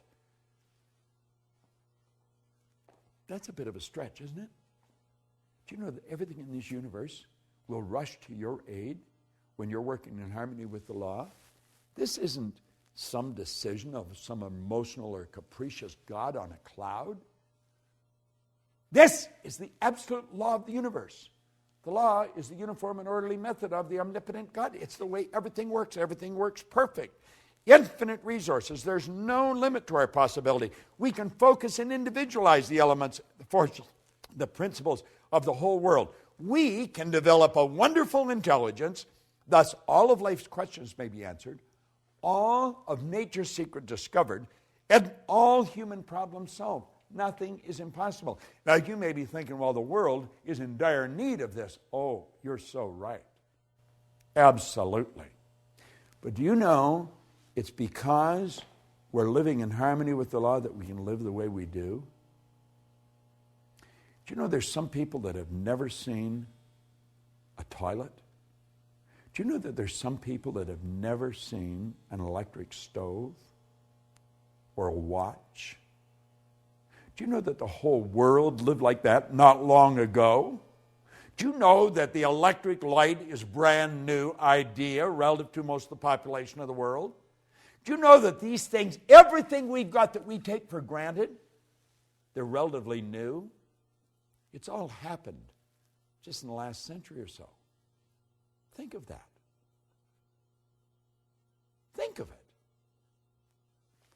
That's a bit of a stretch, isn't it? Do you know that everything in this universe will rush to your aid when you're working in harmony with the law? This isn't some decision of some emotional or capricious God on a cloud. This is the absolute law of the universe. The law is the uniform and orderly method of the omnipotent God. It's the way everything works. Everything works perfect. Infinite resources. There's no limit to our possibility. We can focus and individualize the elements, the forces, the principles of the whole world. We can develop a wonderful intelligence. Thus, all of life's questions may be answered, all of nature's secret discovered, and all human problems solved. Nothing is impossible. Now, you may be thinking, well, the world is in dire need of this. Oh, you're so right. Absolutely. But do you know it's because we're living in harmony with the law that we can live the way we do? Do you know there's some people that have never seen a toilet? Do you know that there's some people that have never seen an electric stove or a watch? Do you know that the whole world lived like that not long ago? Do you know that the electric light is a brand new idea relative to most of the population of the world? Do Do you know that these things, everything we've got that we take for granted, they're relatively new? It's all happened just in the last century or so. Think of that. Think of it.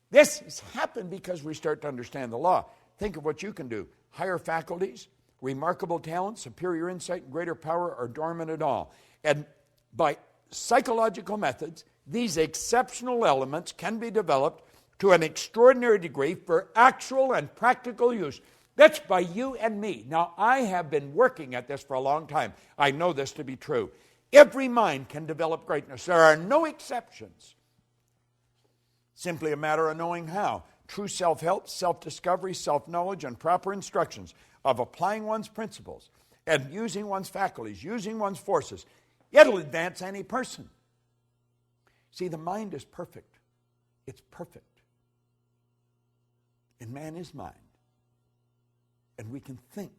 This has happened because we start to understand the law. Think of what you can do. Higher faculties, remarkable talent, superior insight, and greater power are dormant at all. And by psychological methods, these exceptional elements can be developed to an extraordinary degree for actual and practical use. That's by you and me. Now, I have been working at this for a long time. I know this to be true. Every mind can develop greatness. There are no exceptions. Simply a matter of knowing how. True self-help, self-discovery, self-knowledge, and proper instructions of applying one's principles and using one's faculties, using one's forces, it'll advance any person. See, the mind is perfect. It's perfect. And man is mind. And we can think.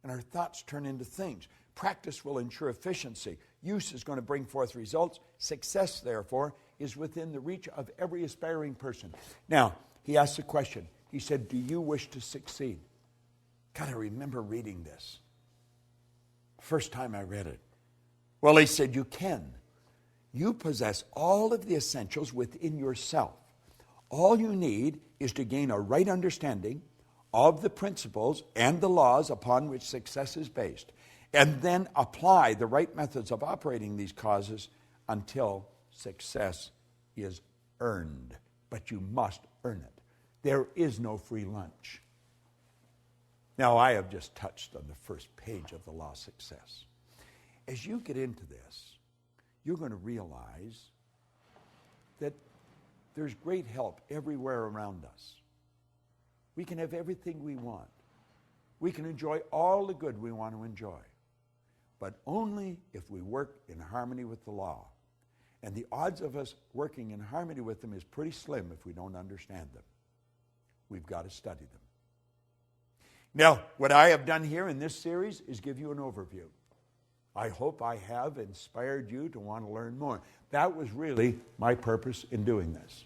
And our thoughts turn into things. Practice will ensure efficiency. Use is going to bring forth results. Success, therefore, is within the reach of every aspiring person. Now, he asked a question. He said, do you wish to succeed? God, I remember reading this. First time I read it. Well, he said, you can. You possess all of the essentials within yourself. All you need is to gain a right understanding of the principles and the laws upon which success is based, and then apply the right methods of operating these causes until success is earned. But you must earn it. There is no free lunch. Now, I have just touched on the first page of the law of success. As you get into this, you're going to realize that there's great help everywhere around us. We can have everything we want. We can enjoy all the good we want to enjoy, but only if we work in harmony with the law. And the odds of us working in harmony with them is pretty slim if we don't understand them. We've got to study them. Now, what I have done here in this series is give you an overview. I hope I have inspired you to want to learn more. That was really my purpose in doing this.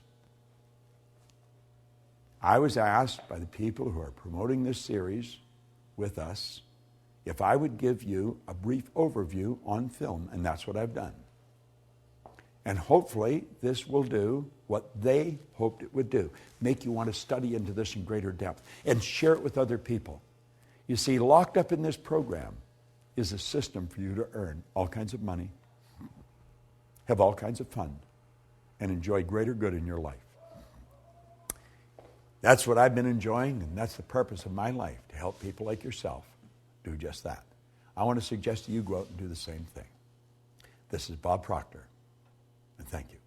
I was asked by the people who are promoting this series with us if I would give you a brief overview on film, and that's what I've done. And hopefully this will do what they hoped it would do, make you want to study into this in greater depth and share it with other people. You see, locked up in this program is a system for you to earn all kinds of money, have all kinds of fun, and enjoy greater good in your life. That's what I've been enjoying, and that's the purpose of my life, to help people like yourself do just that. I want to suggest to you go out and do the same thing. This is Bob Proctor, and thank you.